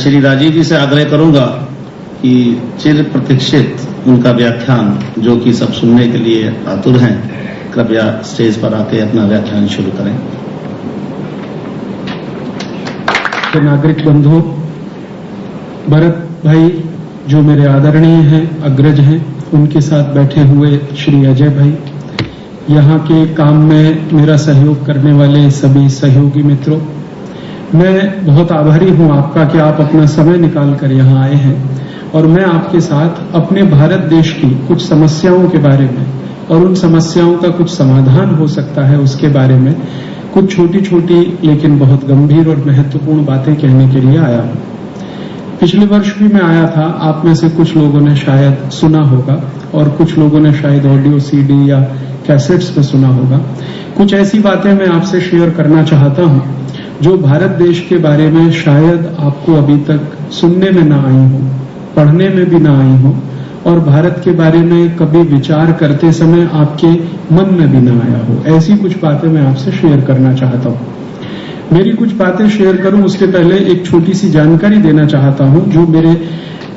श्री राजीव जी से आग्रह करूंगा कि चिर प्रतीक्षित उनका व्याख्यान, जो कि सब सुनने के लिए आतुर हैं, कृपया स्टेज पर आके अपना व्याख्यान शुरू करें। नागरिक बंधु, भरत भाई जो मेरे आदरणीय हैं, अग्रज हैं, उनके साथ बैठे हुए श्री अजय भाई, यहाँ के काम में मेरा सहयोग करने वाले सभी सहयोगी मित्रों, मैं बहुत आभारी हूँ आपका कि आप अपना समय निकाल कर यहाँ आए हैं और मैं आपके साथ अपने भारत देश की कुछ समस्याओं के बारे में और उन समस्याओं का कुछ समाधान हो सकता है उसके बारे में कुछ छोटी छोटी लेकिन बहुत गंभीर और महत्वपूर्ण बातें कहने के लिए आया हूँ। पिछले वर्ष भी मैं आया था, आप में से कुछ लोगों ने शायद सुना होगा और कुछ लोगों ने शायद ऑडियो सीडी या कैसेट्स पे सुना होगा। कुछ ऐसी बातें मैं आपसे शेयर करना चाहता हूँ जो भारत देश के बारे में शायद आपको अभी तक सुनने में ना आई हो, पढ़ने में भी ना आई हो और भारत के बारे में कभी विचार करते समय आपके मन में भी ना आया हो। ऐसी कुछ बातें मैं आपसे शेयर करना चाहता हूँ। मेरी कुछ बातें शेयर करूं उसके पहले एक छोटी सी जानकारी देना चाहता हूं जो मेरे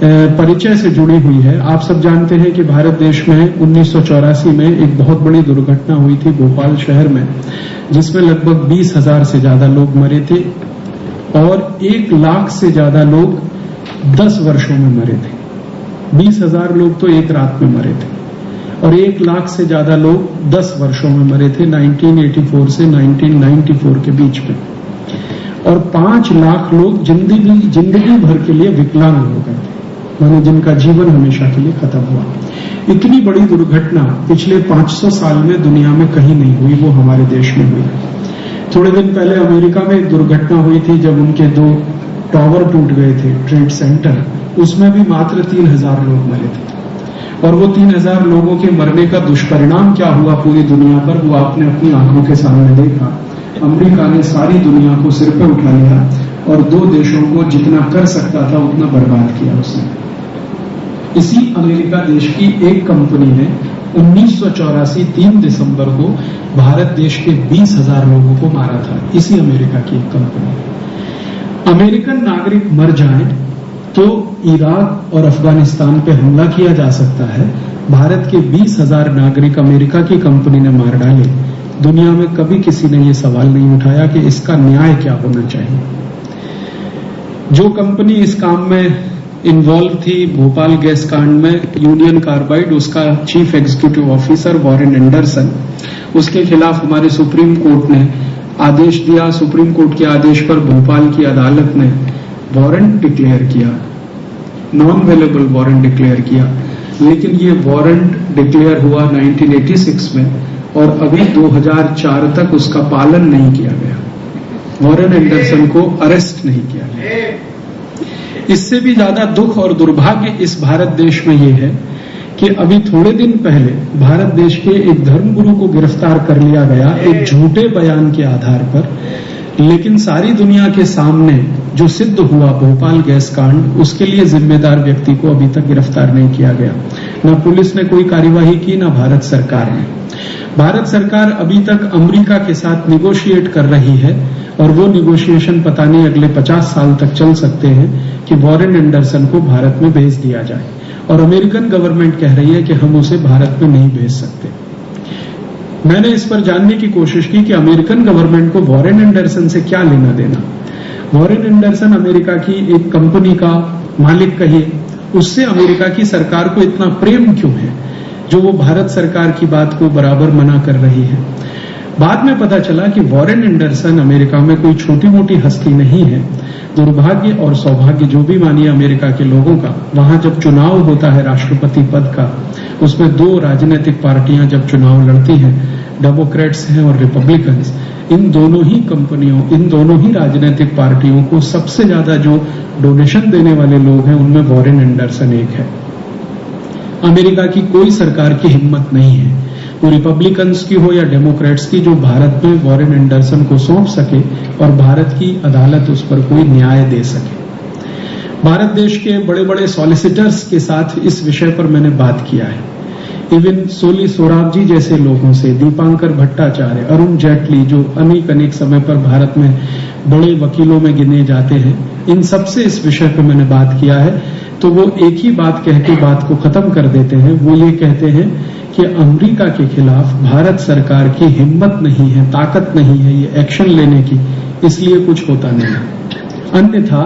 परिचय से जुड़ी हुई है। आप सब जानते हैं कि भारत देश में 1984 में एक बहुत बड़ी दुर्घटना हुई थी भोपाल शहर में, जिसमें लगभग 20,000 से ज्यादा लोग मरे थे और 1 लाख से ज्यादा लोग 10 वर्षों में मरे थे। 20,000 लोग तो एक रात में मरे थे और 1 लाख से ज्यादा लोग 10 वर्षों में मरे थे 1984 से 1994 के बीच में, और 5 लाख लोग जिंदगी भर के लिए विकलांग हो गए थे, मानो जिनका जीवन हमेशा के लिए खत्म हुआ। इतनी बड़ी दुर्घटना पिछले 500 साल में दुनिया में कहीं नहीं हुई, वो हमारे देश में हुई। थोड़े दिन पहले अमेरिका में एक दुर्घटना हुई थी जब उनके 2 टावर टूट गए थे, ट्रेड सेंटर, उसमें भी मात्र 3,000 लोग मरे थे। और वो 3,000 लोगों के मरने का दुष्परिणाम क्या हुआ पूरी दुनिया पर, वो आपने अपनी आंखों के सामने देखा। अमेरिका ने सारी दुनिया को सिर पे उठा लिया और 2 देशों को जितना कर सकता था उतना बर्बाद किया उसने। इसी अमेरिका देश की एक कंपनी ने 1984 3 दिसंबर को भारत देश के 20,000 लोगों को मारा था। इसी अमेरिका की एक कंपनी। अमेरिकन नागरिक मर जाएं तो इराक और अफगानिस्तान पे हमला किया जा सकता है। भारत के 20,000 नागरिक अमेरिका की कंपनी ने मार डाले। दुनिया में कभी किसी ने ये सवाल नहीं उठाया कि इसका न्याय क्या होना चाहिए। जो कंपनी इस काम में इन्वॉल्व थी भोपाल गैस कांड में, यूनियन कार्बाइड, उसका chief executive officer Warren Anderson, उसके खिलाफ हमारे सुप्रीम कोर्ट ने आदेश दिया। सुप्रीम कोर्ट के आदेश पर भोपाल की अदालत ने वारंट डिक्लेयर किया, नॉन अवेलेबल वारंट डिक्लेयर किया। लेकिन ये वारंट डिक्लेयर हुआ 1986 में और अभी 2004 तक उसका पालन नहीं किया गया। वॉरेन एंडरसन को अरेस्ट नहीं किया गया। इससे भी ज्यादा दुख और दुर्भाग्य इस भारत देश में ये है कि अभी थोड़े दिन पहले भारत देश के एक धर्मगुरु को गिरफ्तार कर लिया गया एक झूठे बयान के आधार पर, लेकिन सारी दुनिया के सामने जो सिद्ध हुआ भोपाल गैस कांड, उसके लिए जिम्मेदार व्यक्ति को अभी तक गिरफ्तार नहीं किया गया। न पुलिस ने कोई कार्यवाही की, न भारत सरकार ने। भारत सरकार अभी तक अमेरिका के साथ निगोशिएट कर रही है और वो निगोशिएशन पता नहीं अगले 50 साल तक चल सकते हैं कि वॉरेन एंडरसन को भारत में भेज दिया जाए। और अमेरिकन गवर्नमेंट कह रही है कि हम उसे भारत में नहीं भेज सकते। मैंने इस पर जानने की कोशिश की कि अमेरिकन गवर्नमेंट को वॉरेन एंडरसन से क्या लेना देना। वॉरेन एंडरसन अमेरिका की एक कंपनी का मालिक कहिए, उससे अमेरिका की सरकार को इतना प्रेम क्यों है जो वो भारत सरकार की बात को बराबर मना कर रही है। बाद में पता चला कि वॉरेन एंडरसन अमेरिका में कोई छोटी मोटी हस्ती नहीं है। दुर्भाग्य और सौभाग्य जो भी मानिए अमेरिका के लोगों का, वहां जब चुनाव होता है राष्ट्रपति पद का, उसमें 2 राजनीतिक पार्टियां जब चुनाव लड़ती हैं, डेमोक्रेट्स हैं और रिपब्लिकन्स, इन दोनों ही कंपनियों, इन दोनों ही राजनीतिक पार्टियों को सबसे ज्यादा जो डोनेशन देने वाले लोग हैं उनमें वॉरेन एंडरसन एक है। अमेरिका की कोई सरकार की हिम्मत नहीं है, वो रिपब्लिकन्स की हो या डेमोक्रेट्स की, जो भारत में वॉरेन एंडरसन को सौंप सके और भारत की अदालत उस पर कोई न्याय दे सके। भारत देश के बड़े बड़े सॉलिसिटर्स के साथ इस विषय पर मैंने बात किया है। इवन सोली सोराब जी जैसे लोगों से, दीपांकर भट्टाचार्य, अरुण जेटली, जो अनेक समय पर भारत में बड़े वकीलों में गिने जाते हैं, इन सबसे इस विषय पे मैंने बात किया है। तो वो एक ही बात कह के बात को खत्म कर देते हैं। वो ये कहते हैं कि अमेरिका के खिलाफ भारत सरकार की हिम्मत नहीं है, ताकत नहीं है ये एक्शन लेने की, इसलिए कुछ होता नहीं है। अन्यथा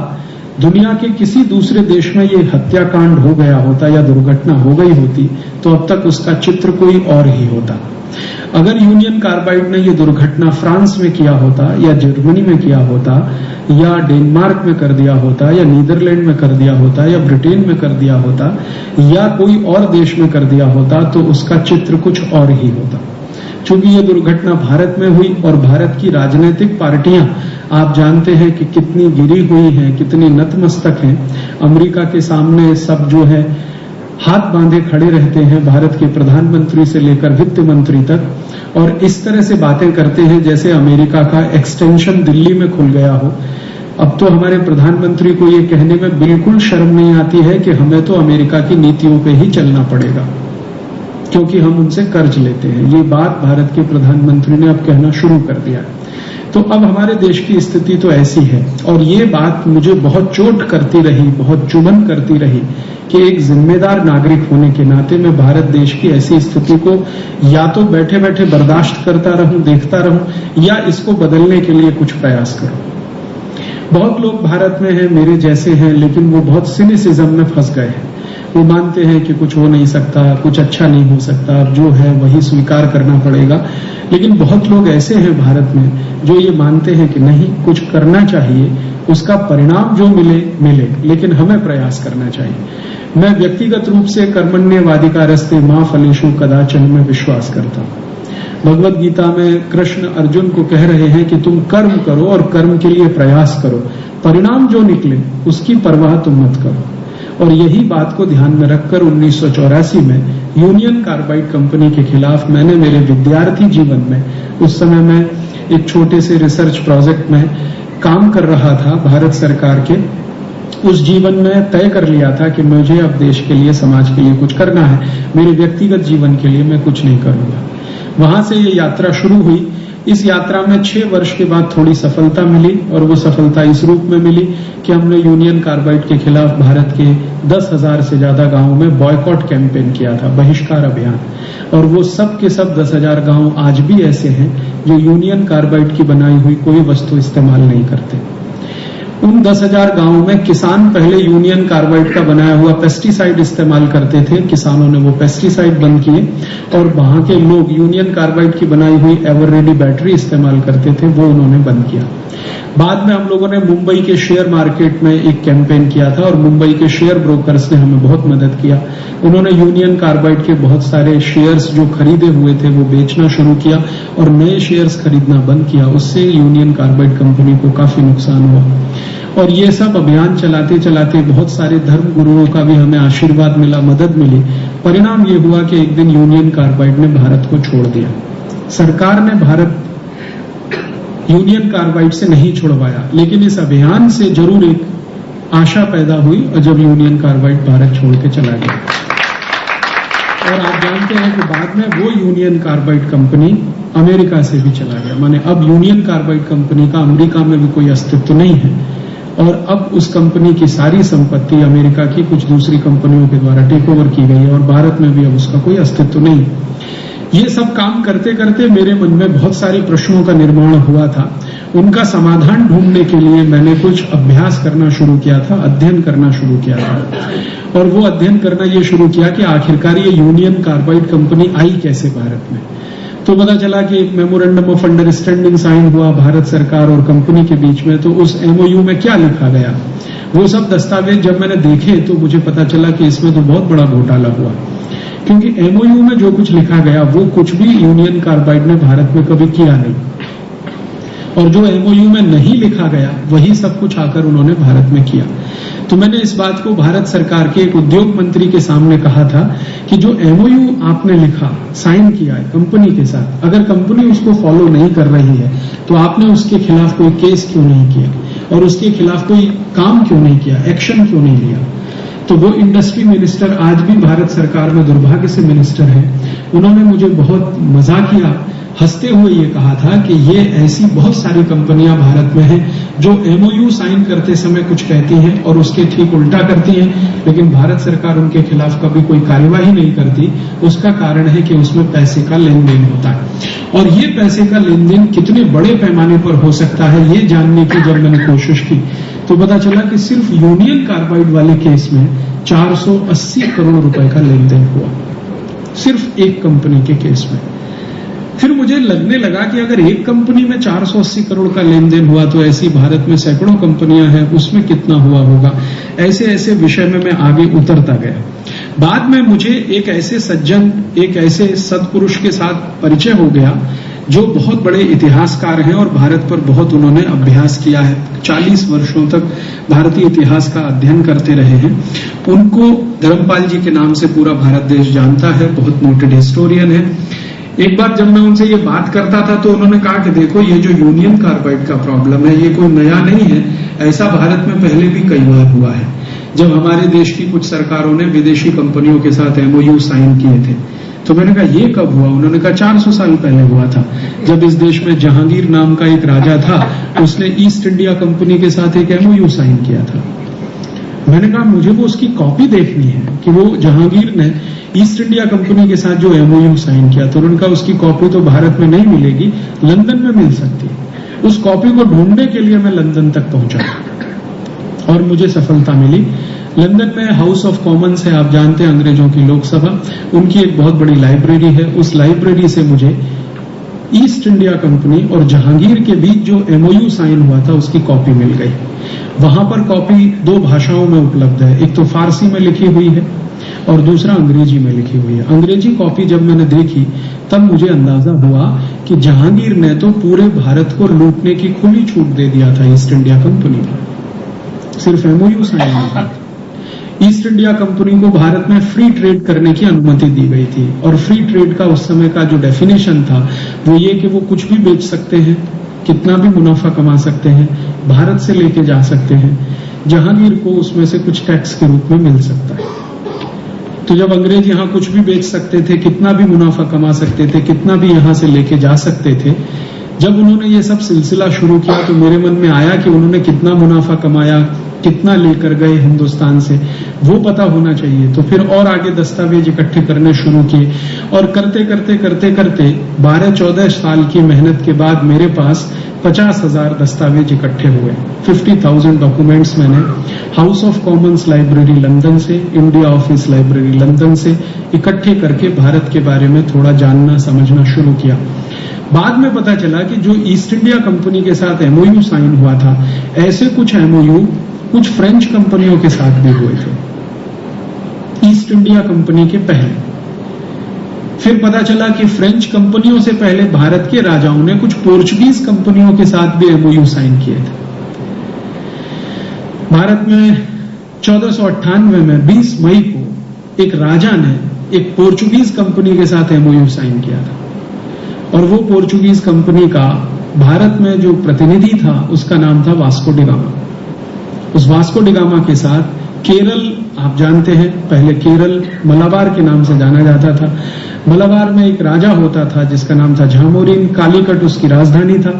दुनिया के किसी दूसरे देश में ये हत्याकांड हो गया होता या दुर्घटना हो गई होती तो अब तक उसका चित्र कोई और ही होता। अगर यूनियन कार्बाइड ने ये दुर्घटना फ्रांस में किया होता या जर्मनी में किया होता या डेनमार्क में कर दिया होता या नीदरलैंड में कर दिया होता या ब्रिटेन में कर दिया होता या कोई और देश में कर दिया होता तो उसका चित्र कुछ और ही होता। चूंकि ये दुर्घटना भारत में हुई और भारत की राजनीतिक पार्टियां आप जानते हैं कि कितनी गिरी हुई हैं, कितनी नतमस्तक हैं। अमेरिका के सामने सब जो है हाथ बांधे खड़े रहते हैं, भारत के प्रधानमंत्री से लेकर वित्त मंत्री तक, और इस तरह से बातें करते हैं जैसे अमेरिका का एक्सटेंशन दिल्ली में खुल गया हो। अब तो हमारे प्रधानमंत्री को ये कहने में बिल्कुल शर्म नहीं आती है कि हमें तो अमेरिका की नीतियों पे ही चलना पड़ेगा क्योंकि हम उनसे कर्ज लेते हैं। ये बात भारत के प्रधानमंत्री ने अब कहना शुरू कर दिया है। तो अब हमारे देश की स्थिति तो ऐसी है, और ये बात मुझे बहुत चोट करती रही, बहुत चुभन करती रही कि एक जिम्मेदार नागरिक होने के नाते मैं भारत देश की ऐसी स्थिति को या तो बैठे बैठे बर्दाश्त करता रहूं, देखता रहूं, या इसको बदलने के लिए कुछ प्रयास करूं। बहुत लोग भारत में हैं, मेरे जैसे हैं, लेकिन वो बहुत सिनिसिज्म में फंस गए हैं। वो मानते हैं कि कुछ हो नहीं सकता, कुछ अच्छा नहीं हो सकता, अब जो है वही स्वीकार करना पड़ेगा। लेकिन बहुत लोग ऐसे हैं भारत में जो ये मानते हैं कि नहीं, कुछ करना चाहिए, उसका परिणाम जो मिले मिले, लेकिन हमें प्रयास करना चाहिए। मैं व्यक्तिगत रूप से कर्मण्येवाधिकारस्ते मा फलेषु कदाचन में विश्वास करता हूं। भगवत गीता में कृष्ण अर्जुन को कह रहे हैं कि तुम कर्म करो और कर्म के लिए प्रयास करो, परिणाम जो निकले उसकी परवाह तुम मत करो। और यही बात को ध्यान में रखकर 1984 में यूनियन कार्बाइड कंपनी के खिलाफ मैंने मेरे विद्यार्थी जीवन में, उस समय मैं एक छोटे से रिसर्च प्रोजेक्ट में काम कर रहा था भारत सरकार के, उस जीवन में तय कर लिया था कि मुझे अब देश के लिए, समाज के लिए कुछ करना है, मेरे व्यक्तिगत जीवन के लिए मैं कुछ नहीं करूंगा। वहां से ये यात्रा शुरू हुई। इस यात्रा में 6 वर्ष के बाद थोड़ी सफलता मिली, और वो सफलता इस रूप में मिली कि हमने यूनियन कार्बाइड के खिलाफ भारत के 10,000 से ज्यादा गांवों में बॉयकॉट कैंपेन किया था, बहिष्कार अभियान। और वो सब के सब 10,000 गांव आज भी ऐसे हैं जो यूनियन कार्बाइड की बनाई हुई कोई वस्तु इस्तेमाल नहीं करते। उन 10,000 गांवों में किसान पहले यूनियन कार्बाइड का बनाया हुआ पेस्टिसाइड इस्तेमाल करते थे, किसानों ने वो पेस्टिसाइड बंद किए, और वहां के लोग यूनियन कार्बाइड की बनाई हुई एवर रेडी बैटरी इस्तेमाल करते थे, वो उन्होंने बंद किया। बाद में हम लोगों ने मुंबई के शेयर मार्केट में एक कैंपेन किया था, और मुंबई के शेयर ब्रोकर्स ने हमें बहुत मदद किया। उन्होंने यूनियन कार्बाइड के बहुत सारे शेयर्स जो खरीदे हुए थे वो बेचना शुरू किया और नए शेयर्स खरीदना बंद किया। उससे यूनियन कार्बाइड कंपनी को काफी नुकसान हुआ। और ये सब अभियान चलाते चलाते बहुत सारे धर्म गुरुओं का भी हमें आशीर्वाद मिला, मदद मिली। परिणाम ये हुआ कि एक दिन यूनियन कार्बाइड ने भारत को छोड़ दिया। सरकार ने भारत यूनियन कार्बाइड से नहीं छुड़वाया, लेकिन इस अभियान से जरूर एक आशा पैदा हुई, और जब यूनियन कार्बाइड भारत छोड़ के चला गया। और आप जानते हैं कि बाद में वो यूनियन कार्बाइड कंपनी अमेरिका से भी चला गया। माने अब यूनियन कार्बाइड कंपनी का अमेरिका में भी कोई अस्तित्व नहीं है, और अब उस कंपनी की सारी संपत्ति अमेरिका की कुछ दूसरी कंपनियों के द्वारा टेक ओवर की गई है, और भारत में भी अब उसका कोई अस्तित्व नहीं। ये सब काम करते करते मेरे मन में बहुत सारे प्रश्नों का निर्माण हुआ था। उनका समाधान ढूंढने के लिए मैंने कुछ अभ्यास करना शुरू किया था, अध्ययन करना शुरू किया था। और वो अध्ययन करना ये शुरू किया कि आखिरकार ये यूनियन कार्बाइड कंपनी आई कैसे भारत में। तो पता चला कि एक मेमोरेंडम ऑफ अंडरस्टैंडिंग साइन हुआ भारत सरकार और कंपनी के बीच में। तो उस एमओयू में क्या लिखा गया, वो सब दस्तावेज जब मैंने देखे तो मुझे पता चला कि इसमें तो बहुत बड़ा घोटाला हुआ, क्योंकि एमओयू में जो कुछ लिखा गया वो कुछ भी यूनियन कार्बाइड ने भारत में कभी किया नहीं, और जो एमओयू में नहीं लिखा गया वही सब कुछ आकर उन्होंने भारत में किया। तो मैंने इस बात को भारत सरकार के एक उद्योग मंत्री के सामने कहा था कि जो एमओयू आपने लिखा, साइन किया है कंपनी के साथ, अगर कंपनी उसको फॉलो नहीं कर रही है तो आपने उसके खिलाफ कोई केस क्यों नहीं किया, और उसके खिलाफ कोई काम क्यों नहीं किया, एक्शन क्यों नहीं लिया। तो वो इंडस्ट्री मिनिस्टर आज भी भारत सरकार में दुर्भाग्य से मिनिस्टर हैं। उन्होंने मुझे बहुत मजाकिया हंसते हुए ये कहा था कि ये ऐसी बहुत सारी कंपनियां भारत में हैं जो एमओयू साइन करते समय कुछ कहती हैं और उसके ठीक उल्टा करती हैं, लेकिन भारत सरकार उनके खिलाफ कभी कोई कार्यवाही नहीं करती। उसका कारण है कि उसमें पैसे का लेन देन होता है और ये पैसे का लेन देन कितने बड़े पैमाने पर हो सकता है, ये जानने की जब मैंने कोशिश की तो पता चला कि सिर्फ यूनियन कार्बाइड वाले केस में 480 करोड़ रुपए का लेन देन हुआ, सिर्फ एक कंपनी के केस में। फिर मुझे लगने लगा कि अगर एक कंपनी में 480 करोड़ का लेन देन हुआ तो ऐसी भारत में सैकड़ों कंपनियां हैं, उसमें कितना हुआ होगा। ऐसे ऐसे विषय में मैं आगे उतरता गया। बाद में मुझे एक ऐसे सज्जन, एक ऐसे सत्पुरुष के साथ परिचय हो गया जो बहुत बड़े इतिहासकार हैं और भारत पर बहुत उन्होंने अभ्यास किया है। 40 वर्षों तक भारतीय इतिहास का अध्ययन करते रहे हैं। उनको धर्मपाल जी के नाम से पूरा भारत देश जानता है, बहुत नोटेड हिस्टोरियन है। एक बार जब मैं उनसे ये बात करता था तो उन्होंने कहा कि देखो, ये जो यूनियन कार्बाइड का प्रॉब्लम है ये कोई नया नहीं है, ऐसा भारत में पहले भी कई बार हुआ है। जब हमारे देश की कुछ सरकारों ने विदेशी कंपनियों के साथ एमओयू साइन किए थे तो मैंने कहा ये कब हुआ? उन्होंने कहा 400 साल पहले हुआ था, जब इस देश में जहांगीर नाम का एक राजा था, उसने ईस्ट इंडिया कंपनी के साथ एक एमओयू साइन किया था। मैंने कहा मुझे वो उसकी कॉपी देखनी है कि वो जहांगीर ने ईस्ट इंडिया कंपनी के साथ जो एमओयू साइन किया। तो उन्होंने कहा उसकी कॉपी तो भारत में नहीं मिलेगी, लंदन में मिल सकती है। उस कॉपी को ढूंढने के लिए मैं लंदन तक पहुंचा और मुझे सफलता मिली। लंदन में हाउस ऑफ कॉमन्स है, आप जानते हैं, अंग्रेजों की लोकसभा, उनकी एक बहुत बड़ी लाइब्रेरी है। उस लाइब्रेरी से मुझे ईस्ट इंडिया कंपनी और जहांगीर के बीच जो एमओयू साइन हुआ था उसकी कॉपी मिल गई। वहां पर कॉपी 2 भाषाओं में उपलब्ध है, एक तो फारसी में लिखी हुई है और दूसरा अंग्रेजी में लिखी हुई है। अंग्रेजी कॉपी जब मैंने देखी तब मुझे अंदाजा हुआ कि जहांगीर ने तो पूरे भारत को लूटने की खुली छूट दे दिया था ईस्ट इंडिया कंपनी को, सिर्फ एमओयू साइन नहीं। ईस्ट इंडिया कंपनी को भारत में फ्री ट्रेड करने की अनुमति दी गई थी और फ्री ट्रेड का उस समय का जो डेफिनेशन था वो ये कि वो कुछ भी बेच सकते हैं, कितना भी मुनाफा कमा सकते हैं, भारत से लेके जा सकते हैं, जहांगीर को उसमें से कुछ टैक्स के रूप में मिल सकता है। तो जब अंग्रेज यहां कुछ भी बेच सकते थे, कितना भी मुनाफा कमा सकते थे, कितना भी यहां से लेके जा सकते थे, जब उन्होंने ये सब सिलसिला शुरू किया तो मेरे मन में आया कि उन्होंने कितना मुनाफा कमाया, कितना लेकर गए हिंदुस्तान से, वो पता होना चाहिए। तो फिर और आगे दस्तावेज इकट्ठे करने शुरू किए और करते करते करते करते 12-14 साल की मेहनत के बाद मेरे पास 50,000 दस्तावेज इकट्ठे हुए। 50,000 डॉक्यूमेंट्स मैंने house of Commons library London से, इंडिया ऑफिस लाइब्रेरी लंदन से इकट्ठे करके भारत के बारे में थोड़ा जानना समझना शुरू किया। बाद में पता चला कि जो ईस्ट इंडिया कंपनी के साथ एमओयू साइन हुआ था, ऐसे कुछ एमओयू कुछ फ्रेंच कंपनियों के साथ भी हुए थे ईस्ट इंडिया कंपनी के पहले। फिर पता चला कि फ्रेंच कंपनियों से पहले भारत के राजाओं ने कुछ पोर्चुगीज कंपनियों के साथ भी एमओयू साइन किए थे। भारत में 1498 में 20 मई को एक राजा ने एक पोर्चुगीज कंपनी के साथ एमओयू साइन किया था और वो पोर्चुगीज कंपनी का भारत में जो प्रतिनिधि था उसका नाम था वास्को डी गामा। उस वास्को डी गामा के साथ केरल, आप जानते हैं, पहले केरल मलाबार के नाम से जाना जाता था। मलाबार में एक राजा होता था जिसका नाम था झामोरिन, कालीकट उसकी राजधानी था।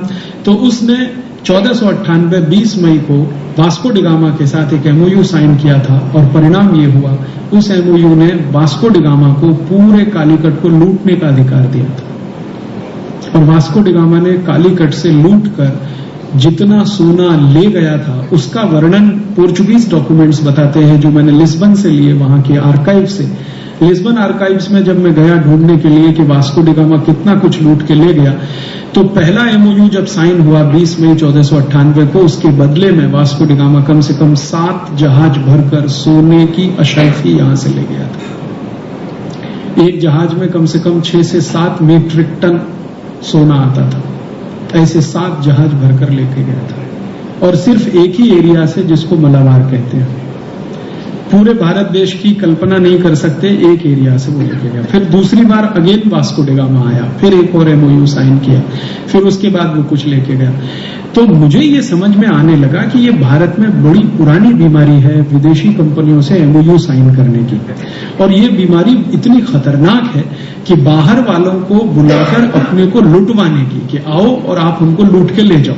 तो उसने 1498 20 मई को वास्को डी गामा के साथ एक एमओयू साइन किया था और परिणाम ये हुआ, उस एमओयू ने वास्को डी गामा को पूरे कालीकट को लूटने का अधिकार दिया था और वास्को डी गामा ने कालीकट से लूटकर जितना सोना ले गया था उसका वर्णन पोर्चुगीज डॉक्यूमेंट्स बताते हैं जो मैंने लिस्बन से लिए, वहां के आर्काइव से। लिस्बन आर्काइव्स में जब मैं गया ढूंढने के लिए कि वास्को डी गामा कितना कुछ लूट के ले गया, तो पहला एमओयू जब साइन हुआ 20 मई 1498 को, उसके बदले में वास्को डी गामा कम से कम 7 जहाज भरकर सोने की अशर्फी यहां से ले गया था। एक जहाज में कम से कम 6 से 7 मीट्रिक टन सोना आता था। ऐसे 7 जहाज भरकर लेके गया था और सिर्फ एक ही एरिया से, जिसको मलाबार कहते हैं। पूरे भारत देश की कल्पना नहीं कर सकते, एक एरिया से वो लेके गया। फिर दूसरी बार अगेन वास्को डी गामा आया, फिर एक और एमओयू साइन किया, फिर उसके बाद वो कुछ लेके गया। तो मुझे ये समझ में आने लगा कि ये भारत में बड़ी पुरानी बीमारी है विदेशी कंपनियों से एमओयू साइन करने की, और ये बीमारी इतनी खतरनाक है कि बाहर वालों को बुलाकर अपने को लुटवाने की, कि आओ और आप हमको लूट के ले जाओ,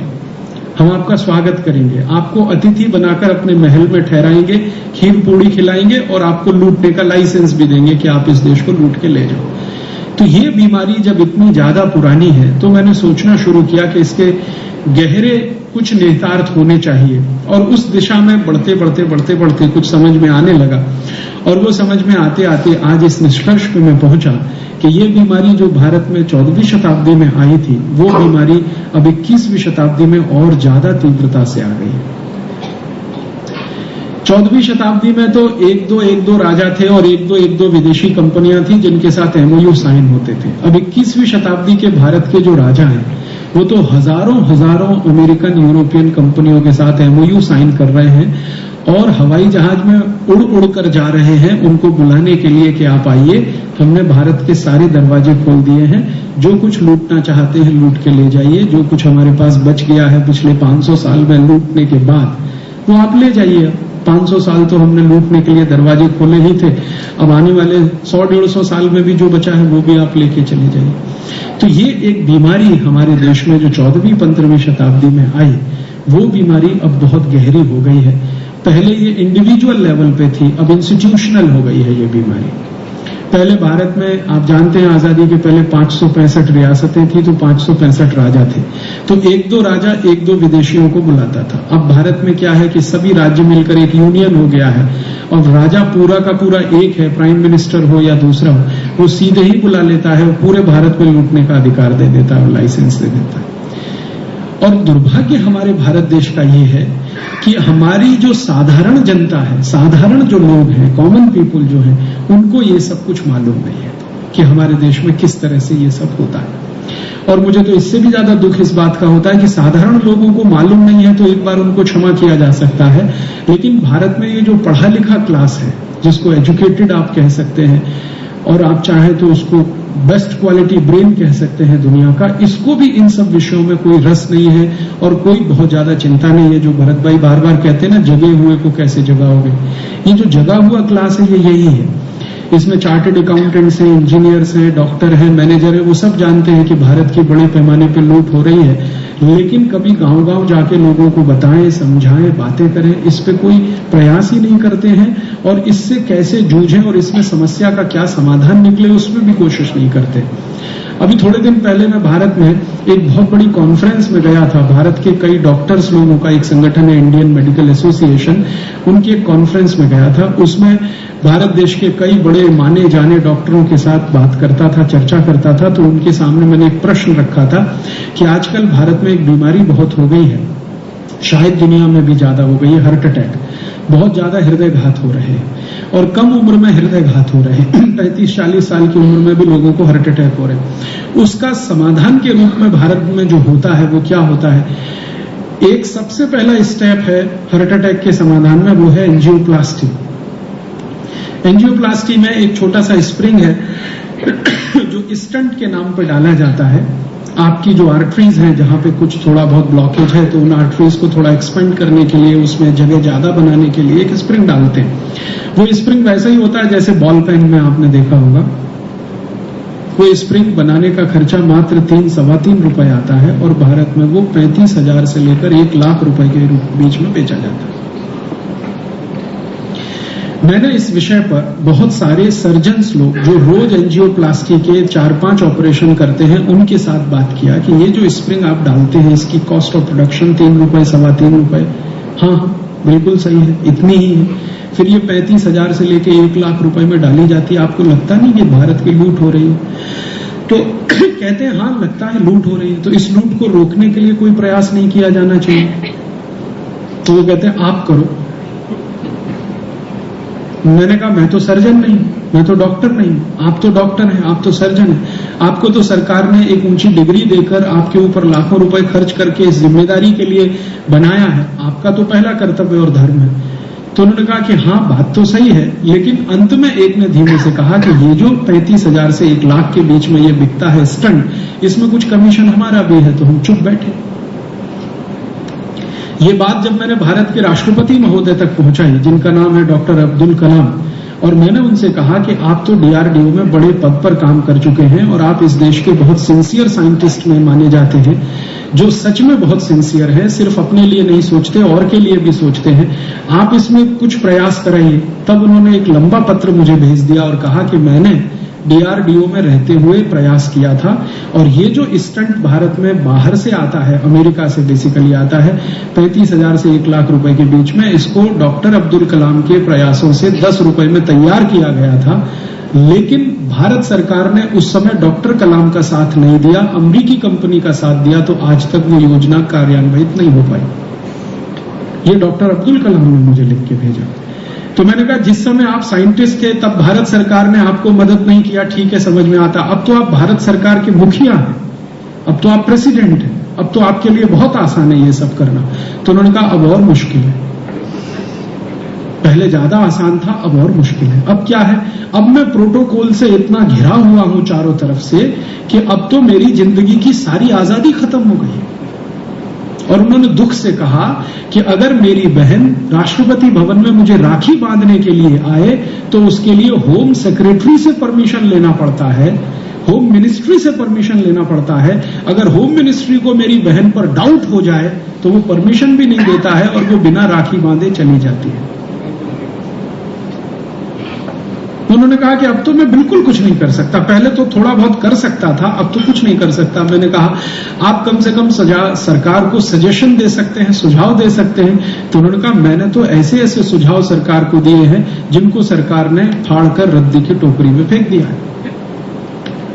हम आपका स्वागत करेंगे, आपको अतिथि बनाकर अपने महल में ठहराएंगे, खीर पूड़ी खिलाएंगे और आपको लूटने का लाइसेंस भी देंगे कि आप इस देश को लूट के ले जाओ। तो ये बीमारी जब इतनी ज्यादा पुरानी है तो मैंने सोचना शुरू किया कि इसके गहरे कुछ निहितार्थ होने चाहिए, और उस दिशा में बढ़ते बढ़ते कुछ समझ में आने लगा, और वो समझ में आते आते आज इस निष्कर्ष पे मैं पहुंचा कि ये बीमारी जो भारत में 14वीं शताब्दी में आई थी, वो बीमारी अब 21वीं शताब्दी में और ज्यादा तीव्रता से आ गई है। 14वीं शताब्दी में तो एक दो राजा थे और एक दो विदेशी कंपनियां थी जिनके साथ एमओयू साइन होते थे। अब 21वीं शताब्दी के भारत के जो राजा हैं वो तो हजारों अमेरिकन यूरोपियन कंपनियों के साथ एमओयू साइन कर रहे हैं, और हवाई जहाज में उड़ कर जा रहे हैं उनको बुलाने के लिए कि आप आइए, हमने भारत के सारे दरवाजे खोल दिए हैं, जो कुछ लूटना चाहते हैं लूट के ले जाइए, जो कुछ हमारे पास बच गया है पिछले 500 साल में लूटने के बाद वो आप ले जाइए। 500 साल तो हमने लूटने के लिए दरवाजे खोले ही थे, अब आने वाले 100-150 साल में भी जो बचा है वो भी आप लेके चले जाइए। तो ये एक बीमारी हमारे देश में जो 14वीं-15वीं शताब्दी में आई, वो बीमारी अब बहुत गहरी हो गई है। पहले ये इंडिविजुअल लेवल पे थी, अब इंस्टीट्यूशनल हो गई है ये बीमारी। पहले भारत में आप जानते हैं आजादी के पहले 565 रियासतें थी तो 565 राजा थे, तो एक दो राजा एक दो विदेशियों को बुलाता था। अब भारत में क्या है कि सभी राज्य मिलकर एक यूनियन हो गया है, और राजा पूरा का पूरा एक है, प्राइम मिनिस्टर हो या दूसरा हो, वो सीधे ही बुला लेता है और पूरे भारत में लूटने का अधिकार दे देता है और लाइसेंस दे देता है। और दुर्भाग्य हमारे भारत देश का ये है कि हमारी जो साधारण जनता है, साधारण जो लोग हैं, कॉमन पीपल जो हैं, उनको ये सब कुछ मालूम नहीं है कि हमारे देश में किस तरह से ये सब होता है। और मुझे तो इससे भी ज्यादा दुख इस बात का होता है कि साधारण लोगों को मालूम नहीं है तो एक बार उनको क्षमा किया जा सकता है, लेकिन भारत में ये जो पढ़ा लिखा क्लास है, जिसको एजुकेटेड आप कह सकते हैं, और आप चाहें तो उसको बेस्ट क्वालिटी ब्रेन कह सकते हैं दुनिया का, इसको भी इन सब विषयों में कोई रस नहीं है और कोई बहुत ज्यादा चिंता नहीं है। जो भरत भाई बार बार कहते हैं ना, जगे हुए को कैसे जगाओगे, ये जो जगा हुआ क्लास है ये यही है। इसमें चार्टर्ड अकाउंटेंट्स हैं, इंजीनियर्स हैं, डॉक्टर हैं, मैनेजर हैं, वो सब जानते हैं कि भारत की बड़े पैमाने पर लूट हो रही है, लेकिन कभी गांव-गांव जाके लोगों को बताएं, समझाएं, बातें करें, इस पे कोई प्रयास ही नहीं करते हैं, और इससे कैसे जूझें और इसमें समस्या का क्या समाधान निकले उसमें भी कोशिश नहीं करते। अभी थोड़े दिन पहले मैं भारत में एक बहुत बड़ी कॉन्फ्रेंस में गया था। भारत के कई डॉक्टर्स लोगों का एक संगठन है, इंडियन मेडिकल एसोसिएशन, उनकी एक कॉन्फ्रेंस में गया था। उसमें भारत देश के कई बड़े माने जाने डॉक्टरों के साथ बात करता था, चर्चा करता था। तो उनके सामने मैंने एक प्रश्न रखा था कि आजकल भारत में एक बीमारी बहुत हो गई है, शायद दुनिया में भी ज्यादा हो गई है, हार्ट अटैक। बहुत ज्यादा हृदय घात हो रहे हैं, और कम उम्र में हृदय घात हो रहे हैं। 35-40 साल की उम्र में भी लोगों को हार्ट अटैक हो रहे हैं। उसका समाधान के रूप में भारत में जो होता है वो क्या होता है? एक सबसे पहला स्टेप है हार्ट अटैक के समाधान में, वो है एंजियोप्लास्टी। एंजियोप्लास्टी में एक छोटा सा स्प्रिंग है जो स्टंट के नाम पर डाला जाता है। आपकी जो आर्टरीज हैं, जहां पे कुछ थोड़ा बहुत ब्लॉकेज है, तो उन आर्टरीज को थोड़ा एक्सपेंड करने के लिए, उसमें जगह ज्यादा बनाने के लिए एक स्प्रिंग डालते हैं। वो स्प्रिंग वैसा ही होता है जैसे बॉल पेन में आपने देखा होगा। वो स्प्रिंग बनाने का खर्चा मात्र 3-3.25 रुपए आता है, और भारत में वो 35,000 से लेकर 1 लाख रुपए के बीच में बेचा जाता है। मैंने इस विषय पर बहुत सारे सर्जन्स लोग जो रोज एंजियोप्लास्टी के 4-5 ऑपरेशन करते हैं, उनके साथ बात किया कि ये जो स्प्रिंग आप डालते हैं, इसकी कॉस्ट ऑफ प्रोडक्शन 3 रुपए, 3.25 रुपए। हाँ, बिल्कुल सही है, इतनी ही है। फिर ये 35,000 से लेकर 1 लाख रुपए में डाली जाती है। आपको लगता नहीं कि भारत की लूट हो रही है? तो कहते हैं हाँ, लगता है लूट हो रही है। तो इस लूट को रोकने के लिए कोई प्रयास नहीं किया जाना चाहिए? तो वो कहते हैं आप करो। मैंने कहा मैं तो सर्जन नहीं, मैं तो डॉक्टर नहीं। आप तो डॉक्टर हैं, आप तो सर्जन हैं। आपको तो सरकार ने एक ऊंची डिग्री देकर आपके ऊपर लाखों रुपए खर्च करके इस जिम्मेदारी के लिए बनाया है। आपका तो पहला कर्तव्य और धर्म है। तो उन्होंने कहा कि हाँ, बात तो सही है, लेकिन अंत में एक ने धीमे से कहा कि ये जो 35,000 से 1 लाख के बीच में ये बिकता है स्टंट, इसमें कुछ कमीशन हमारा भी है। तो हम चुप बैठे। ये बात जब मैंने भारत के राष्ट्रपति महोदय तक पहुंचाई, जिनका नाम है डॉक्टर अब्दुल कलाम, और मैंने उनसे कहा कि आप तो डीआरडीओ में बड़े पद पर काम कर चुके हैं और आप इस देश के बहुत सिंसियर साइंटिस्ट में माने जाते हैं, जो सच में बहुत सिंसियर है, सिर्फ अपने लिए नहीं सोचते और के लिए भी सोचते हैं, आप इसमें कुछ प्रयास कराइए। तब उन्होंने एक लंबा पत्र मुझे भेज दिया और कहा कि मैंने डीआरडीओ में रहते हुए प्रयास किया था और ये जो स्टंट भारत में बाहर से आता है, अमेरिका से बेसिकली आता है, 35,000 से 1 लाख रुपए के बीच में, इसको डॉक्टर अब्दुल कलाम के प्रयासों से 10 रुपए में तैयार किया गया था। लेकिन भारत सरकार ने उस समय डॉक्टर कलाम का साथ नहीं दिया, अमेरिकी कंपनी का साथ दिया, तो आज तक वो योजना कार्यान्वित नहीं हो पाई। ये डॉक्टर अब्दुल कलाम ने मुझे लिख के भेजा। तो मैंने कहा जिस समय आप साइंटिस्ट थे तब भारत सरकार ने आपको मदद नहीं किया, ठीक है, समझ में आता। अब तो आप भारत सरकार के मुखिया हैं, अब तो आप प्रेसिडेंट हैं, अब तो आपके लिए बहुत आसान है ये सब करना। तो उन्होंने कहा अब और मुश्किल है, पहले ज्यादा आसान था, अब और मुश्किल है। अब क्या है, अब मैं प्रोटोकॉल से इतना घिरा हुआ हूं चारों तरफ से कि अब तो मेरी जिंदगी की सारी आजादी खत्म हो गई। और उन्होंने दुख से कहा कि अगर मेरी बहन राष्ट्रपति भवन में मुझे राखी बांधने के लिए आए तो उसके लिए होम सेक्रेटरी से परमिशन लेना पड़ता है, होम मिनिस्ट्री से परमिशन लेना पड़ता है। अगर होम मिनिस्ट्री को मेरी बहन पर डाउट हो जाए तो वो परमिशन भी नहीं देता है और वो बिना राखी बांधे चली जाती है। उन्होंने कहा कि अब तो मैं बिल्कुल कुछ नहीं कर सकता, पहले तो थोड़ा बहुत कर सकता था, अब तो कुछ नहीं कर सकता। मैंने कहा आप कम से कम सरकार को सजेशन दे सकते हैं, सुझाव दे सकते हैं। तो उन्होंने कहा मैंने तो ऐसे ऐसे सुझाव सरकार को दिए हैं जिनको सरकार ने फाड़कर रद्दी की टोकरी में फेंक दिया है।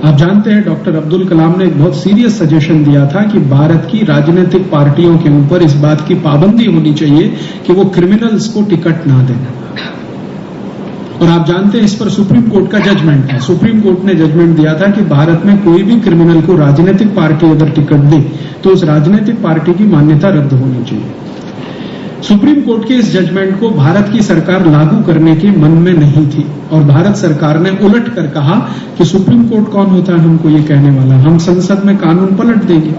आप जानते हैं डॉक्टर अब्दुल कलाम ने एक बहुत सीरियस सजेशन दिया था कि भारत की राजनीतिक पार्टियों के ऊपर इस बात की पाबंदी होनी चाहिए कि वो क्रिमिनल्स को टिकट ना दें। और आप जानते हैं इस पर सुप्रीम कोर्ट का जजमेंट है। सुप्रीम कोर्ट ने जजमेंट दिया था कि भारत में कोई भी क्रिमिनल को राजनीतिक पार्टी अगर टिकट दे तो उस राजनीतिक पार्टी की मान्यता रद्द होनी चाहिए। सुप्रीम कोर्ट के इस जजमेंट को भारत की सरकार लागू करने के मन में नहीं थी और भारत सरकार ने उलट कर कहा कि सुप्रीम कोर्ट कौन होता है हमको ये कहने वाला, हम संसद में कानून पलट देंगे।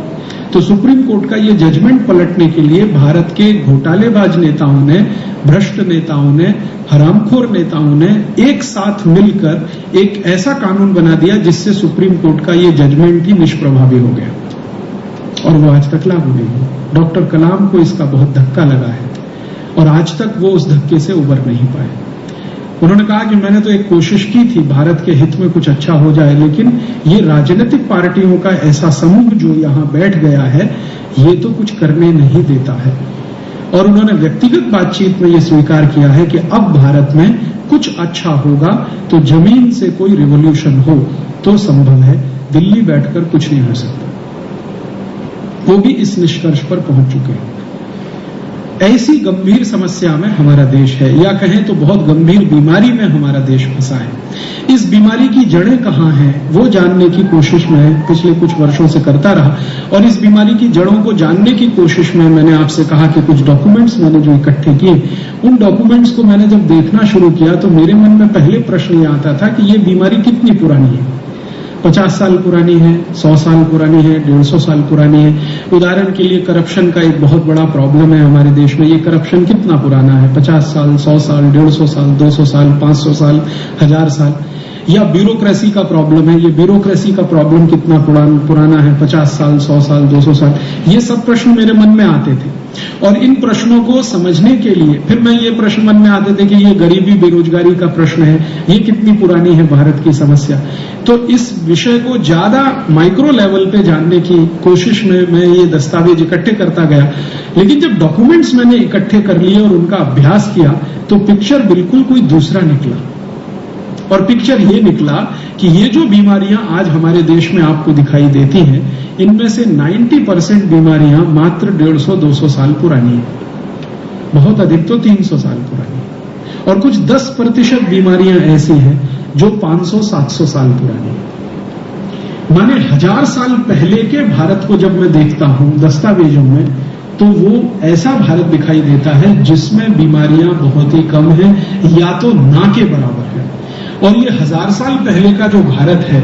तो सुप्रीम कोर्ट का ये जजमेंट पलटने के लिए भारत के घोटालेबाज नेताओं ने, भ्रष्ट नेताओं ने, हरामखोर नेताओं ने एक साथ मिलकर एक ऐसा कानून बना दिया जिससे सुप्रीम कोर्ट का ये जजमेंट ही निष्प्रभावी हो गया और वो आज तक लागू नहीं हुआ। डॉक्टर कलाम को इसका बहुत धक्का लगा है और आज तक वो उस धक्के से उबर नहीं पाए। उन्होंने कहा कि मैंने तो एक कोशिश की थी भारत के हित में कुछ अच्छा हो जाए, लेकिन ये राजनीतिक पार्टियों का ऐसा समूह जो यहां बैठ गया है ये तो कुछ करने नहीं देता है। और उन्होंने व्यक्तिगत बातचीत में ये स्वीकार किया है कि अब भारत में कुछ अच्छा होगा तो जमीन से कोई रिवॉल्यूशन हो तो संभव है, दिल्ली बैठकर कुछ नहीं हो सकता। वो भी इस निष्कर्ष पर पहुंच चुके हैं। ऐसी गंभीर समस्या में हमारा देश है, या कहें तो बहुत गंभीर बीमारी में हमारा देश फंसा है। इस बीमारी की जड़ें कहां हैं वो जानने की कोशिश मैं पिछले कुछ वर्षों से करता रहा और इस बीमारी की जड़ों को जानने की कोशिश में मैंने आपसे कहा कि कुछ डॉक्यूमेंट्स मैंने जो इकट्ठे किए, उन डॉक्यूमेंट्स को मैंने जब देखना शुरू किया तो मेरे मन में पहले प्रश्न ये आता था कि ये बीमारी कितनी पुरानी है। 50 साल पुरानी है, 100 साल पुरानी है, 150 साल पुरानी है। उदाहरण के लिए करप्शन का एक बहुत बड़ा प्रॉब्लम है हमारे देश में। ये करप्शन कितना पुराना है? 50 साल, 100 साल, 150 साल, 200 साल, 500 साल, 1000 साल। या ब्यूरोक्रेसी का प्रॉब्लम है, ये ब्यूरोक्रेसी का प्रॉब्लम कितना पुराना है? 50 साल, 100 साल, 200 साल। ये सब प्रश्न मेरे मन में आते थे और इन प्रश्नों को समझने के लिए फिर मैं ये प्रश्न मन में आते थे कि ये गरीबी बेरोजगारी का प्रश्न है, ये कितनी पुरानी है भारत की समस्या। तो इस विषय को ज्यादा माइक्रो लेवल पे जानने की कोशिश में मैं ये दस्तावेज इकट्ठे करता गया, लेकिन जब डॉक्यूमेंट्स मैंने इकट्ठे कर लिए और उनका अभ्यास किया तो पिक्चर बिल्कुल कोई दूसरा निकला। और पिक्चर ये निकला कि ये जो बीमारियां आज हमारे देश में आपको दिखाई देती हैं, इनमें से 90% बीमारियां मात्र 150-200 साल पुरानी है, बहुत अधिक तो 300 साल पुरानी है। और कुछ 10% बीमारियां ऐसी हैं जो 500-700 साल पुरानी है। माने 1000 साल पहले के भारत को जब मैं देखता हूं दस्तावेजों में तो वो ऐसा भारत दिखाई देता है जिसमें बीमारियां बहुत ही कम हैं या तो ना के बराबर है। और ये 1000 साल पहले का जो भारत है,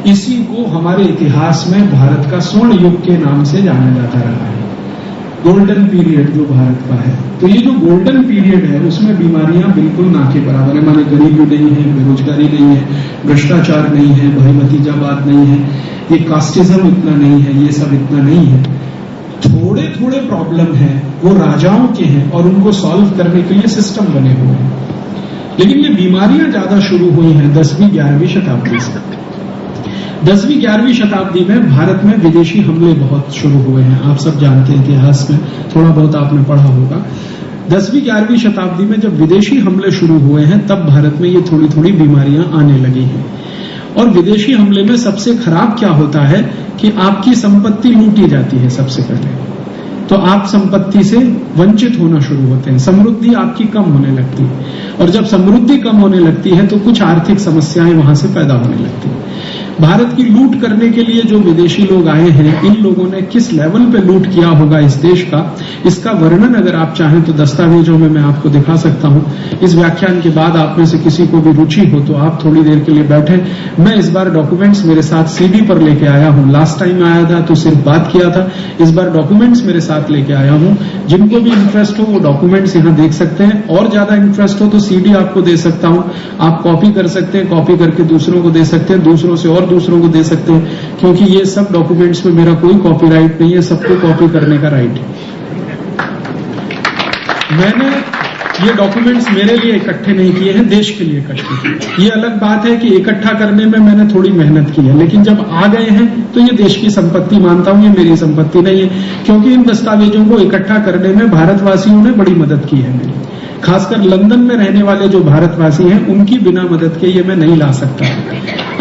इसी को हमारे इतिहास में भारत का स्वर्ण युग के नाम से जाना जाता रहा है। गोल्डन पीरियड जो भारत का है, तो ये जो गोल्डन पीरियड है उसमें बीमारियां बिल्कुल ना के बराबर है। माने गरीबी नहीं है, बेरोजगारी नहीं है, भ्रष्टाचार नहीं है, भाई भतीजावाद नहीं है, ये कास्टिज्म इतना नहीं है, ये सब इतना नहीं है। थोड़े थोड़े प्रॉब्लम है वो राजाओं के हैं और उनको सॉल्व करने के लिए सिस्टम बने हुए हैं, लेकिन ये बीमारियां ज्यादा शुरू हुई हैं 10वीं 11वीं शताब्दी से। 10वीं 11वीं शताब्दी में भारत में विदेशी हमले बहुत शुरू हुए हैं, आप सब जानते हैं, इतिहास में थोड़ा बहुत आपने पढ़ा होगा। 10वीं 11वीं शताब्दी में जब विदेशी हमले शुरू हुए हैं तब भारत में ये थोड़ी थोड़ी बीमारियां आने लगी हैं। और विदेशी हमले में सबसे खराब क्या होता है कि आपकी संपत्ति लूटी जाती है सबसे पहले, तो आप संपत्ति से वंचित होना शुरू होते हैं, समृद्धि आपकी कम होने लगती है, और जब समृद्धि कम होने लगती है तो कुछ आर्थिक समस्याएं वहां से पैदा होने लगती हैं। भारत की लूट करने के लिए जो विदेशी लोग आए हैं, इन लोगों ने किस लेवल पे लूट किया होगा इस देश का, इसका वर्णन अगर आप चाहें तो दस्तावेजों में मैं आपको दिखा सकता हूं। इस व्याख्यान के बाद आप में से किसी को भी रुचि हो तो आप थोड़ी देर के लिए बैठे। मैं इस बार डॉक्यूमेंट्स मेरे साथ सीडी पर लेके आया हूं, लास्ट टाइम आया था तो सिर्फ बात किया था, इस बार डॉक्यूमेंट्स मेरे साथ लेके आया हूं। जिनको भी इंटरेस्ट हो वो डॉक्यूमेंट्स यहां देख सकते हैं, और ज्यादा इंटरेस्ट हो तो सीडी आपको दे सकता हूं, आप कॉपी कर सकते हैं, कॉपी करके दूसरों को दे सकते हैं, दूसरों से और दूसरों को दे सकते हैं, क्योंकि ये सब डॉक्यूमेंट्स में मेरा कोई कॉपीराइट नहीं है, सबको कॉपी करने का राइट है। मैंने ये डॉक्यूमेंट्स मेरे लिए इकट्ठे नहीं किए हैं, देश के लिए इकट्ठे किए। ये अलग बात है कि इकट्ठा करने में मैंने थोड़ी मेहनत की है, लेकिन जब आ गए हैं तो ये देश की संपत्ति मानता हूं, ये मेरी संपत्ति नहीं है, क्योंकि इन दस्तावेजों को इकट्ठा करने में भारतवासियों ने बड़ी मदद की है मेरी। खासकर लंदन में रहने वाले जो भारतवासी हैं उनकी बिना मदद के ये मैं नहीं ला सकता।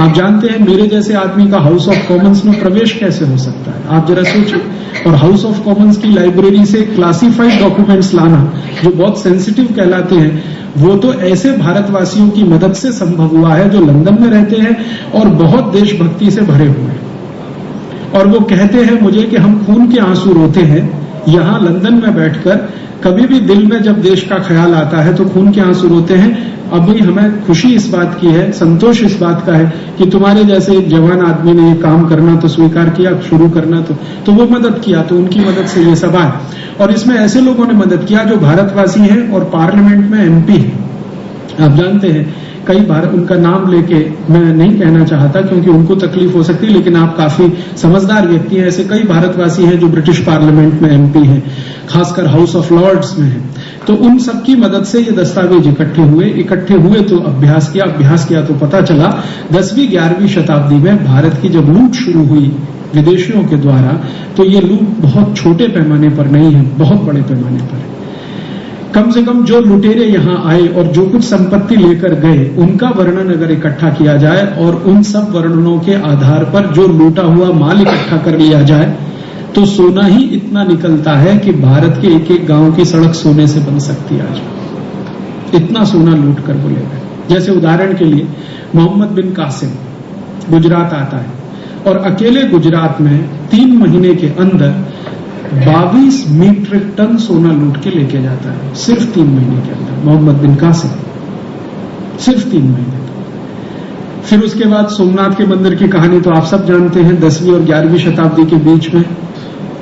आप जानते हैं मेरे जैसे आदमी का हाउस ऑफ कॉमन्स में प्रवेश कैसे हो सकता है, आप जरा सोचिए। और हाउस ऑफ कॉमन्स की लाइब्रेरी से क्लासिफाइड डॉक्यूमेंट्स लाना जो बहुत सेंसिटिव कहलाते हैं, वो तो ऐसे भारतवासियों की मदद से संभव हुआ है जो लंदन में रहते हैं और बहुत देशभक्ति से भरे हुए हैं। और वो कहते हैं मुझे कि हम खून के आंसू रोते हैं यहां लंदन में बैठकर, कभी भी दिल में जब देश का ख्याल आता है तो खून के आंसू रोते हैं। अब भी हमें खुशी इस बात की है, संतोष इस बात का है कि तुम्हारे जैसे एक जवान आदमी ने ये काम करना तो स्वीकार किया, शुरू करना तो वो मदद किया, तो उनकी मदद से ये सब आए। और इसमें ऐसे लोगों ने मदद किया जो भारतवासी हैं और पार्लियामेंट में एमपी हैं। आप जानते हैं कई बार उनका नाम लेके मैं नहीं कहना चाहता क्योंकि उनको तकलीफ हो सकती है, लेकिन आप काफी समझदार व्यक्ति हैं। ऐसे कई भारतवासी हैं जो ब्रिटिश पार्लियामेंट में एमपी हैं, खासकर हाउस ऑफ लॉर्ड्स में हैं। तो उन सबकी मदद से ये दस्तावेज इकट्ठे हुए तो अभ्यास किया तो पता चला 10वीं 11वीं शताब्दी में भारत की जब लूट शुरू हुई विदेशियों के द्वारा, तो ये लूट बहुत छोटे पैमाने पर नहीं है, बहुत बड़े पैमाने पर है। कम से कम जो लुटेरे यहां आए और जो कुछ संपत्ति लेकर गए उनका वर्णन अगर इकट्ठा किया जाए और उन सब वर्णनों के आधार पर जो लूटा हुआ माल इकट्ठा कर लिया जाए तो सोना ही इतना निकलता है कि भारत के एक एक गांव की सड़क सोने से बन सकती है आज। इतना सोना लूट कर वो ले गए। जैसे उदाहरण के लिए मोहम्मद बिन कासिम गुजरात आता है और अकेले गुजरात में 3 महीने के अंदर 22 मीट्रिक टन सोना लूट के लेके जाता है, सिर्फ 3 महीने के अंदर। मोहम्मद बिन कासिम सिर्फ 3 महीने। फिर उसके बाद सोमनाथ के मंदिर की कहानी तो आप सब जानते हैं, 10वीं और 11वीं शताब्दी के बीच में।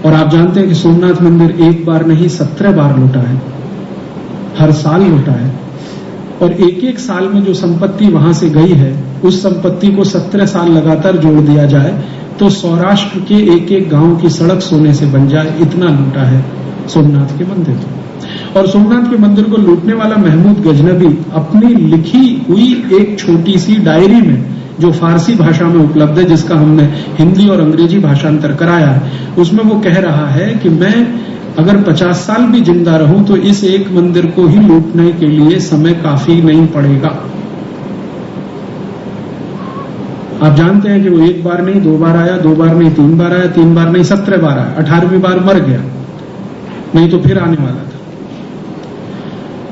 और आप जानते हैं कि सोमनाथ मंदिर एक बार नहीं 17 बार लूटा है, हर साल लूटा है। और एक एक साल में जो संपत्ति वहां से गई है उस संपत्ति को 17 साल लगातार जोड़ दिया जाए तो सौराष्ट्र के एक एक गांव की सड़क सोने से बन जाए, इतना लूटा है सोमनाथ के मंदिर को। और सोमनाथ के मंदिर को लूटने वाला महमूद गजनबी अपनी लिखी हुई एक छोटी सी डायरी में जो फारसी भाषा में उपलब्ध है, जिसका हमने हिंदी और अंग्रेजी भाषांतर कराया है, उसमें वो कह रहा है कि मैं अगर 50 साल भी जिंदा रहूं तो इस एक मंदिर को ही लूटने के लिए समय काफी नहीं पड़ेगा। आप जानते हैं कि वो एक बार नहीं 2 बार आया, 2 बार नहीं 3 बार आया, 3 बार नहीं 17 बार आया, 18वीं बार मर गया, नहीं तो फिर आने वाला था।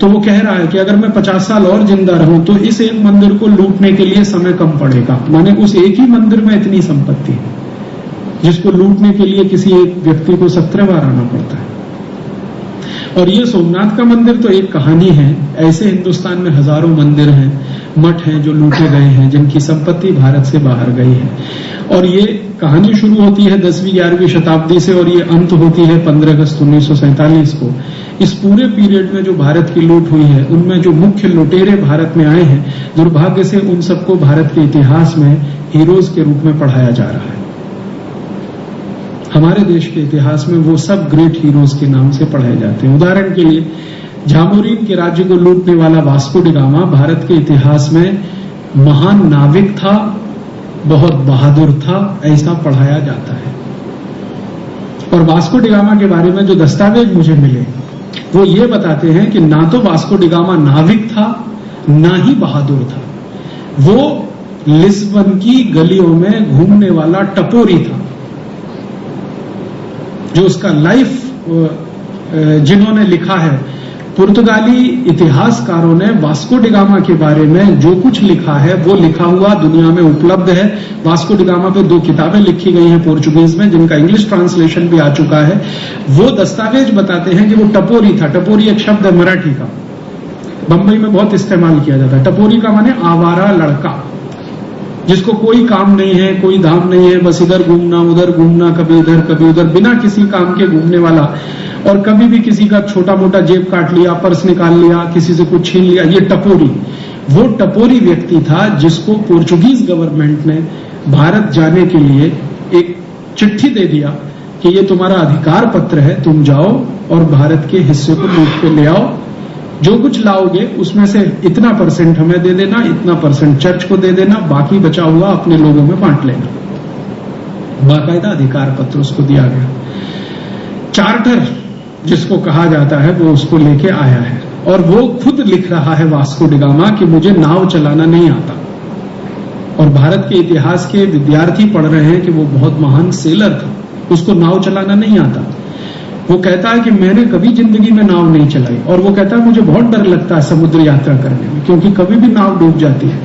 तो वो कह रहा है कि अगर मैं 50 साल और जिंदा रहूं तो इस एक मंदिर को लूटने के लिए समय कम पड़ेगा। माने उस एक ही मंदिर में इतनी संपत्ति है जिसको लूटने के लिए किसी एक व्यक्ति को 17 बार आना पड़ता है। और ये सोमनाथ का मंदिर तो एक कहानी है, ऐसे हिंदुस्तान में हजारों मंदिर हैं, मठ हैं जो लूटे गए हैं, जिनकी संपत्ति भारत से बाहर गई है। और ये कहानी शुरू होती है 10वीं-11वीं शताब्दी से और ये अंत होती है 15 अगस्त 1947 को। इस पूरे पीरियड में जो भारत की लूट हुई है, उनमें जो मुख्य लुटेरे भारत में आए हैं, दुर्भाग्य से उन सबको भारत के इतिहास में हीरोज के रूप में पढ़ाया जा रहा है। हमारे देश के इतिहास में वो सब ग्रेट हीरोज के नाम से पढ़ाए जाते हैं। उदाहरण के लिए झामोरीन के राज्य को लूटने वाला वास्को डी गामा भारत के इतिहास में महान नाविक था, बहुत बहादुर था, ऐसा पढ़ाया जाता है। और वास्को डी गामा के बारे में जो दस्तावेज मुझे मिले वो ये बताते हैं कि ना तो वास्को डी गामा नाविक था, ना ही बहादुर था। वो लिस्बन की गलियों में घूमने वाला टपोरी था। जो उसका लाइफ जिन्होंने लिखा है, पुर्तगाली इतिहासकारों ने वास्को डी गामा के बारे में जो कुछ लिखा है वो लिखा हुआ दुनिया में उपलब्ध है। वास्को डी गामा पे 2 किताबें लिखी गई हैं पोर्चुगीज में, जिनका इंग्लिश ट्रांसलेशन भी आ चुका है। वो दस्तावेज बताते हैं कि वो टपोरी था। टपोरी एक शब्द है मराठी का, बंबई में बहुत इस्तेमाल किया जाता है। टपोरी का माने आवारा लड़का, जिसको कोई काम नहीं है, कोई धाम नहीं है, बस इधर घूमना उधर घूमना, कभी इधर कभी उधर, बिना किसी काम के घूमने वाला। और कभी भी किसी का छोटा मोटा जेब काट लिया, पर्स निकाल लिया, किसी से कुछ छीन लिया, ये टपोरी। वो टपोरी व्यक्ति था जिसको पोर्चुगीज गवर्नमेंट ने भारत जाने के लिए एक चिट्ठी दे दिया कि ये तुम्हारा अधिकार पत्र है, तुम जाओ और भारत के हिस्से को लूट के ले आओ। जो कुछ लाओगे उसमें से इतना % हमें दे देना, इतना % चर्च को दे देना, बाकी बचा हुआ अपने लोगों में बांट लेना। बाकायदा अधिकार पत्र उसको दिया गया। चार्टर जिसको कहा जाता है वो उसको लेके आया है और वो खुद लिख रहा है वास्को डी गामा कि मुझे नाव चलाना नहीं आता। और भारत के इतिहास के विद्यार्थी पढ़ रहे हैं कि वो बहुत महान सेलर था, उसको नाव चलाना नहीं आता। वो कहता है कि मैंने कभी जिंदगी में नाव नहीं चलाई और वो कहता है मुझे बहुत डर लगता है समुद्र यात्रा करने में, क्योंकि कभी भी नाव डूब जाती है।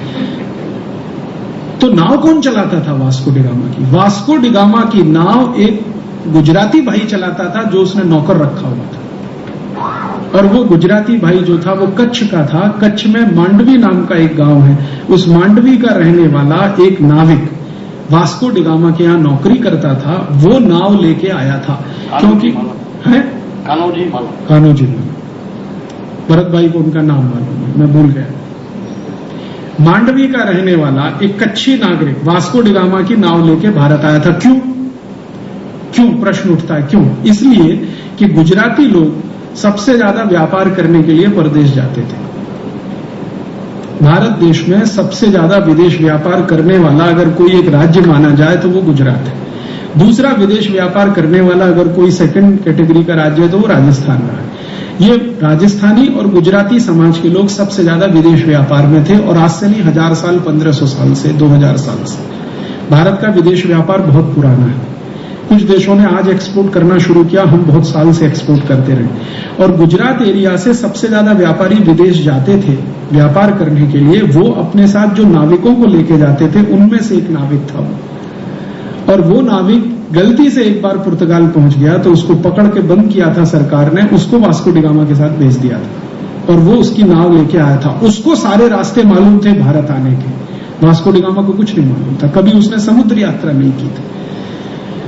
तो नाव कौन चलाता था वास्को डी गामा की? वास्को डी गामा की नाव एक गुजराती भाई चलाता था जो उसने नौकर रखा हुआ था। और वो गुजराती भाई जो था वो कच्छ का था। कच्छ में मांडवी नाम का एक गांव है, उस मांडवी का रहने वाला एक नाविक वास्को डी गामा के यहाँ नौकरी करता था। वो नाव लेके आया था क्योंकि है कान्होजी भरत भाई को उनका नाम मालूम है, मैं भूल गया। मांडवी का रहने वाला एक कच्छी नागरिक वास्को डी गामा की नाव लेके भारत आया था। क्यों? प्रश्न उठता है क्यों? इसलिए कि गुजराती लोग सबसे ज्यादा व्यापार करने के लिए परदेश जाते थे। भारत देश में सबसे ज्यादा विदेश व्यापार करने वाला अगर कोई एक राज्य माना जाए तो वो गुजरात है। दूसरा विदेश व्यापार करने वाला अगर कोई सेकंड कैटेगरी का राज्य है तो वो राजस्थान रहा है। ये राजस्थानी और गुजराती समाज के लोग सबसे ज्यादा विदेश व्यापार में थे और आज से नहीं 1000 साल 1500 साल से 2000 साल से भारत का विदेश व्यापार बहुत पुराना है। कुछ देशों ने आज एक्सपोर्ट करना शुरू किया, हम बहुत साल से एक्सपोर्ट करते रहे। और गुजरात एरिया से सबसे ज्यादा व्यापारी विदेश जाते थे व्यापार करने के लिए। वो अपने साथ जो नाविकों को लेके जाते थे उनमें से एक नाविक था वो। और वो नाविक गलती से एक बार पुर्तगाल पहुंच गया तो उसको पकड़ के बंद किया था सरकार ने, उसको वास्को डी गामा के साथ भेज दिया था और वो उसकी नाव लेके आया था। उसको सारे रास्ते मालूम थे भारत आने के, वास्को डी गामा को कुछ नहीं मालूम था, कभी उसने समुद्र यात्रा नहीं की थी।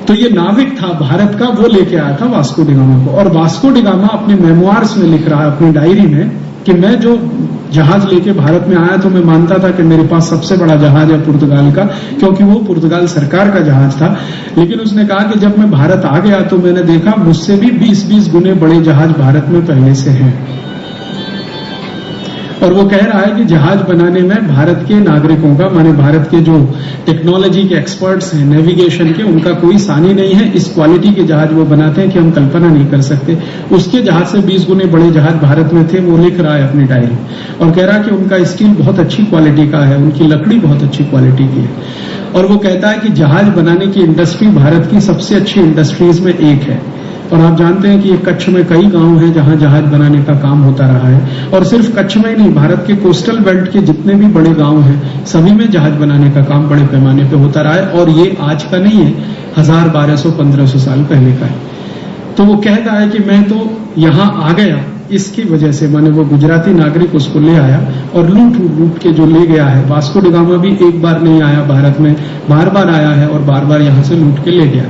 तो ये नाविक था भारत का, वो लेके आया था वास्को डी गामा को। और वास्को डी गामा अपने मेमोइर्स में लिख रहा है, अपनी डायरी में, कि मैं जो जहाज लेके भारत में आया तो मैं मानता था कि मेरे पास सबसे बड़ा जहाज है पुर्तगाल का, क्योंकि वो पुर्तगाल सरकार का जहाज था। लेकिन उसने कहा कि जब मैं भारत आ गया तो मैंने देखा मुझसे भी 20-20 गुने बड़े जहाज भारत में पहले से हैं। और वो कह रहा है कि जहाज बनाने में भारत के नागरिकों का, माने भारत के जो टेक्नोलॉजी के एक्सपर्ट्स हैं नेविगेशन के, उनका कोई सानी नहीं है। इस क्वालिटी के जहाज वो बनाते हैं कि हम कल्पना नहीं कर सकते। उसके जहाज से 20 गुने बड़े जहाज भारत में थे, वो लिख रहा है अपनी डायरी और कह रहा है कि उनका स्टील बहुत अच्छी क्वालिटी का है, उनकी लकड़ी बहुत अच्छी क्वालिटी की है। और वो कहता है कि जहाज बनाने की इंडस्ट्री भारत की सबसे अच्छी इंडस्ट्रीज में एक है। और आप जानते हैं कि ये कच्छ में कई गांव हैं जहां जहाज बनाने का काम होता रहा है। और सिर्फ कच्छ में ही नहीं, भारत के कोस्टल बेल्ट के जितने भी बड़े गांव हैं सभी में जहाज बनाने का काम बड़े पैमाने पे होता रहा है। और ये आज का नहीं है, 1000, 1200, 1500 साल पहले का है। तो वो कहता है कि मैं तो यहां आ गया इसकी वजह से माने वो गुजराती नागरिक उसको ले आया और लूट के जो ले गया है। वास्को डी गामा भी एक बार नहीं आया भारत में, बार बार आया है और बार बार यहाँ से लूट के ले गया।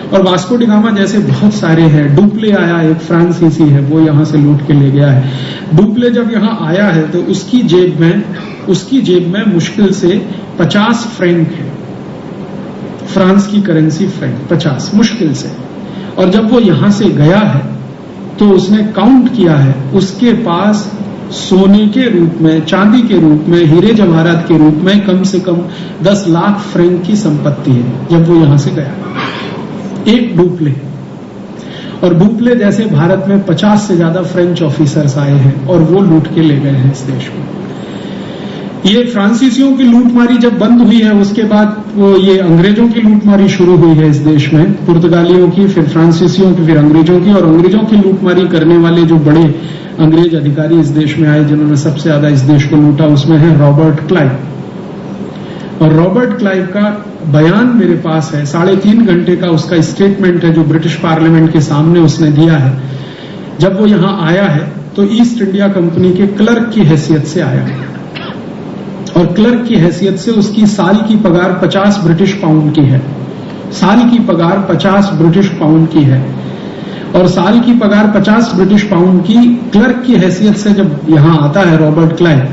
और वास्को डी गामा जैसे बहुत सारे हैं। डुप्ले आया, एक फ्रांसीसी है, वो यहाँ से लूट के ले गया है। डुप्ले जब यहाँ आया है तो उसकी जेब में मुश्किल से 50 फ्रैंक है, फ्रांस की करेंसी फ्रैंक 50 मुश्किल से। और जब वो यहां से गया है तो उसने काउंट किया है, उसके पास सोने के रूप में, चांदी के रूप में, हीरे जवाहरात के रूप में कम से कम 10 लाख फ्रैंक की संपत्ति है जब वो यहां से गया। एक डुप्ले। और डुप्ले जैसे भारत में 50 से ज्यादा फ्रेंच ऑफिसर्स आए हैं और वो लूट के ले गए हैं इस देश को। ये फ्रांसीसियों की लूटमारी जब बंद हुई है उसके बाद वो ये अंग्रेजों की लूटमारी शुरू हुई है इस देश में, पुर्तगालियों की, फिर फ्रांसीसियों की, फिर अंग्रेजों की। और अंग्रेजों की लूटमारी करने वाले जो बड़े अंग्रेज अधिकारी इस देश में आए जिन्होंने सबसे ज्यादा इस देश को लूटा, उसमें है रॉबर्ट क्लाइव। और रॉबर्ट क्लाइव का बयान मेरे पास है, 3.5 घंटे का उसका स्टेटमेंट है जो ब्रिटिश पार्लियामेंट के सामने उसने दिया है। जब वो यहां आया है तो ईस्ट इंडिया कंपनी के क्लर्क की हैसियत से आया और क्लर्क की हैसियत से उसकी साल की पगार 50 ब्रिटिश पाउंड की है। साल की पगार 50 ब्रिटिश पाउंड की है। और साल की पगार 50 ब्रिटिश पाउंड की क्लर्क की हैसियत से जब यहां आता है रॉबर्ट क्लाइव,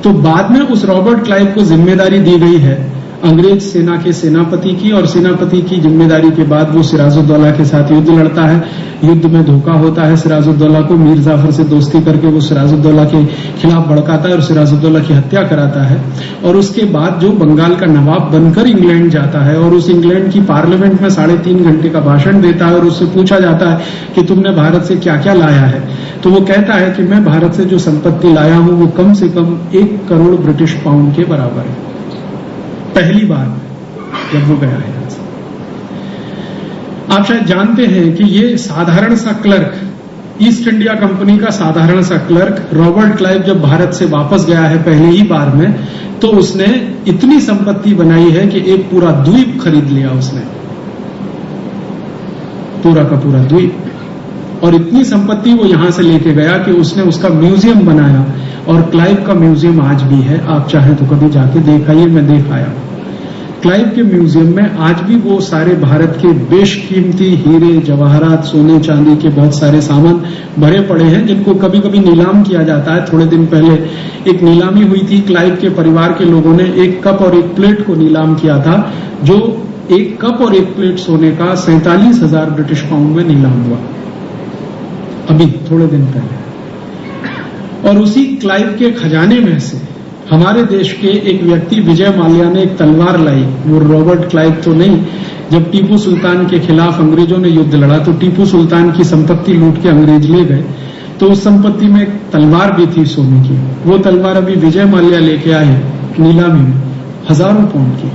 तो बाद में उस रॉबर्ट क्लाइव को जिम्मेदारी दी गई है अंग्रेज सेना के सेनापति की। और सेनापति की जिम्मेदारी के बाद वो सिराजुद्दौला के साथ युद्ध लड़ता है। युद्ध में धोखा होता है सिराजुद्दौला को, मीर जाफर से दोस्ती करके वो सिराजुद्दौला के खिलाफ भड़काता है और सिराजुद्दौला की हत्या कराता है। और उसके बाद जो बंगाल का नवाब बनकर इंग्लैंड जाता है और उस इंग्लैंड की पार्लियामेंट में 3.5 घंटे का भाषण देता है और उससे पूछा जाता है कि तुमने भारत से क्या क्या लाया है, तो वो कहता है कि मैं भारत से जो संपत्ति लाया हूं वो कम से कम 1 करोड़ ब्रिटिश पाउंड के बराबर है। पहली बार जब वो गया है। आप शायद जानते हैं कि ये साधारण सा क्लर्क, ईस्ट इंडिया कंपनी का साधारण सा क्लर्क रॉबर्ट क्लाइव जब भारत से वापस गया है पहले ही बार में, तो उसने इतनी संपत्ति बनाई है कि एक पूरा द्वीप खरीद लिया उसने, पूरा का पूरा द्वीप। और इतनी संपत्ति वो यहां से लेके गया कि उसने उसका म्यूजियम बनाया। और क्लाइव का म्यूजियम आज भी है, आप चाहें तो कभी जाके देख आइए, मैं देख आया। क्लाइव के म्यूजियम में आज भी वो सारे भारत के बेशकीमती हीरे जवाहरात, सोने चांदी के बहुत सारे सामान भरे पड़े हैं जिनको कभी कभी नीलाम किया जाता है। थोड़े दिन पहले एक नीलामी हुई थी, क्लाइव के परिवार के लोगों ने 1 कप और 1 प्लेट को नीलाम किया था, जो 1 कप और 1 प्लेट सोने का 47,000 ब्रिटिश पाउंड में नीलाम हुआ अभी थोड़े दिन पहले। और उसी क्लाइव के खजाने में से हमारे देश के एक व्यक्ति विजय माल्या ने एक तलवार लाई, वो रॉबर्ट क्लाइव तो नहीं। जब टीपू सुल्तान के खिलाफ अंग्रेजों ने युद्ध लड़ा तो टीपू सुल्तान की संपत्ति लूट के अंग्रेज ले गए, तो उस संपत्ति में एक तलवार भी थी सोने की। वो तलवार अभी विजय माल्या लेके आए नीलामी में, हजारों पाउंड की।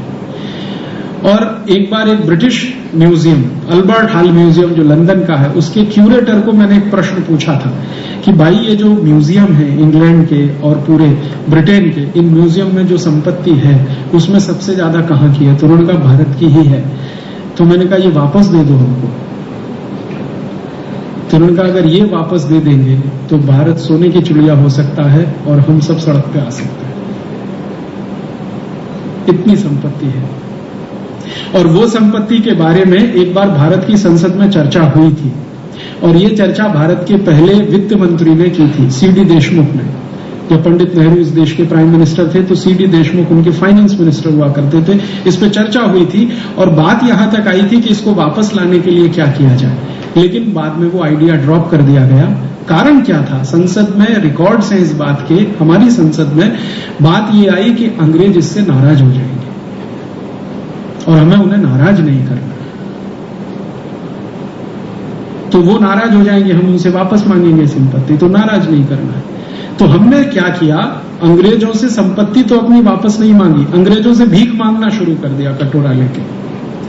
और एक बार एक British museum, Albert hall museum जो लंदन का है, उसके क्यूरेटर को मैंने एक प्रश्न पूछा था कि भाई ये जो म्यूजियम है इंग्लैंड के और पूरे ब्रिटेन के, इन म्यूजियम में जो संपत्ति है उसमें सबसे ज्यादा कहाँ की है? तो उन्होंने कहा भारत की ही है। तो मैंने कहा ये वापस दे दो हमको। तो उन्होंने कहा अगर ये वापस दे देंगे तो भारत सोने की चिड़िया हो सकता है और हम सब सड़क पे आ सकते हैं, इतनी संपत्ति है। और वो संपत्ति के बारे में एक बार भारत की संसद में चर्चा हुई थी और ये चर्चा भारत के पहले वित्त मंत्री ने की थी, सीडी देशमुख ने। जब पंडित नेहरू इस देश के प्राइम मिनिस्टर थे तो सीडी देशमुख उनके फाइनेंस मिनिस्टर हुआ करते थे। इस पे चर्चा हुई थी और बात यहां तक आई थी कि इसको वापस लाने के लिए क्या किया जाए, लेकिन बाद में वो आइडिया ड्रॉप कर दिया गया। कारण क्या था? संसद में रिकॉर्ड्स हैं इस बात के, हमारी संसद में बात ये आई कि अंग्रेज इससे नाराज हो जाएंगे और हमें उन्हें नाराज नहीं करना। तो वो नाराज हो जाएंगे, हम उनसे वापस मांगेंगे संपत्ति, तो नाराज नहीं करना है। तो हमने क्या किया, अंग्रेजों से संपत्ति तो अपनी वापस नहीं मांगी, अंग्रेजों से भीख मांगना शुरू कर दिया कटोरा लेके,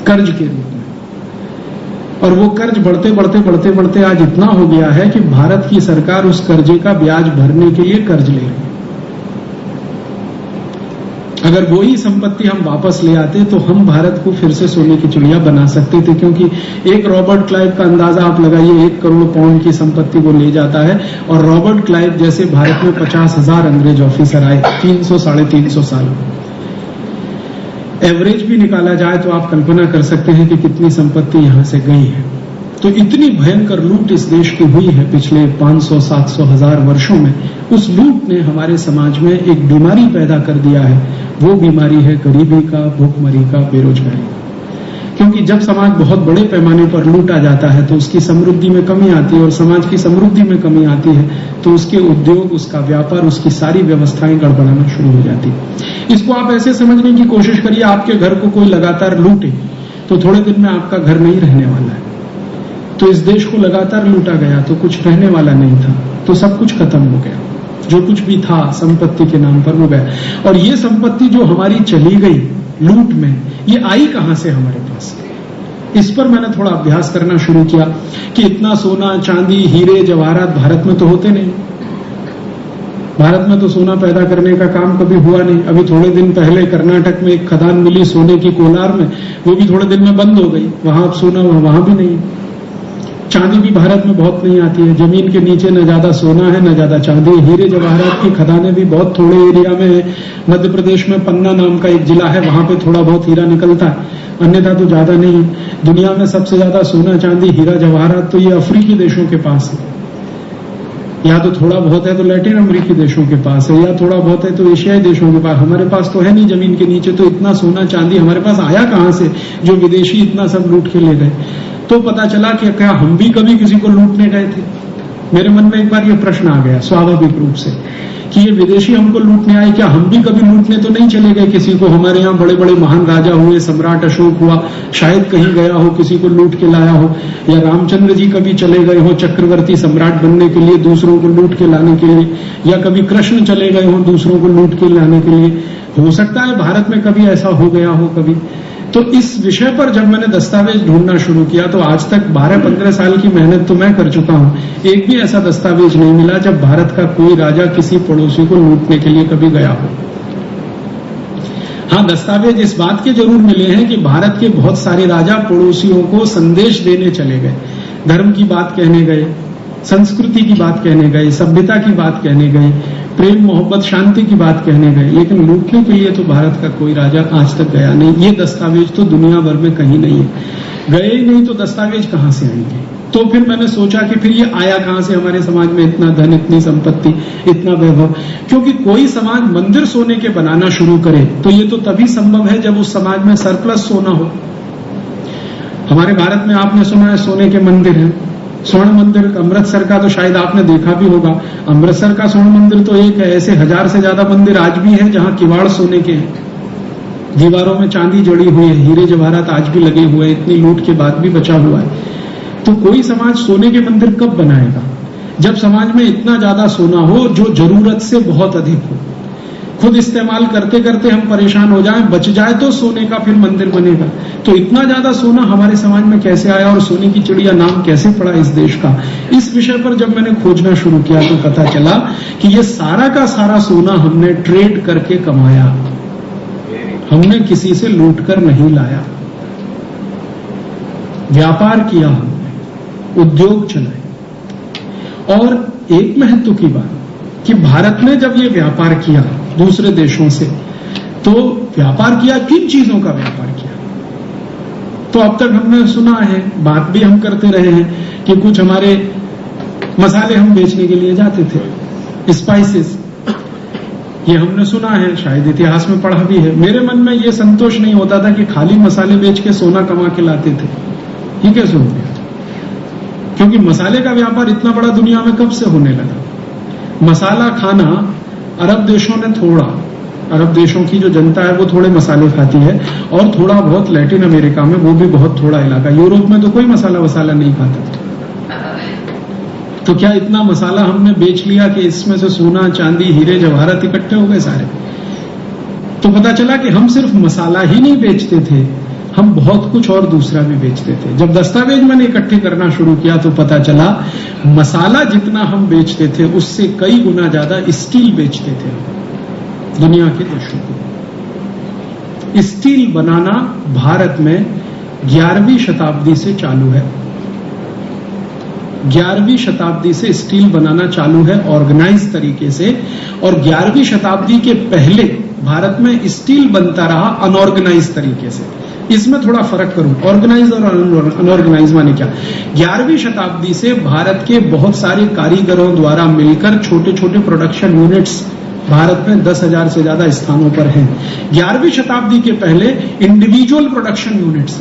कर्ज के रूप में। और वो कर्ज बढ़ते बढ़ते बढ़ते बढ़ते आज इतना हो गया है कि भारत की सरकार उस कर्जे का ब्याज भरने के लिए कर्ज ले रही है। अगर वही संपत्ति हम वापस ले आते तो हम भारत को फिर से सोने की चिड़िया बना सकते थे, क्योंकि एक रॉबर्ट क्लाइव का अंदाजा आप लगाइए, 1 करोड़ पाउंड की संपत्ति वो ले जाता है, और रॉबर्ट क्लाइव जैसे भारत में 50,000 अंग्रेज ऑफिसर आए 300 साढ़े 300 साल में। एवरेज भी निकाला जाए तो आप कल्पना कर सकते हैं कि कितनी संपत्ति यहां से गई है। तो इतनी भयंकर लूट इस देश की हुई है पिछले 500, 700, 1000 वर्षों में। उस लूट ने हमारे समाज में एक बीमारी पैदा कर दिया है। वो बीमारी है गरीबी का, भूखमरी का, बेरोजगारी। क्योंकि जब समाज बहुत बड़े पैमाने पर लूटा जाता है तो उसकी समृद्धि में कमी आती है, और समाज की समृद्धि में कमी आती है तो उसके उद्योग, उसका व्यापार, उसकी सारी व्यवस्थाएं गड़बड़ाना शुरू हो जाती है। इसको आप ऐसे समझने की कोशिश करिए, आपके घर को कोई लगातार लूटे तो थोड़े दिन में आपका घर नहीं रहने वाला है। तो इस देश को लगातार लूटा गया तो कुछ रहने वाला नहीं था, तो सब कुछ खत्म हो गया। जो कुछ भी था संपत्ति के नाम पर वो गया। और ये संपत्ति जो हमारी चली गई लूट में, ये आई कहां से हमारे पास? इस पर मैंने थोड़ा अभ्यास करना शुरू किया कि इतना सोना, चांदी, हीरे, जवाहरात भारत में तो होते नहीं। भारत में तो सोना पैदा करने का काम कभी हुआ नहीं। अभी थोड़े दिन पहले कर्नाटक में एक खदान मिली सोने की कोलार में, वो भी थोड़े दिन में बंद हो गई। वहां अब सोना वहां भी नहीं। चांदी भी भारत में बहुत नहीं आती है। जमीन के नीचे न ज्यादा सोना है न ज्यादा चांदी। हीरे जवाहरात की खदानें भी बहुत थोड़े एरिया में है। मध्य प्रदेश में पन्ना नाम का एक जिला है, वहां पे थोड़ा बहुत हीरा निकलता है, अन्यथा तो ज्यादा नहीं है। दुनिया में सबसे ज्यादा सोना, चांदी, हीरा, जवाहरात तो ये अफ्रीकी देशों के पास है। या तो थोड़ा बहुत है तो लैटिन अमेरिकी देशों के पास है, या थोड़ा बहुत है तो एशियाई देशों के पास। हमारे पास तो है नहीं जमीन के नीचे। तो इतना सोना चांदी हमारे पास आया कहां से जो विदेशी इतना सब लूट के ले गए? तो पता चला कि क्या हम भी कभी किसी को लूटने गए थे? मेरे मन में एक बार ये प्रश्न आ गया स्वाभाविक रूप से कि ये विदेशी हमको लूटने आए, क्या हम भी कभी लूटने तो नहीं चले गए किसी को? हमारे यहाँ बड़े बड़े महान राजा हुए, सम्राट अशोक हुआ, शायद कहीं गया हो, किसी को लूट के लाया हो। या रामचंद्र जी कभी चले गए हो चक्रवर्ती सम्राट बनने के लिए, दूसरों को लूट के लाने के लिए। या कभी कृष्ण चले गए हो दूसरों को लूट के लाने के लिए। हो सकता है भारत में कभी ऐसा हो गया हो कभी। तो इस विषय पर जब मैंने दस्तावेज ढूंढना शुरू किया तो आज तक 12-15 साल की मेहनत तो मैं कर चुका हूं, एक भी ऐसा दस्तावेज नहीं मिला जब भारत का कोई राजा किसी पड़ोसी को लूटने के लिए कभी गया हो। हाँ, दस्तावेज इस बात के जरूर मिले हैं कि भारत के बहुत सारे राजा पड़ोसियों को संदेश देने चले गए, धर्म की बात कहने गए, संस्कृति की बात कहने गए, सभ्यता की बात कहने गए, प्रेम मोहब्बत शांति की बात कहने गए, लेकिन लूटने के लिए तो भारत का कोई राजा आज तक गया नहीं। ये दस्तावेज तो दुनिया भर में कहीं नहीं है। गए ही नहीं तो दस्तावेज कहां से आएंगे? तो फिर मैंने सोचा कि फिर ये आया कहां से हमारे समाज में इतना धन, इतनी संपत्ति, इतना वैभव? क्योंकि कोई समाज मंदिर सोने के बनाना शुरू करे तो ये तो तभी संभव है जब उस समाज में सरप्लस सोना हो। हमारे भारत में आपने सुना है सोने के मंदिर हैं। स्वर्ण मंदिर अमृतसर का तो शायद आपने देखा भी होगा। अमृतसर का स्वर्ण मंदिर तो एक है। ऐसे 1000 से ज्यादा मंदिर आज भी हैं जहां किवाड़ सोने के हैं, दीवारों में चांदी जड़ी हुई है, हीरे जवाहरात आज भी लगे हुए हैं, इतनी लूट के बाद भी बचा हुआ है। तो कोई समाज सोने के मंदिर कब बनाएगा? जब समाज में इतना ज्यादा सोना हो जो जरूरत से बहुत अधिक हो। खुद इस्तेमाल करते करते हम परेशान हो जाएं, बच जाए तो सोने का फिर मंदिर बनेगा। तो इतना ज्यादा सोना हमारे समाज में कैसे आया और सोने की चिड़िया नाम कैसे पड़ा इस देश का? इस विषय पर जब मैंने खोजना शुरू किया तो पता चला कि ये सारा का सारा सोना हमने ट्रेड करके कमाया, हमने किसी से लूट कर नहीं लाया। व्यापार किया हमने, उद्योग चलाए। और एक महत्व की बात कि भारत ने जब ये व्यापार किया दूसरे देशों से, तो व्यापार किया, किन चीजों का व्यापार किया? तो अब तक हमने सुना है, बात भी हम करते रहे हैं कि कुछ हमारे मसाले हम बेचने के लिए जाते थे, स्पाइसेस, ये हमने सुना है, शायद इतिहास में पढ़ा भी है। मेरे मन में ये संतोष नहीं होता था कि खाली मसाले बेच के सोना कमा के लाते थे। ये कैसे हो गया? क्योंकि मसाले का व्यापार इतना बड़ा दुनिया में कब से होने लगा? मसाला खाना अरब देशों ने थोड़ा, अरब देशों की जो जनता है वो थोड़े मसाले खाती है, और थोड़ा बहुत लैटिन अमेरिका में, वो भी बहुत थोड़ा इलाका। यूरोप में तो कोई मसाला वसाला नहीं खाता। तो क्या इतना मसाला हमने बेच लिया कि इसमें से सोना, चांदी, हीरे जवाहरात इकट्ठे हो गए सारे? तो पता चला कि हम सिर्फ मसाला ही नहीं बेचते थे, हम बहुत कुछ और दूसरा भी बेचते थे। जब दस्तावेज मैंने इकट्ठे करना शुरू किया तो पता चला मसाला जितना हम बेचते थे उससे कई गुना ज्यादा स्टील बेचते थे दुनिया के देशों को। स्टील बनाना भारत में 11वीं शताब्दी से चालू है। 11वीं शताब्दी से स्टील बनाना चालू है ऑर्गेनाइज तरीके से, और 11वीं शताब्दी के पहले भारत में स्टील बनता रहा अनऑर्गेनाइज तरीके से। इसमें थोड़ा फर्क करूं, ऑर्गेनाइज और अनऑर्गेनाइज माने क्या। 11वीं शताब्दी से भारत के बहुत सारे कारीगरों द्वारा मिलकर छोटे छोटे प्रोडक्शन यूनिट्स भारत में 10,000 से ज्यादा स्थानों पर हैं। 11वीं शताब्दी के पहले इंडिविजुअल प्रोडक्शन यूनिट्स,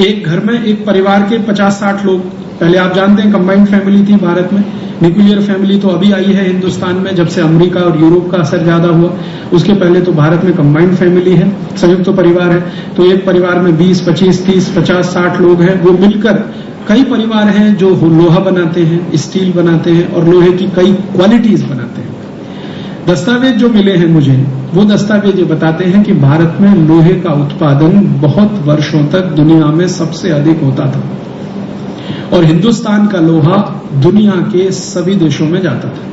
एक घर में एक परिवार के 50-60 लोग, पहले आप जानते हैं कंबाइंड फैमिली थी भारत में। न्यूक्लियर फैमिली तो अभी आई है हिंदुस्तान में, जब से अमेरिका और यूरोप का असर ज्यादा हुआ। उसके पहले तो भारत में कंबाइंड फैमिली है, संयुक्त तो परिवार है। तो एक परिवार में 20, 25, 30, 50, 60 लोग हैं, वो मिलकर कई परिवार हैं जो लोहा बनाते हैं, स्टील बनाते हैं और लोहे की कई क्वालिटीज बनाते हैं। दस्तावेज जो मिले हैं मुझे, वो दस्तावेज ये बताते हैं कि भारत में लोहे का उत्पादन बहुत वर्षों तक दुनिया में सबसे अधिक होता था, और हिंदुस्तान का लोहा दुनिया के सभी देशों में जाता था,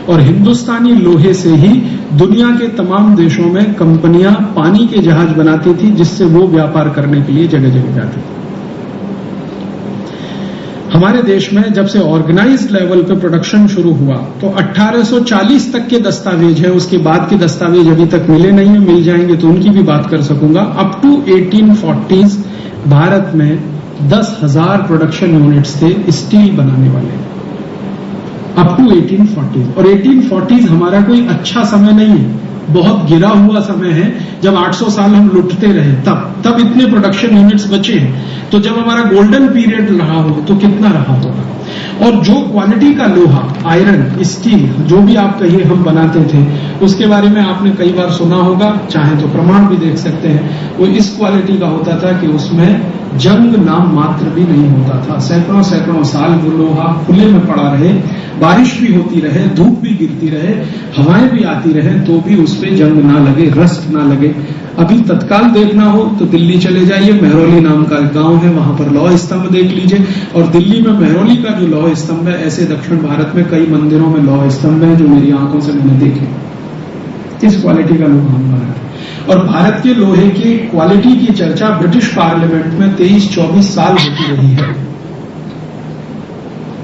और हिंदुस्तानी लोहे से ही दुनिया के तमाम देशों में कंपनियां पानी के जहाज बनाती थी, जिससे वो व्यापार करने के लिए जगह जगह जाती थी। हमारे देश में जब से ऑर्गेनाइज्ड लेवल पे प्रोडक्शन शुरू हुआ तो 1840 तक के दस्तावेज है, उसके बाद के दस्तावेज अभी तक मिले नहीं है, मिल जाएंगे तो उनकी भी बात कर सकूंगा। अप टू 1840s भारत में 10,000 प्रोडक्शन यूनिट्स थे स्टील बनाने वाले, अप टू 1840। और 1840s हमारा कोई अच्छा समय नहीं है, बहुत गिरा हुआ समय है। जब 800 साल हम लुटते रहे तब इतने प्रोडक्शन यूनिट्स बचे हैं। तो जब हमारा गोल्डन पीरियड रहा हो तो कितना रहा होगा। और जो क्वालिटी का लोहा, आयरन, स्टील, जो भी आप कहिए हम बनाते थे, उसके बारे में आपने कई बार सुना होगा, चाहे तो प्रमाण भी देख सकते हैं। वो इस क्वालिटी का होता था कि उसमें जंग नाम मात्र भी नहीं होता था। सैकड़ों सैकड़ों साल वो लोहा खुले में पड़ा रहे, बारिश भी होती रहे, धूप भी गिरती रहे, हवाएं भी आती रहे, तो भी उस पर जंग ना लगे, रस्ट ना लगे। अभी तत्काल देखना हो तो दिल्ली चले जाइए, मेहरौली नाम का गांव है, वहां पर लौह स्तंभ देख लीजिए। और दिल्ली में मेहरौली का जो लौह स्तंभ है, ऐसे दक्षिण भारत में कई मंदिरों में लौह स्तंभ है जो मेरी आंखों से मैंने देखे। इस क्वालिटी का लोहा हम बना है। और भारत के लोहे की क्वालिटी की चर्चा ब्रिटिश पार्लियामेंट में 23-24 साल होती रही है।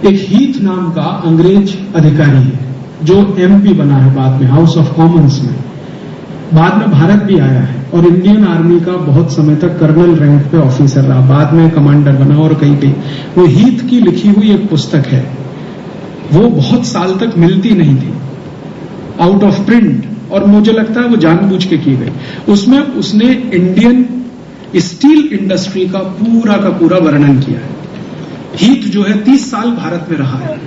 एक हीथ नाम का अंग्रेज अधिकारी है जो एमपी बना है बाद में, हाउस ऑफ कॉमन्स में, बाद में भारत भी आया है और इंडियन आर्मी का बहुत समय तक कर्नल रैंक पे ऑफिसर रहा, बाद में कमांडर बना और कई। वो हीथ की लिखी हुई एक पुस्तक है, वो बहुत साल तक मिलती नहीं थी, आउट ऑफ प्रिंट, और मुझे लगता है वो जानबूझ के की गई। उसमें उसने इंडियन स्टील इंडस्ट्री का पूरा वर्णन किया है। हीथ जो है 30 साल भारत में रहा है,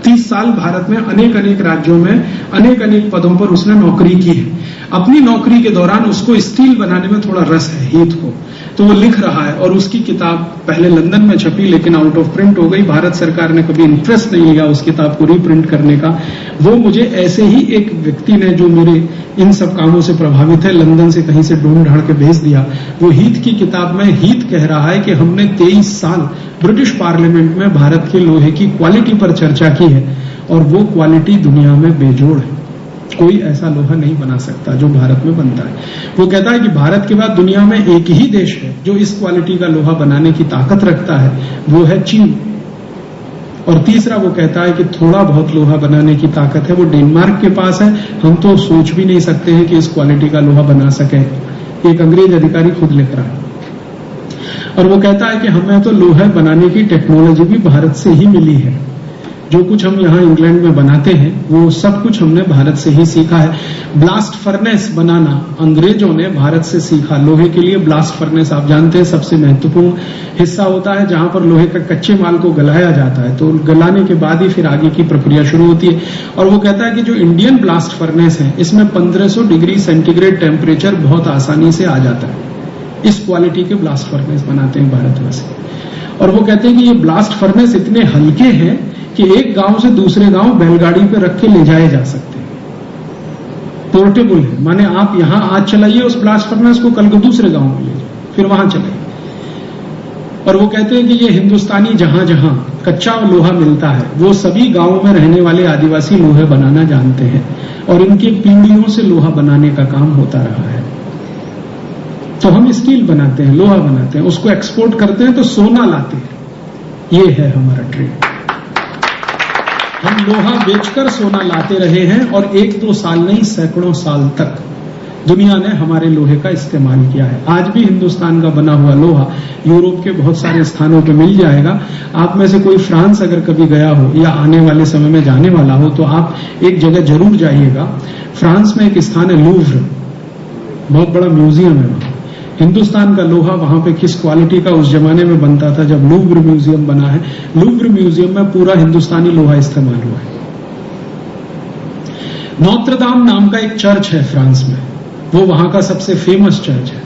30 साल भारत में अनेक राज्यों में अनेक पदों पर उसने नौकरी की है। अपनी नौकरी के दौरान उसको स्टील बनाने में थोड़ा रस है हीथ को, तो वो लिख रहा है। और उसकी किताब पहले लंदन में छपी लेकिन आउट ऑफ प्रिंट हो गई। भारत सरकार ने कभी इंटरेस्ट नहीं लिया उस किताब को रीप्रिंट करने का। वो मुझे ऐसे ही एक व्यक्ति ने जो मेरे इन सब कामों से प्रभावित है, लंदन से कहीं से ढूंढ ढाड़ के भेज दिया। वो हीथ की किताब में हीथ कह रहा है कि हमने 23 साल ब्रिटिश पार्लियामेंट में भारत के लोहे की क्वालिटी पर चर्चा की है, और वो क्वालिटी दुनिया में बेजोड़ है। कोई ऐसा लोहा नहीं बना सकता जो भारत में बनता है। वो कहता है कि भारत के बाद दुनिया में एक ही देश है जो इस क्वालिटी का लोहा बनाने की ताकत रखता है, वो है चीन। और तीसरा वो कहता है कि थोड़ा बहुत लोहा बनाने की ताकत है, वो डेनमार्क के पास है। हम तो सोच भी नहीं सकते हैं कि इस क्वालिटी का लोहा बना सके। एक अंग्रेज अधिकारी खुद लिख रहा है। और वो कहता है कि हमें तो लोहा बनाने की टेक्नोलॉजी भी भारत से ही मिली है। जो कुछ हम यहाँ इंग्लैंड में बनाते हैं वो सब कुछ हमने भारत से ही सीखा है। ब्लास्ट फर्नेस बनाना अंग्रेजों ने भारत से सीखा। लोहे के लिए ब्लास्ट फर्नेस आप जानते हैं सबसे महत्वपूर्ण हिस्सा होता है, जहां पर लोहे का कच्चे माल को गलाया जाता है, तो गलाने के बाद ही फिर आगे की प्रक्रिया शुरू होती है। और वो कहता है कि जो इंडियन ब्लास्ट फर्नेस है, इसमें 1500 डिग्री सेंटीग्रेड टेम्परेचर बहुत आसानी से आ जाता है। इस क्वालिटी के ब्लास्ट फर्नेस बनाते हैं भारत में से। और वो कहते हैं कि ये ब्लास्ट फर्नेस इतने हल्के हैं कि एक गांव से दूसरे गांव बैलगाड़ी पे रख के ले जाए जा सकते हैं। पोर्टेबल है, माने आप यहां आज चलाइए उस ब्लास्ट फर्नेस को, कल को दूसरे गांव में ले जाए, फिर वहां चलाइए। और वो कहते हैं कि ये हिंदुस्तानी जहां जहां कच्चा लोहा मिलता है, वो सभी गांवों में रहने वाले आदिवासी लोहे बनाना जानते हैं, और इनकी पीढ़ियों से लोहा बनाने का काम होता रहा है। तो हम स्टील बनाते हैं, लोहा बनाते हैं, उसको एक्सपोर्ट करते हैं तो सोना लाते हैं। ये है हमारा ट्रेड। हम लोहा बेचकर सोना लाते रहे हैं और 1-2 साल नहीं, सैकड़ों साल तक दुनिया ने हमारे लोहे का इस्तेमाल किया है। आज भी हिंदुस्तान का बना हुआ लोहा यूरोप के बहुत सारे स्थानों पे मिल जाएगा। आप में से कोई फ्रांस अगर कभी गया हो या आने वाले समय में जाने वाला हो तो आप एक जगह जरूर जाइएगा। फ्रांस में एक स्थान है लूव्र, बहुत बड़ा म्यूजियम है वहां। हिंदुस्तान का लोहा वहां पे किस क्वालिटी का उस जमाने में बनता था जब लूव्र म्यूजियम बना है। लूव्र म्यूजियम में पूरा हिंदुस्तानी लोहा इस्तेमाल हुआ है। नोत्रदाम नाम का एक चर्च है फ्रांस में, वो वहां का सबसे फेमस चर्च है।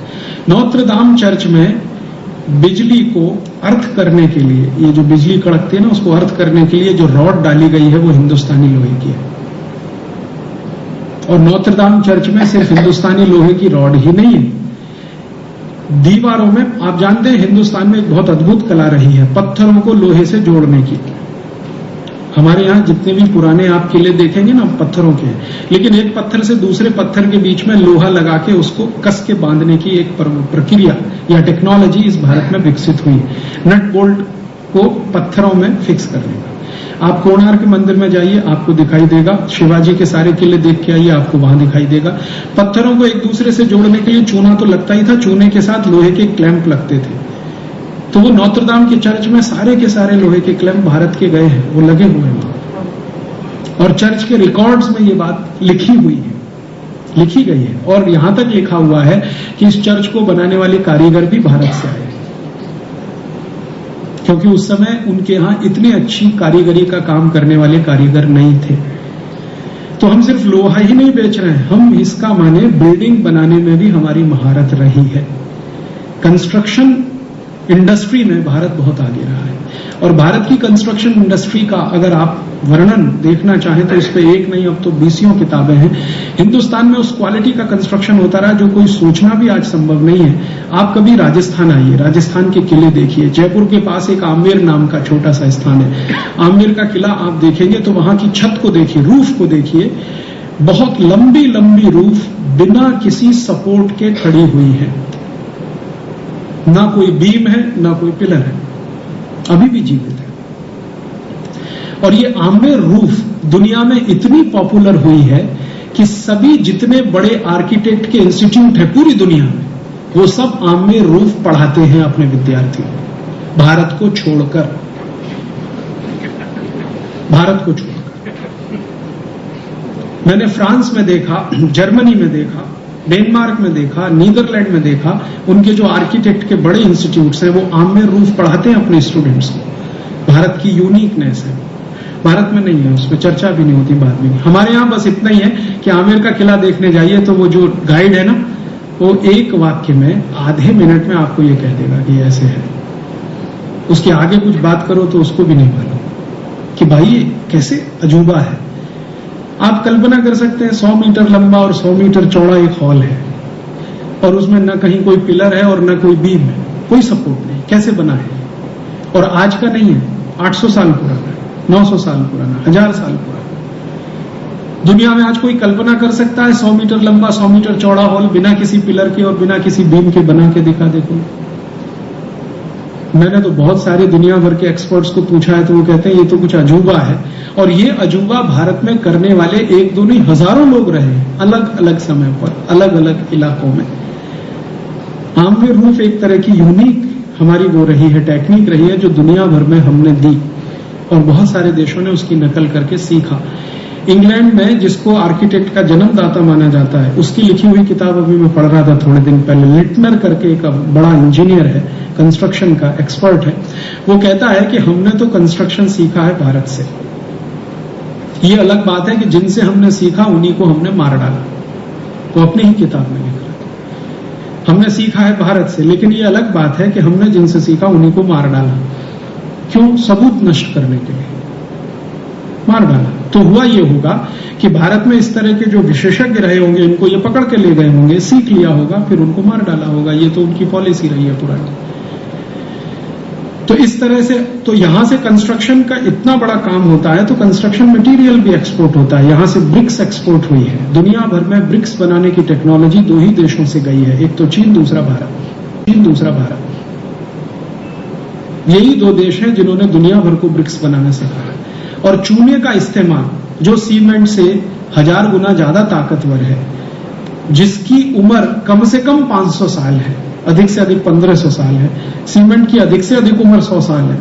नोत्रदाम चर्च में बिजली को अर्थ करने के लिए, ये जो बिजली कड़कती है ना, उसको अर्थ करने के लिए जो रॉड डाली गई है वो हिंदुस्तानी लोहे की है। और नोत्रदाम चर्च में सिर्फ हिंदुस्तानी लोहे की रॉड ही नहीं है, दीवारों में, आप जानते हैं हिंदुस्तान में एक बहुत अद्भुत कला रही है पत्थरों को लोहे से जोड़ने की। हमारे यहाँ जितने भी पुराने आप किले देखेंगे ना, पत्थरों के, लेकिन एक पत्थर से दूसरे पत्थर के बीच में लोहा लगा के उसको कस के बांधने की एक प्रक्रिया या टेक्नोलॉजी इस भारत में विकसित हुई है। नट बोल्ट को पत्थरों में फिक्स करने का। आप कोणार्क मंदिर में जाइए, आपको दिखाई देगा। शिवाजी के सारे किले देख के आइए, आपको वहां दिखाई देगा। पत्थरों को एक दूसरे से जोड़ने के लिए चूना तो लगता ही था, चूने के साथ लोहे के क्लैंप लगते थे। तो वो नोत्रदाम के चर्च में सारे के सारे लोहे के क्लैंप भारत के गए हैं, वो लगे हुए हैं वहां। और चर्च के रिकॉर्ड्स में ये बात लिखी हुई है, लिखी गई है। और यहां तक लिखा हुआ है कि इस चर्च को बनाने वाले कारीगर भी भारत से आए, क्योंकि उस समय उनके यहां इतनी अच्छी कारीगरी का काम करने वाले कारीगर नहीं थे। तो हम सिर्फ लोहा ही नहीं बेच रहे हैं, हम इसका माने बिल्डिंग बनाने में भी हमारी महारत रही है। कंस्ट्रक्शन इंडस्ट्री में भारत बहुत आगे रहा है। और भारत की कंस्ट्रक्शन इंडस्ट्री का अगर आप वर्णन देखना चाहें तो इस पे एक नहीं, अब तो 20 किताबें हैं। हिंदुस्तान में उस क्वालिटी का कंस्ट्रक्शन होता रहा जो कोई सोचना भी आज संभव नहीं है। आप कभी राजस्थान आइए, राजस्थान के किले देखिए। जयपुर के पास एक आमेर नाम का छोटा सा स्थान है, आमेर का किला आप देखेंगे तो वहां की छत को देखिए, रूफ को देखिए, बहुत लंबी लंबी रूफ बिना किसी सपोर्ट के खड़ी हुई है। ना कोई बीम है, ना कोई पिलर है, अभी भी जीवित है। और ये आमेर रूफ दुनिया में इतनी पॉपुलर हुई है कि सभी जितने बड़े आर्किटेक्ट के इंस्टीट्यूट है पूरी दुनिया में, वो सब आमेर रूफ पढ़ाते हैं अपने विद्यार्थियों, भारत को छोड़कर। भारत को छोड़कर मैंने फ्रांस में देखा, जर्मनी में देखा, डेनमार्क में देखा, नीदरलैंड में देखा, उनके जो आर्किटेक्ट के बड़े इंस्टीट्यूट्स हैं वो आमेर रूफ पढ़ाते हैं अपने स्टूडेंट्स को। भारत की यूनिकनेस है, भारत में नहीं है, उस पर चर्चा भी नहीं होती, बात भी नहीं। हमारे यहाँ बस इतना ही है कि आमेर का किला देखने जाइए तो वो जो गाइड है ना, वो एक वाक्य में आधे मिनट में आपको ये कह देगा कि ऐसे है। उसके आगे कुछ बात करो तो उसको भी नहीं मालूम कि भाई ये कैसे अजूबा है। आप कल्पना कर सकते हैं 100 मीटर लंबा और 100 मीटर चौड़ा एक हॉल है और उसमें न कहीं कोई पिलर है और न कोई बीम है, कोई सपोर्ट नहीं, कैसे बना है। और आज का नहीं है, 800 साल पुराना है, 900 साल पुराना, 1000 साल पुराना। दुनिया में आज कोई कल्पना कर सकता है 100 मीटर लंबा 100 मीटर चौड़ा हॉल बिना किसी पिलर के और बिना किसी बीम के बना के दिखा देखो। मैंने तो बहुत सारे दुनिया भर के एक्सपर्ट्स को पूछा है तो वो कहते हैं ये तो कुछ अजूबा है। और ये अजूबा भारत में करने वाले एक दो नहीं हजारों लोग रहे हैं, अलग अलग समय पर, अलग अलग इलाकों में। आमेर रूफ एक तरह की यूनिक हमारी वो रही है, टेक्निक रही है जो दुनिया भर में हमने दी और बहुत सारे देशों ने उसकी नकल करके सीखा। इंग्लैंड में जिसको आर्किटेक्ट का जन्मदाता माना जाता है, उसकी लिखी हुई किताब अभी मैं पढ़ रहा था थोड़े दिन पहले। लिटनर करके एक बड़ा इंजीनियर है, कंस्ट्रक्शन का एक्सपर्ट है, वो कहता है कि हमने तो कंस्ट्रक्शन सीखा है भारत से। ये अलग बात है कि जिनसे हमने सीखा उन्हीं को हमने मार डाला, वो अपनी ही किताब में लिख रहा था। हमने सीखा है भारत से, लेकिन ये अलग बात है कि हमने जिनसे सीखा उन्हीं को मार डाला। क्यों? सबूत नष्ट करने के लिए मार डाला। तो हुआ ये होगा कि भारत में इस तरह के जो विशेषज्ञ रहे होंगे, इनको ये पकड़ के ले गए होंगे, सीख लिया होगा, फिर उनको मार डाला होगा। ये तो उनकी पॉलिसी रही है पुरानी। तो इस तरह से तो यहां से कंस्ट्रक्शन का इतना बड़ा काम होता है, तो कंस्ट्रक्शन मटेरियल भी एक्सपोर्ट होता है। यहां से ब्रिक्स एक्सपोर्ट हुई है। दुनिया भर में ब्रिक्स बनाने की टेक्नोलॉजी 2 ही देशों से गई है, एक तो चीन, दूसरा भारत। यही 2 देश हैं जिन्होंने दुनिया भर को ब्रिक्स बनाना सिखाया। और चूने का इस्तेमाल जो सीमेंट से 1000 गुना ज्यादा ताकतवर है, जिसकी उम्र कम से कम 500 साल है, अधिक से अधिक 1500 साल है। सीमेंट की अधिक से अधिक उम्र 100 साल है,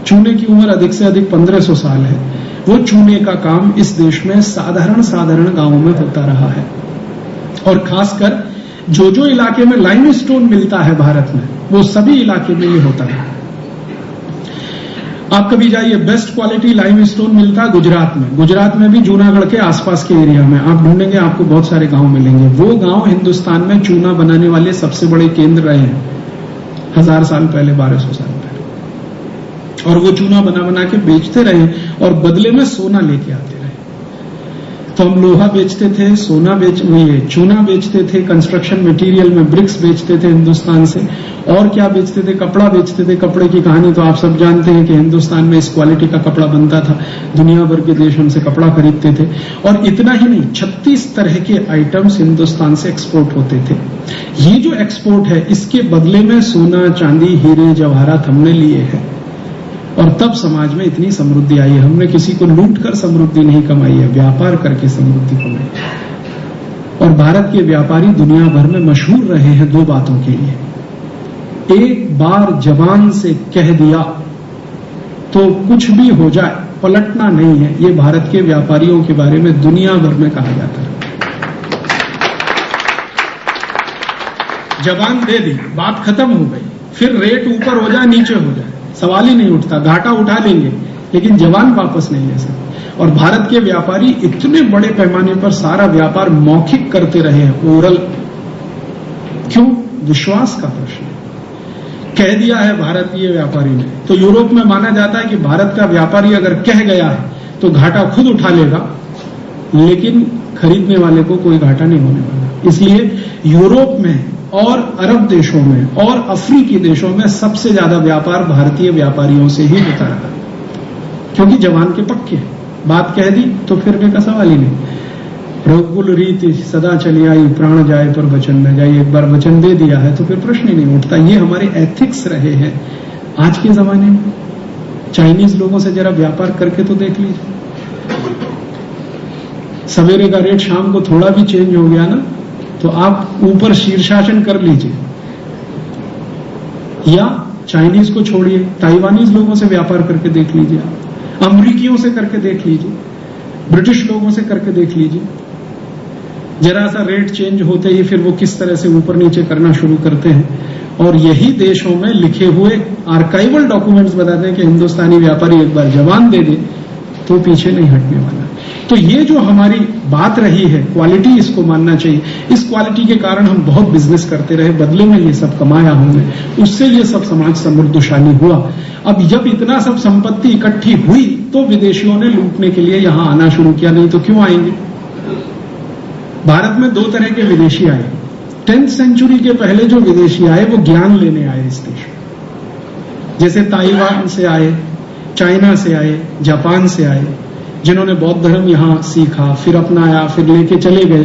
चूने की उम्र अधिक से अधिक 1500 साल है। वो चूने का काम इस देश में साधारण गांवों में होता रहा है। और खासकर जो इलाके में लाइमस्टोन मिलता है भारत में, वो सभी इलाके में ये होता है। आप कभी जाइए, बेस्ट क्वालिटी लाइमस्टोन मिलता है गुजरात में भी जूनागढ़ के आसपास के एरिया में आप ढूंढेंगे, आपको बहुत सारे गांव मिलेंगे। वो गांव हिंदुस्तान में चूना बनाने वाले सबसे बड़े केंद्र रहे हैं 1000 साल पहले, 1200 साल पहले। और वो चूना बना के बेचते रहे और बदले में सोना लेके आते रहे। तो हम लोहा बेचते थे, चूना बेचते थे, कंस्ट्रक्शन मटेरियल में ब्रिक्स बेचते थे हिंदुस्तान से, और क्या बेचते थे, कपड़ा बेचते थे। कपड़े की कहानी तो आप सब जानते हैं कि हिंदुस्तान में इस क्वालिटी का कपड़ा बनता था, दुनिया भर के देश हमसे कपड़ा खरीदते थे। और इतना ही नहीं, 36 तरह के आइटम्स हिंदुस्तान से एक्सपोर्ट होते थे। ये जो एक्सपोर्ट है, इसके बदले में सोना, चांदी, हीरे, जवाहरात हमने लिए हैं। और तब समाज में इतनी समृद्धि आई है। हमने किसी को लूट कर समृद्धि नहीं कमाई है, व्यापार करके समृद्धि कमाई है। और भारत के व्यापारी दुनिया भर में मशहूर रहे हैं 2 बातों के लिए। एक बार जबान से कह दिया तो कुछ भी हो जाए, पलटना नहीं है। ये भारत के व्यापारियों के बारे में दुनिया भर में कहा जाता है। जबान दे दी, बात खत्म हो गई, फिर रेट ऊपर हो जाए नीचे हो जाए, सवाल ही नहीं उठता, घाटा उठा लेंगे, लेकिन जबान वापस नहीं ले सकते। और भारत के व्यापारी इतने बड़े पैमाने पर सारा व्यापार मौखिक करते रहे हैं, ओरल। क्यों? विश्वास का प्रश्न। कह दिया है भारतीय व्यापारी ने, तो यूरोप में माना जाता है कि भारत का व्यापारी अगर कह गया है तो घाटा खुद उठा लेगा, लेकिन खरीदने वाले को कोई घाटा नहीं होने वाला। इसलिए यूरोप में और अरब देशों में और अफ्रीकी देशों में सबसे ज्यादा व्यापार भारतीय व्यापारियों से ही होता रहा, क्योंकि जवान के पक्के हैं। बात कह दी तो फिर का सवाल ही नहीं। रघुकुल रीति सदा चली आई, प्राण जाए पर वचन न जाए। एक बार वचन दे दिया है तो फिर प्रश्न ही नहीं उठता। ये हमारे एथिक्स रहे हैं आज के जमाने में। चाइनीज लोगों से जरा व्यापार करके तो देख लीजिए, सवेरे का रेट शाम को थोड़ा भी चेंज हो गया ना, तो आप ऊपर शीर्षासन कर लीजिए। या चाइनीज को छोड़िए, ताइवानीज लोगों से व्यापार करके देख लीजिए, आप अमरीकियों से करके देख लीजिए, ब्रिटिश लोगों से करके देख लीजिए। जरा सा रेट चेंज होते ही फिर वो किस तरह से ऊपर नीचे करना शुरू करते हैं। और यही देशों में लिखे हुए आर्काइवल डॉक्यूमेंट्स बताते हैं कि हिंदुस्तानी व्यापारी एक बार जबान दे दे तो पीछे नहीं हटने वाला। तो ये जो हमारी बात रही है, क्वालिटी, इसको मानना चाहिए। इस क्वालिटी के कारण हम बहुत बिजनेस करते रहे, बदले में ये सब कमाया हमने, उससे ये सब समाज समृद्धशाली हुआ। अब जब इतना सब संपत्ति इकट्ठी हुई तो विदेशियों ने लूटने के लिए यहां आना शुरू किया, नहीं तो क्यों आएंगे। भारत में 2 तरह के विदेशी आए। 10th सेंचुरी के पहले जो विदेशी आए वो ज्ञान लेने आए इस देश में, जैसे ताइवान से आए, चाइना से आए, जापान से आए, जिन्होंने बौद्ध धर्म यहां सीखा, फिर अपनाया, फिर लेके चले गए।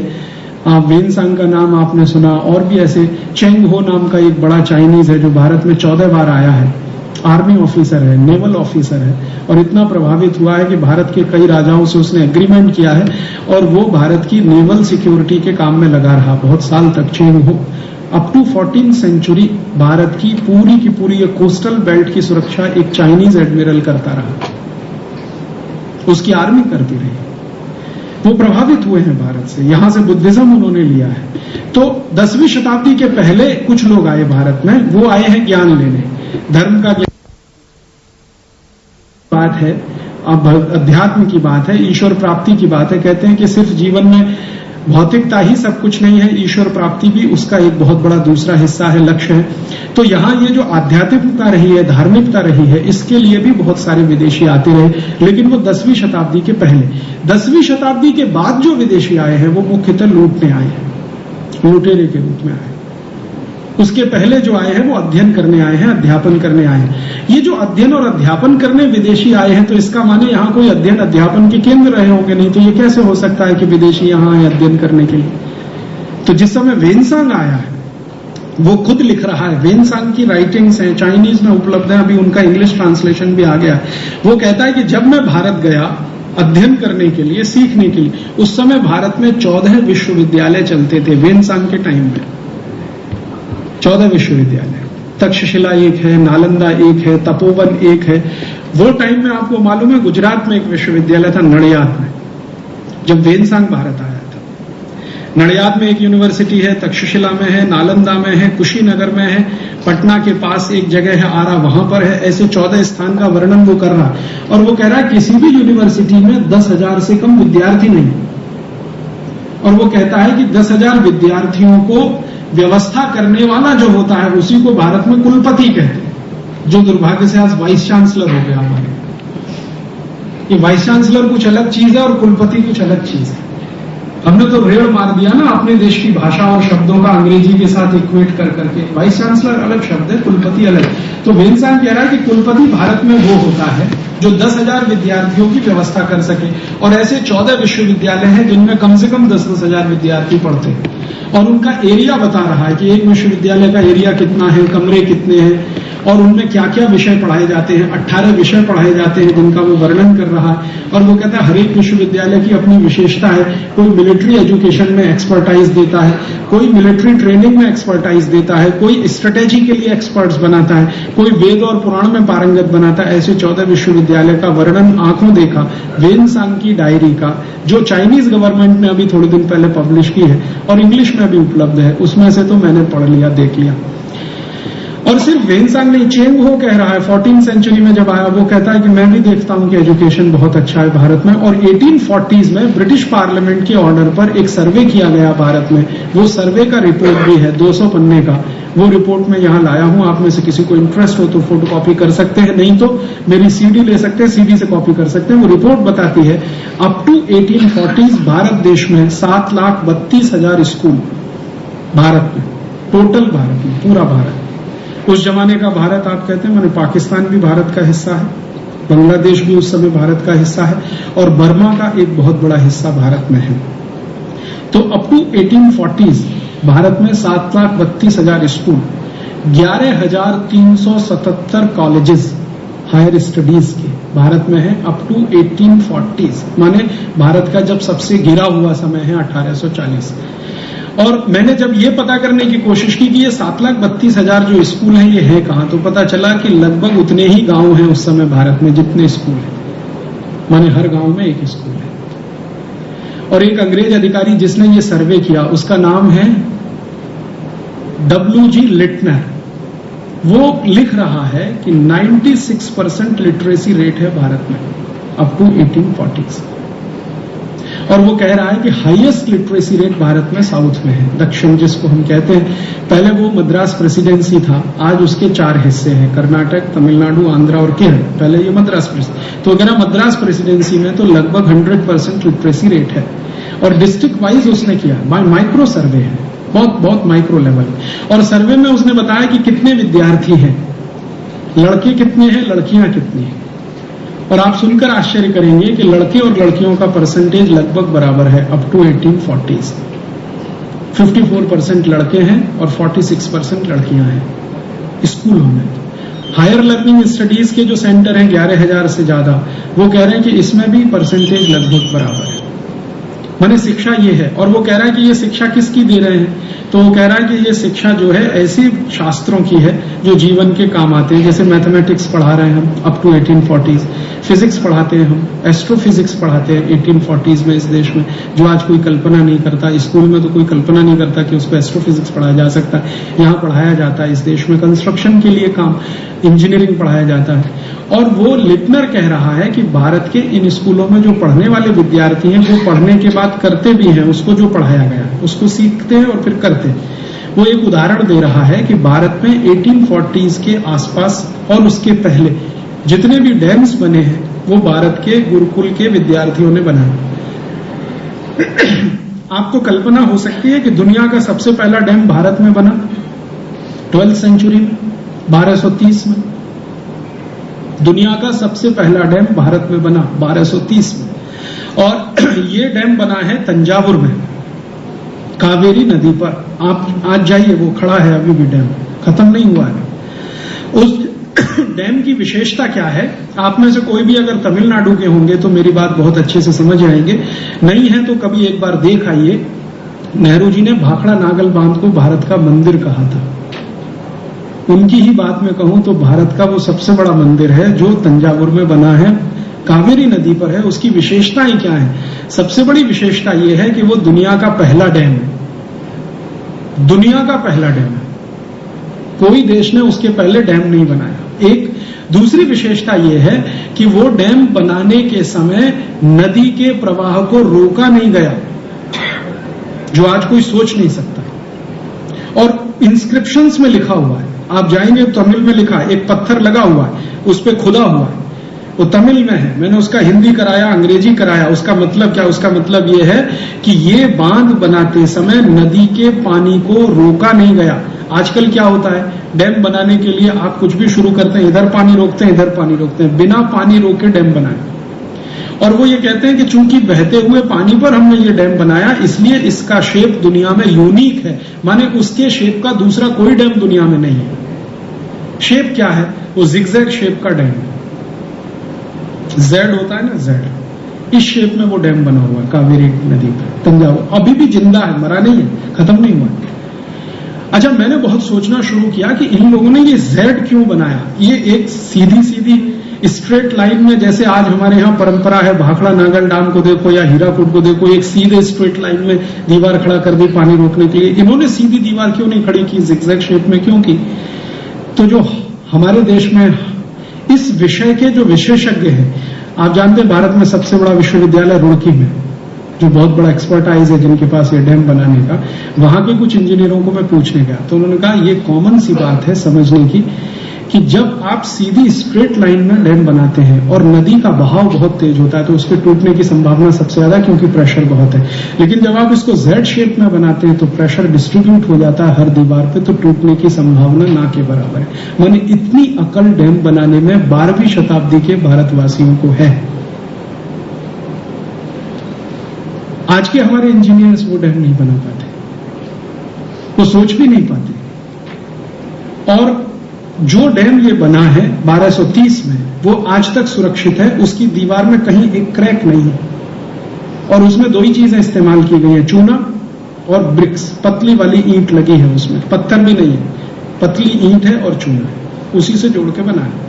वेनसांग का नाम आपने सुना, और भी ऐसे। चेंग हो नाम का एक बड़ा चाइनीज है जो भारत में 14 बार आया है, आर्मी ऑफिसर है, नेवल ऑफिसर है, और इतना प्रभावित हुआ है कि भारत के कई राजाओं से उसने एग्रीमेंट किया है और वो भारत की नेवल सिक्योरिटी के काम में लगा रहा बहुत साल तक। चेंग हो up to 14th century Bharat की पूरी ये कोस्टल बेल्ट की सुरक्षा एक चाइनीज एडमिरल करता रहा, उसकी आर्मी करती रही। वो प्रभावित हुए हैं भारत से, यहां से बुद्धिज्म उन्होंने लिया है। तो 10वीं शताब्दी के पहले कुछ लोग आए भारत में, वो आए हैं ज्ञान लेने, धर्म का ज्ञान बात है, अब अध्यात्म की बात है, ईश्वर प्राप्ति की बात है। कहते हैं कि सिर्फ जीवन में भौतिकता ही सब कुछ नहीं है, ईश्वर प्राप्ति भी उसका एक बहुत बड़ा दूसरा हिस्सा है, लक्ष्य है। तो यहां ये जो आध्यात्मिकता रही है, धार्मिकता रही है, इसके लिए भी बहुत सारे विदेशी आते रहे, लेकिन वो 10वीं शताब्दी के पहले। 10वीं शताब्दी के बाद जो विदेशी आए हैं वो मुख्यतः लूटने आए हैं, लुटेरे के रूप में आए। उसके पहले जो आए हैं वो अध्ययन करने आए हैं, अध्यापन करने आए हैं। ये जो अध्ययन और अध्यापन करने विदेशी आए हैं, तो इसका माने यहाँ कोई अध्ययन अध्यापन के केंद्र रहे होंगे, नहीं तो ये कैसे हो सकता है कि विदेशी यहाँ आए अध्ययन करने के लिए। तो जिस समय वेनसांग आया है वो खुद लिख रहा है, वेनसांग की राइटिंग्स हैं, चाइनीज में उपलब्ध है, अभी उनका इंग्लिश ट्रांसलेशन भी आ गया है। वो कहता है कि जब मैं भारत गया अध्ययन करने के लिए, सीखने के लिए, उस समय भारत में 14 विश्वविद्यालय चलते थे। वेनसांग के टाइम में 14 विश्वविद्यालय, तक्षशिला एक है, नालंदा एक है, तपोवन एक है। वो टाइम में आपको मालूम है गुजरात में एक विश्वविद्यालय था, नडियाद में, जब वेनसांग भारत आया था। नडियाद में एक यूनिवर्सिटी है, तक्षशिला में है, नालंदा में है, कुशीनगर में है, पटना के पास एक जगह है आरा, वहां पर है। ऐसे 14 स्थान का वर्णन वो कर रहा है। और वो कह रहा है किसी भी यूनिवर्सिटी में 10,000 से कम विद्यार्थी नहीं। और वो कहता है कि 10,000 विद्यार्थियों को व्यवस्था करने वाला जो होता है उसी को भारत में कुलपति कहते हैं, जो दुर्भाग्य से आज वाइस चांसलर हो गया हमारे। ये वाइस चांसलर कुछ अलग चीज है और कुलपति कुछ अलग चीज है। हमने तो रेड़ मार दिया ना अपने देश की भाषा और शब्दों का अंग्रेजी के साथ इक्वेट कर करके। वाइस चांसलर अलग शब्द है, कुलपति अलग। तो वेनसांग कह रहा है कि कुलपति भारत में वो होता है जो 10,000 विद्यार्थियों की व्यवस्था कर सके। और ऐसे 14 विश्वविद्यालय हैं जिनमें कम से कम 10-10 हजार विद्यार्थी पढ़ते हैं। और उनका एरिया बता रहा है कि एक विश्वविद्यालय का एरिया कितना है, कमरे कितने हैं, और उनमें क्या क्या विषय पढ़ाए जाते हैं। 18 विषय पढ़ाए जाते हैं जिनका वो वर्णन कर रहा है। और वो कहता है हर एक विश्वविद्यालय की अपनी विशेषता है। कोई मिलिट्री एजुकेशन में एक्सपर्टाइज देता है, कोई मिलिट्री ट्रेनिंग में एक्सपर्टाइज देता है, कोई स्ट्रेटेजी के लिए एक्सपर्ट्स बनाता है, कोई वेद और पुराण में पारंगत बनाता है। ऐसे 14 विश्वविद्यालय का वर्णन आंखों देखा वेनसांग की डायरी का, जो चाइनीज गवर्नमेंट ने अभी थोड़े दिन पहले पब्लिश की है और इंग्लिश में भी उपलब्ध है। उसमें से तो मैंने पढ़ लिया, देख लिया। और सिर्फ वेनसांग नहीं, चेंग हो कह रहा है 14th सेंचुरी में जब आया, वो कहता है कि मैं भी देखता हूं कि एजुकेशन बहुत अच्छा है भारत में। और 1840s में ब्रिटिश पार्लियामेंट के ऑर्डर पर एक सर्वे किया गया भारत में। वो सर्वे का रिपोर्ट भी है 200 पन्ने का। वो रिपोर्ट मैं यहां लाया हूं, आप में से किसी को इंटरेस्ट हो तो फोटोकॉपी कर सकते हैं, नहीं तो मेरी सीडी ले सकते हैं, सीडी से कॉपी कर सकते हैं। वो रिपोर्ट बताती है अप टू 1840s भारत देश में 7,32,000 स्कूल भारत में, टोटल भारत में, पूरा भारत। उस जमाने का भारत आप कहते हैं, माने पाकिस्तान भी भारत का हिस्सा है, बांग्लादेश भी उस समय भारत का हिस्सा है, और बर्मा का एक बहुत बड़ा हिस्सा भारत में है। तो अप टू 1840s भारत में 7,32,000 स्कूल, 11,377 कॉलेजेस हायर स्टडीज के भारत में है अप टू 1840s, माने भारत का जब सबसे गिरा हुआ समय है 1840। और मैंने जब ये पता करने की कोशिश की कि ये 7,32,000 जो स्कूल हैं ये है कहां, तो पता चला कि लगभग उतने ही गांव हैं उस समय भारत में जितने स्कूल हैं, माने हर गांव में एक स्कूल है। और एक अंग्रेज अधिकारी जिसने ये सर्वे किया उसका नाम है W.G. लिटनर। वो लिख रहा है कि 96% लिटरेसी रेट है भारत में अप टू 1840s। और वो कह रहा है कि हाईएस्ट लिटरेसी रेट भारत में साउथ में है, दक्षिण जिसको हम कहते हैं। पहले वो मद्रास प्रेसिडेंसी था, आज उसके 4 हिस्से हैं, कर्नाटक, तमिलनाडु, आंध्र और केरल। पहले ये मद्रास प्रेसिडेंसी, तो अगर मद्रास प्रेसिडेंसी में तो लगभग 100% लिटरेसी रेट है। और डिस्ट्रिक्ट वाइज उसने किया, बाय माइक्रो सर्वे है, बहुत बहुत माइक्रो लेवल। और सर्वे में उसने बताया कि कितने विद्यार्थी हैं, लड़के कितने हैं, लड़कियां कितनी हैं। और आप सुनकर आश्चर्य करेंगे कि लड़के और लड़कियों का परसेंटेज लगभग बराबर है अप टू 1840s। 54% लड़के हैं और 46% लड़कियां हैं स्कूलों में। हायर लर्निंग स्टडीज के जो सेंटर हैं 11,000 से ज्यादा, वो कह रहे हैं कि इसमें भी परसेंटेज लगभग बराबर है। माने शिक्षा ये है। और वो कह रहा है कि ये शिक्षा किसकी दे रहे हैं, तो वो कह रहा है कि ये शिक्षा जो है ऐसी शास्त्रों की है जो जीवन के काम आते हैं। जैसे मैथमेटिक्स पढ़ा रहे हैं हम अप टू 1840s, फिजिक्स पढ़ाते हैं हम, एस्ट्रोफिजिक्स पढ़ाते हैं 1840s में इस देश में, जो आज कोई कल्पना नहीं करता। स्कूल में तो कोई कल्पना नहीं करता कि उसको एस्ट्रोफिजिक्स पढ़ाया जा सकता है, यहाँ पढ़ाया जाता है इस देश में। कंस्ट्रक्शन के लिए काम, इंजीनियरिंग पढ़ाया जाता है। और वो लिटनर कह रहा है कि भारत के इन स्कूलों में जो पढ़ने वाले विद्यार्थी हैं वो पढ़ने के बाद करते भी हैं उसको जो पढ़ाया गया, उसको सीखते हैं और फिर करते हैं। वो एक उदाहरण दे रहा है कि भारत में 1840s के आसपास और उसके पहले जितने भी डैम्स बने हैं वो भारत के गुरुकुल के विद्यार्थियों ने बनाए। आपको कल्पना हो सकती है कि दुनिया का सबसे पहला डैम भारत में बना, 12th सेंचुरी में 1230 में। दुनिया का सबसे पहला डैम भारत में बना 1230 में, और ये डैम बना है तंजावुर में, कावेरी नदी पर। आप आज जाइए, वो खड़ा है अभी भी, डैम खत्म नहीं हुआ है। उस डैम की विशेषता क्या है? आप में से कोई भी अगर तमिलनाडु के होंगे तो मेरी बात बहुत अच्छे से समझ आएंगे, नहीं है तो कभी एक बार देख आइए। नेहरू जी ने भाखड़ा नागल बांध को भारत का मंदिर कहा था। उनकी ही बात में कहूं तो भारत का वो सबसे बड़ा मंदिर है जो तंजावुर में बना है, कावेरी नदी पर है। उसकी विशेषताएं क्या है? सबसे बड़ी विशेषता यह है कि वो दुनिया का पहला डैम है। दुनिया का पहला डैम है, कोई देश ने उसके पहले डैम नहीं बनाया। एक दूसरी विशेषता यह है कि वो डैम बनाने के समय नदी के प्रवाह को रोका नहीं गया, जो आज कोई सोच नहीं सकता। और इंस्क्रिप्शंस में लिखा हुआ है, आप जाएंगे तमिल में लिखा है, एक पत्थर लगा हुआ है, उस पर खुदा हुआ है, वो तमिल में है। मैंने उसका हिंदी कराया, अंग्रेजी कराया। उसका मतलब क्या? उसका मतलब ये है कि ये बांध बनाते समय नदी के पानी को रोका नहीं गया। आजकल क्या होता है, डैम बनाने के लिए आप कुछ भी शुरू करते हैं, इधर पानी रोकते हैं, इधर पानी रोकते हैं, बिना पानी रोके डैम बनाए। और वो ये कहते हैं कि चूंकि बहते हुए पानी पर हमने ये डैम बनाया, इसलिए इसका शेप दुनिया में यूनिक है, माने उसके शेप का दूसरा कोई डैम दुनिया में नहीं है। शेप क्या है? वो जिगजैग शेप का डैम है। जेड होता है ना, जेड, इस शेप में वो डैम बना हुआ है कावेरी नदी पर तंजावुर। अभी भी जिंदा है, मरा नहीं है, खत्म नहीं हुआ। अच्छा, मैंने बहुत सोचना शुरू किया कि इन लोगों ने ये जेड क्यों बनाया। ये एक सीधी सीधी स्ट्रेट लाइन में, जैसे आज हमारे यहाँ परंपरा है, भाखड़ा नागल डैम को देखो या हीराकुड को देखो, एक सीधे स्ट्रेट लाइन में दीवार खड़ा कर दी पानी रोकने के लिए। इन्होंने सीधी दीवार क्यों नहीं खड़ी की, जिगजैग शेप में क्यों की? तो जो हमारे देश में इस विषय के जो विशेषज्ञ हैं, आप जानते हैं भारत में सबसे बड़ा विश्वविद्यालय रुड़की में, जो बहुत बड़ा एक्सपर्टाइज है जिनके पास ये डैम बनाने का। वहां के कुछ इंजीनियरों को मैं पूछने गया तो उन्होंने कहा ये कॉमन सी बात है समझने की कि जब आप सीधी स्ट्रेट लाइन में डैम बनाते हैं और नदी का बहाव बहुत तेज होता है तो उसके टूटने की संभावना सबसे ज्यादा, क्योंकि प्रेशर बहुत है। लेकिन जब आप इसको जेड शेप में बनाते हैं तो प्रेशर डिस्ट्रीब्यूट हो जाता है हर दीवार पे, तो टूटने की संभावना ना के बराबर है। माने इतनी अकल डैम बनाने में 12वीं शताब्दी के भारतवासियों को है। आज के हमारे इंजीनियर्स वो डैम नहीं बना पाते, वो सोच भी नहीं पाते। और जो डैम ये बना है 1230 में, वो आज तक सुरक्षित है। उसकी दीवार में कहीं एक क्रैक नहीं है, और उसमें दो ही चीजें इस्तेमाल की गई है, चूना और ब्रिक्स, पतली वाली ईंट लगी है उसमें, पत्थर भी नहीं है, पतली ईंट है और चूना है, उसी से जोड़ के बना है,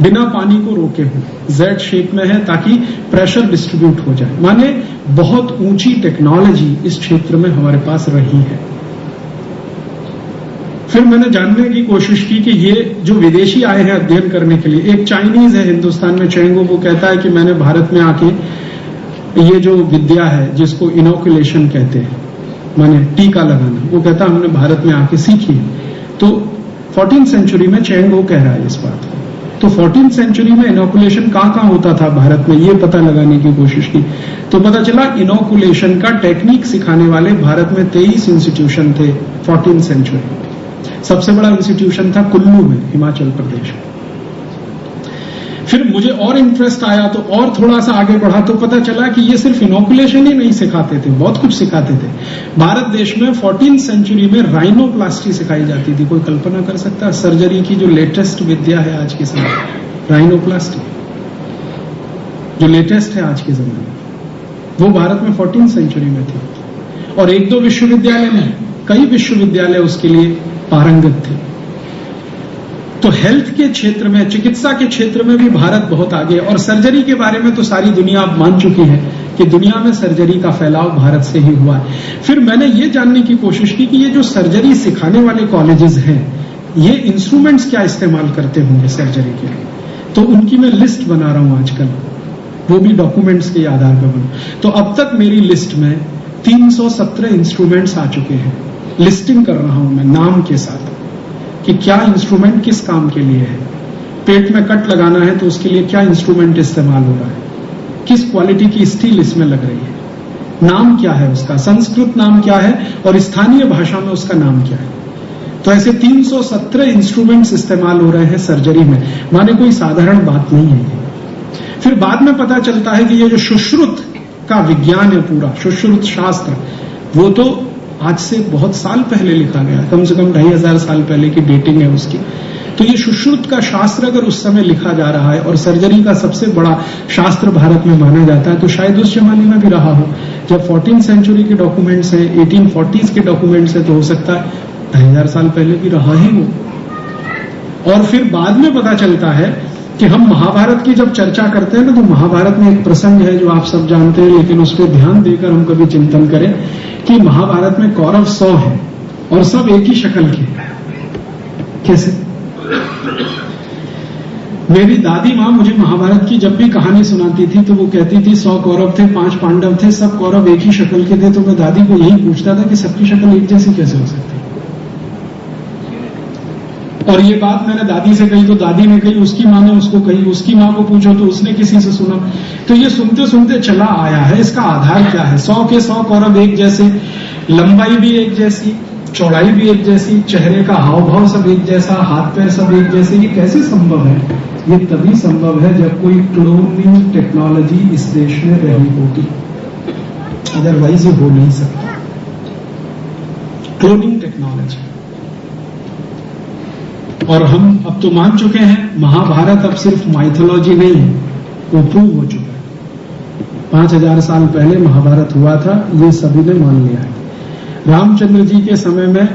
बिना पानी को रोके हुए, जेड शेप में है ताकि प्रेशर डिस्ट्रीब्यूट हो जाए। माने बहुत ऊंची टेक्नोलॉजी इस क्षेत्र में हमारे पास रही है। फिर मैंने जानने की कोशिश की कि ये जो विदेशी आए हैं अध्ययन करने के लिए, एक चाइनीज है हिंदुस्तान में, चेंगो, वो कहता है कि मैंने भारत में आके ये जो विद्या है जिसको इनोकुलेशन कहते हैं, माने टीका लगाना, वो कहता हमने भारत में आके सीखी है। तो 14th सेंचुरी में चेंगो कह रहा है इस बात को। तो 14th सेंचुरी में इनोकुलेशन कहां होता था भारत में, ये पता लगाने की कोशिश की तो पता चला इनोकुलेशन का टेक्निक सिखाने वाले भारत में 23 इंस्टीट्यूशन थे 14th सेंचुरी। सबसे बड़ा इंस्टीट्यूशन था कुल्लू में, हिमाचल प्रदेश। फिर मुझे और इंटरेस्ट आया तो और थोड़ा सा आगे बढ़ा तो पता चला कि ये सिर्फ इनोकुलेशन ही नहीं सिखाते थे, बहुत कुछ सिखाते थे। भारत देश में 14th सेंचुरी में राइनोप्लास्टी सिखाई जाती थी। कोई कल्पना कर सकता है सर्जरी की जो लेटेस्ट विद्या है आज के समय, राइनोप्लास्टी जो लेटेस्ट है आज के जमाने में, वो भारत में 14th सेंचुरी में थी। और एक दो विश्वविद्यालय में, कई विश्वविद्यालय उसके लिए पारंगत थे। तो हेल्थ के क्षेत्र में, चिकित्सा के क्षेत्र में भी भारत बहुत आगे। और सर्जरी के बारे में तो सारी दुनिया अब मान चुकी है कि दुनिया में सर्जरी का फैलाव भारत से ही हुआ है। फिर मैंने ये जानने की कोशिश की कि ये जो सर्जरी सिखाने वाले कॉलेजेस हैं, ये इंस्ट्रूमेंट्स क्या इस्तेमाल करते होंगे सर्जरी के लिए। तो उनकी मैं लिस्ट बना रहा हूं आजकल, वो भी डॉक्यूमेंट्स के आधार पर बना। तो अब तक मेरी लिस्ट में 317 इंस्ट्रूमेंट्स आ चुके हैं। लिस्टिंग कर रहा हूं मैं नाम के साथ कि क्या इंस्ट्रूमेंट किस काम के लिए है। पेट में कट लगाना है तो उसके लिए क्या इंस्ट्रूमेंट इस्तेमाल हो रहा है, किस क्वालिटी की स्टील इसमें लग रही है, नाम क्या है उसका, संस्कृत नाम क्या है और स्थानीय भाषा में उसका नाम क्या है। तो ऐसे 317 इंस्ट्रूमेंट्स इस्तेमाल हो रहे हैं सर्जरी में, माने कोई साधारण बात नहीं है ये। फिर बाद में पता चलता है कि ये जो सुश्रुत का विज्ञान है, पूरा सुश्रुत शास्त्र, वो तो आज से बहुत साल पहले लिखा गया, कम से कम 2500 साल पहले की डेटिंग है उसकी। तो ये सुश्रुत का शास्त्र अगर उस समय लिखा जा रहा है और सर्जरी का सबसे बड़ा शास्त्र भारत में माना जाता है, तो शायद उस जमाने में भी रहा हो। जब 14th सेंचुरी के डॉक्यूमेंट्स हैं, 1840s के डॉक्यूमेंट्स हैं, तो हो सकता है 2000 साल पहले भी रहा ही हो। और फिर बाद में पता चलता है कि हम महाभारत की जब चर्चा करते हैं ना, तो महाभारत में एक प्रसंग है जो आप सब जानते हैं, लेकिन उस पर ध्यान देकर हम कभी चिंतन करें कि महाभारत में कौरव 100 हैं और सब एक ही शक्ल के। कैसे? मेरी दादी माँ मुझे महाभारत की जब भी कहानी सुनाती थी तो वो कहती थी 100 कौरव थे, 5 पांडव थे, सब कौरव एक ही शक्ल के थे। तो मैं दादी को यही पूछता था कि सबकी शक्ल एक जैसी कैसे हो सकती? और ये बात मैंने दादी से कही तो दादी ने कही, उसकी माँ ने उसको कही, उसकी माँ को पूछो तो उसने किसी से सुना। तो ये सुनते सुनते चला आया है। इसका आधार क्या है? 100 के 100 कौरव एक जैसे, लंबाई भी एक जैसी, चौड़ाई भी एक जैसी, चेहरे का हाव भाव सब एक जैसा, हाथ पैर सब एक जैसे। ये कैसे संभव है? ये तभी संभव है जब कोई क्लोनिंग टेक्नोलॉजी इस देश में रही होगी, अदरवाइज ये हो नहीं सकता। Cloning technology. और हम अब तो मान चुके हैं महाभारत अब सिर्फ माइथोलॉजी नहीं है, वो प्रूव हो चुका है। 5000 साल पहले महाभारत हुआ था, ये सभी ने मान लिया है। रामचंद्र जी के समय में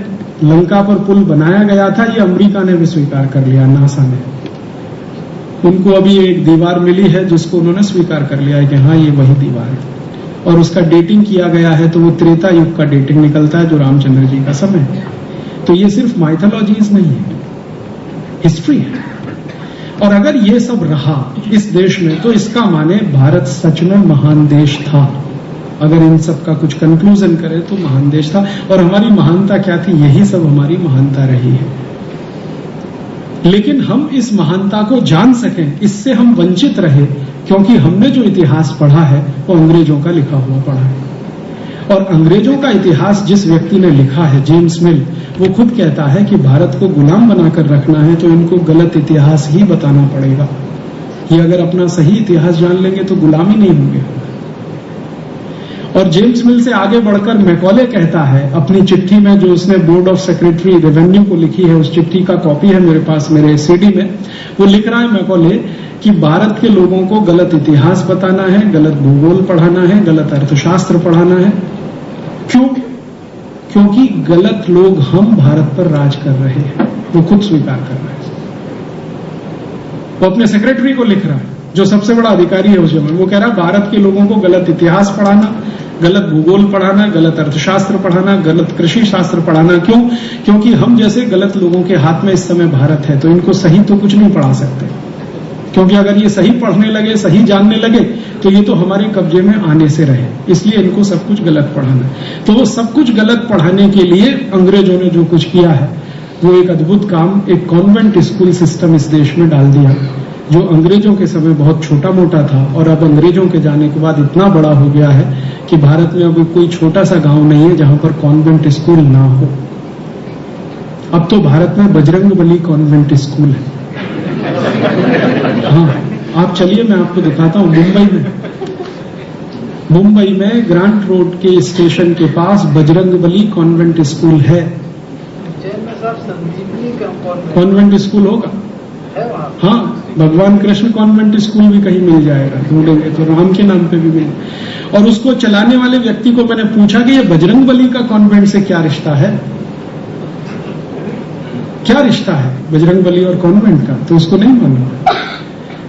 लंका पर पुल बनाया गया था, ये अमेरिका ने भी स्वीकार कर लिया, नासा ने। उनको अभी एक दीवार मिली है जिसको उन्होंने स्वीकार कर लिया है कि हाँ ये वही दीवार है, और उसका डेटिंग किया गया है तो वो त्रेता युग का डेटिंग निकलता है जो रामचंद्र जी का समय है। तो ये सिर्फ माइथोलॉजीज नहीं है, हिस्ट्री है। और अगर ये सब रहा इस देश में तो इसका माने भारत सच में महान देश था। अगर इन सब का कुछ कंक्लूजन करें तो महान देश था। और हमारी महानता क्या थी? यही सब हमारी महानता रही है। लेकिन हम इस महानता को जान सकें, इससे हम वंचित रहे, क्योंकि हमने जो इतिहास पढ़ा है वो अंग्रेजों का लिखा हुआ पढ़ा है। और अंग्रेजों का इतिहास जिस व्यक्ति ने लिखा है, जेम्स मिल, वो खुद कहता है कि भारत को गुलाम बनाकर रखना है तो इनको गलत इतिहास ही बताना पड़ेगा। ये अगर अपना सही इतिहास जान लेंगे तो गुलामी नहीं होंगे। और जेम्स मिल से आगे बढ़कर मैकॉले कहता है अपनी चिट्ठी में, जो उसने बोर्ड ऑफ सेक्रेटरी रेवेन्यू को लिखी है, उस चिट्ठी का कॉपी है मेरे पास मेरे सीडी में, वो लिख रहा है मैकॉले कि भारत के लोगों को गलत इतिहास बताना है, गलत भूगोल पढ़ाना है, गलत अर्थशास्त्र पढ़ाना है। क्यों? क्योंकि गलत लोग हम भारत पर राज कर रहे हैं, वो खुद स्वीकार कर रहे हैं। वो अपने सेक्रेटरी को लिख रहा है जो सबसे बड़ा अधिकारी है उस समय। वो कह रहा है भारत के लोगों को गलत इतिहास पढ़ाना, गलत भूगोल पढ़ाना, गलत अर्थशास्त्र पढ़ाना, गलत कृषि शास्त्र पढ़ाना। क्यों? क्योंकि हम जैसे गलत लोगों के हाथ में इस समय भारत है, तो इनको सही तो कुछ नहीं पढ़ा सकते, क्योंकि अगर ये सही पढ़ने लगे, सही जानने लगे, तो ये तो हमारे कब्जे में आने से रहे। इसलिए इनको सब कुछ गलत पढ़ाना। तो वो सब कुछ गलत पढ़ाने के लिए अंग्रेजों ने जो कुछ किया है, वो एक अद्भुत काम, एक कॉन्वेंट स्कूल सिस्टम इस देश में डाल दिया, जो अंग्रेजों के समय बहुत छोटा मोटा था और अब अंग्रेजों के जाने के बाद इतना बड़ा हो गया है कि भारत में अभी कोई छोटा सा गांव नहीं है जहां पर कॉन्वेंट स्कूल ना हो। अब तो भारत में बजरंगबली कॉन्वेंट स्कूल है। हाँ, आप चलिए मैं आपको दिखाता हूं। मुंबई में ग्रांट रोड के स्टेशन के पास बजरंगबली कॉन्वेंट स्कूल है। कॉन्वेंट स्कूल होगा, हाँ, भगवान कृष्ण कॉन्वेंट स्कूल भी कहीं मिल जाएगा, ढूंढेंगे तो राम के नाम पे भी मिल। और उसको चलाने वाले व्यक्ति को मैंने पूछा कि ये बजरंगबली का कॉन्वेंट से क्या रिश्ता है, क्या रिश्ता है बजरंगबली और कॉन्वेंट का? तो उसको नहीं मालूम।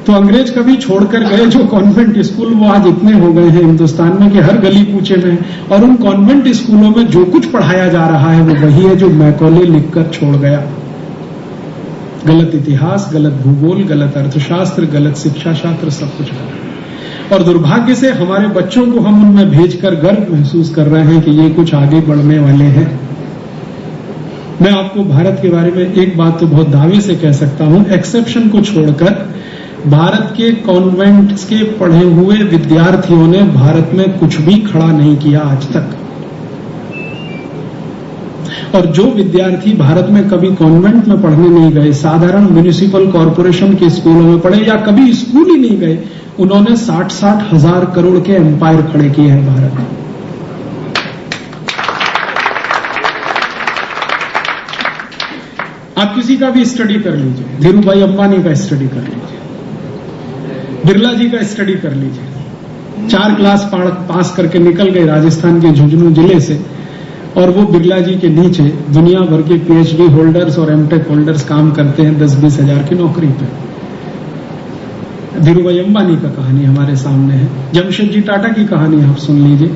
तो अंग्रेज कभी छोड़कर गए जो कॉन्वेंट स्कूल, वो आज इतने हो गए हैं हिंदुस्तान में कि हर गली कूचे में। और उन कॉन्वेंट स्कूलों में जो कुछ पढ़ाया जा रहा है वो वही है जो मैकॉले लिखकर छोड़ गया। गलत इतिहास, गलत भूगोल, गलत अर्थशास्त्र, गलत शिक्षा शास्त्र, सब कुछ गलत। और दुर्भाग्य से हमारे बच्चों को हम उनमें भेजकर गर्व महसूस कर रहे हैं कि ये कुछ आगे बढ़ने वाले हैं। मैं आपको भारत के बारे में एक बात तो बहुत दावे से कह सकता हूं, एक्सेप्शन को छोड़कर भारत के कॉन्वेंट्स के पढ़े हुए विद्यार्थियों ने भारत में कुछ भी खड़ा नहीं किया आज तक। और जो विद्यार्थी भारत में कभी कॉन्वेंट में पढ़ने नहीं गए, साधारण म्युनिसिपल कॉरपोरेशन के स्कूलों में पढ़े या कभी स्कूल ही नहीं गए, उन्होंने 60-60 हजार करोड़ के एम्पायर खड़े किए हैं भारत में। आप किसी का भी स्टडी कर लीजिए, धीरूभाई अंबानी का स्टडी कर लीजिए, बिरला जी का स्टडी कर लीजिए। 4 क्लास पास करके निकल गए राजस्थान के झुंझुनू जिले से, और वो बिरला जी के नीचे दुनिया भर के पीएचडी होल्डर्स और एमटेक होल्डर्स काम करते हैं 10-20 हजार की नौकरी पे। धीरूभाई अंबानी का कहानी हमारे सामने है। जमशेदजी टाटा की कहानी आप सुन लीजिए।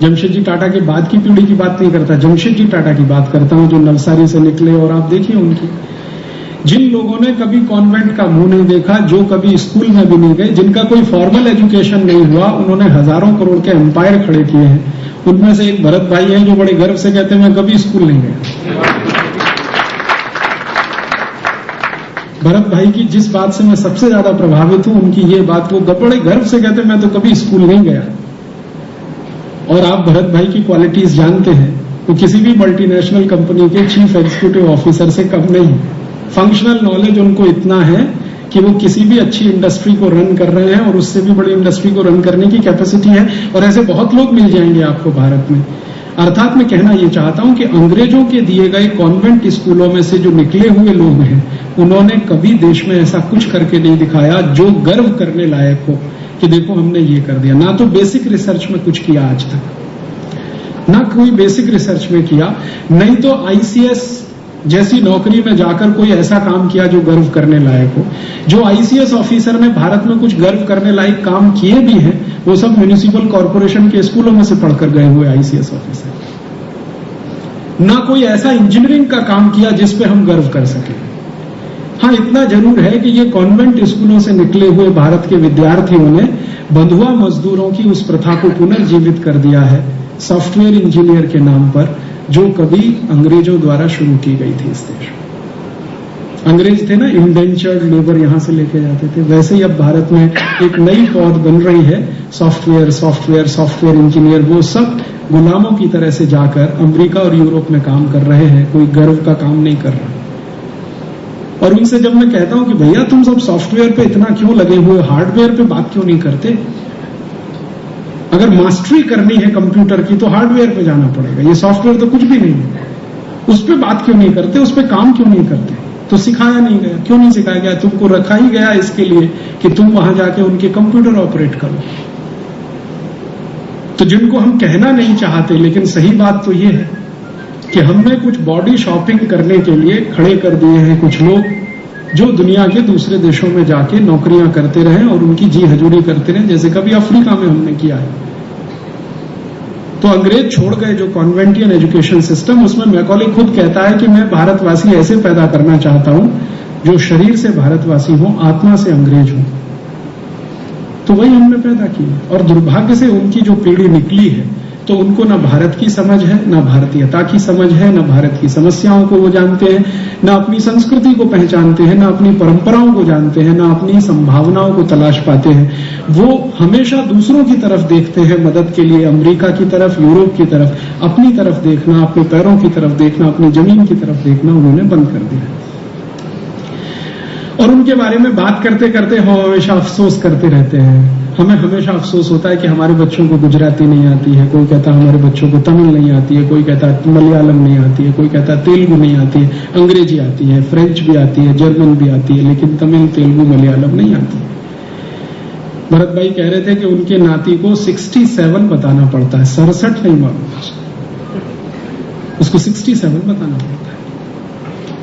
जमशेदजी टाटा के बाद की पीढ़ी की बात नहीं करता, जमशेदजी टाटा की बात करता हूं, जो नवसारी से निकले, और आप देखिए उनकी, जिन लोगों ने कभी कॉन्वेंट का मुंह नहीं देखा, जो कभी स्कूल में भी नहीं गए, जिनका कोई फॉर्मल एजुकेशन नहीं हुआ, उन्होंने हजारों करोड़ के एम्पायर खड़े किए हैं। उनमें से एक भरत भाई हैं जो बड़े गर्व से कहते हैं मैं कभी स्कूल नहीं गया। भरत भाई की जिस बात से मैं सबसे ज्यादा प्रभावित हूं, उनकी ये बात, वो बड़े गर्व से कहते हैं मैं तो कभी स्कूल नहीं गया। और आप भरत भाई की क्वालिटीज जानते हैं, वो किसी भी मल्टीनेशनल कंपनी के चीफ एग्जीक्यूटिव ऑफिसर से कम नहीं। फंक्शनल नॉलेज उनको इतना है कि वो किसी भी अच्छी इंडस्ट्री को रन कर रहे हैं, और उससे भी बड़ी इंडस्ट्री को रन करने की कैपेसिटी है। और ऐसे बहुत लोग मिल जाएंगे आपको भारत में। अर्थात मैं कहना ये चाहता हूं कि अंग्रेजों के दिए गए कॉन्वेंट स्कूलों में से जो निकले हुए लोग हैं, उन्होंने कभी देश में ऐसा कुछ करके नहीं दिखाया जो गर्व करने लायक हो कि देखो हमने ये कर दिया। ना तो बेसिक रिसर्च में कुछ किया आज तक, ना कोई बेसिक रिसर्च में किया, नहीं तो आईसीएस जैसी नौकरी में जाकर कोई ऐसा काम किया जो गर्व करने लायक हो। जो आईसीएस ऑफिसर ने भारत में कुछ गर्व करने लायक काम किए भी हैं, वो सब म्युनिसिपल कॉरपोरेशन के स्कूलों में से पढ़कर गए हुए आईसीएस ऑफिसर। ना कोई ऐसा इंजीनियरिंग का काम किया जिस पे हम गर्व कर सके। हाँ, इतना जरूर है कि ये कॉन्वेंट स्कूलों से निकले हुए भारत के विद्यार्थियों ने बंधुआ मजदूरों की उस प्रथा को पुनर्जीवित कर दिया है, सॉफ्टवेयर इंजीनियर के नाम पर, जो कभी अंग्रेजों द्वारा शुरू की गई थी इस देश में। अंग्रेज थे ना, इंडेंचर्ड लेबर यहां से लेके जाते थे, वैसे ही अब भारत में एक नई पौध बन रही है, सॉफ्टवेयर इंजीनियर। वो सब गुलामों की तरह से जाकर अमेरिका और यूरोप में काम कर रहे हैं, कोई गर्व का काम नहीं कर रहा। और उनसे जब मैं कहता हूं कि भैया तुम सब सॉफ्टवेयर पे इतना क्यों लगे हुए, हार्डवेयर पे बात क्यों नहीं करते? अगर मास्टरी करनी है कंप्यूटर की तो हार्डवेयर पे जाना पड़ेगा, ये सॉफ्टवेयर तो कुछ भी नहीं है। उस पे बात क्यों नहीं करते, उस पे काम क्यों नहीं करते? तो सिखाया नहीं गया। क्यों नहीं सिखाया गया? तुमको रखा ही गया इसके लिए कि तुम वहां जाके उनके कंप्यूटर ऑपरेट करो। तो जिनको हम कहना नहीं चाहते, लेकिन सही बात तो ये है कि हमने कुछ बॉडी शॉपिंग करने के लिए खड़े कर दिए हैं कुछ लोग, जो दुनिया के दूसरे देशों में जाके नौकरियां करते रहे और उनकी जी हजूरी करते रहे, जैसे कभी अफ्रीका में हमने किया है। तो अंग्रेज छोड़ गए जो कॉन्वेंटियन एजुकेशन सिस्टम, उसमें मैकॉले खुद कहता है कि मैं भारतवासी ऐसे पैदा करना चाहता हूं जो शरीर से भारतवासी हो, आत्मा से अंग्रेज हो। तो वही हमने पैदा की, और दुर्भाग्य से उनकी जो पीढ़ी निकली है, तो उनको ना भारत की समझ है, ना भारतीयता की समझ है, ना भारत की समस्याओं को वो जानते हैं, ना अपनी संस्कृति को पहचानते हैं, ना अपनी परंपराओं को जानते हैं, ना अपनी संभावनाओं को तलाश पाते हैं। वो हमेशा दूसरों की तरफ देखते हैं मदद के लिए, अमेरिका की तरफ, यूरोप की तरफ। अपनी तरफ देखना, अपने पैरों की तरफ देखना, अपनी जमीन की तरफ देखना उन्होंने बंद कर दिया। और उनके बारे में बात करते करते हम हमेशा अफसोस करते रहते हैं। हमें हमेशा अफसोस होता है कि हमारे बच्चों को गुजराती नहीं आती है, कोई कहता है हमारे बच्चों को तमिल नहीं आती है, कोई कहता है मलयालम नहीं आती है, कोई कहता है तेलुगु नहीं आती है, अंग्रेजी आती है, फ्रेंच भी आती है, जर्मन भी आती है, लेकिन तमिल, तेलुगु, मलयालम नहीं आती। भरत भाई कह रहे थे कि उनके नाती को 67 बताना पड़ता है, 67 नहीं मालूम, उसको 67 बताना पड़ता है।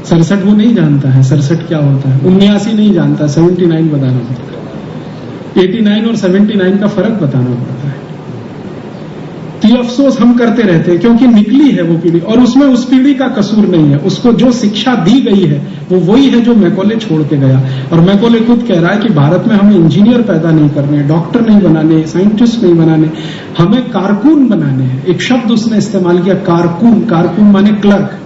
67 वो नहीं जानता है, 67 क्या होता है, 79 नहीं जानता, 79 बताना पड़ता है। 89 और 79 का फर्क बताना पड़ता है। तो ये अफसोस हम करते रहते हैं, क्योंकि निकली है वो पीढ़ी, और उसमें उस पीढ़ी का कसूर नहीं है। उसको जो शिक्षा दी गई है वो वही है जो मैकॉले छोड़ के गया। और मैकॉले खुद कह रहा है कि भारत में हमें इंजीनियर पैदा नहीं करने, डॉक्टर नहीं बनाने, साइंटिस्ट नहीं बनाने, हमें कारकुन बनाने हैं। एक शब्द उसने इस्तेमाल किया, कारकुन। कारकुन माने क्लर्क।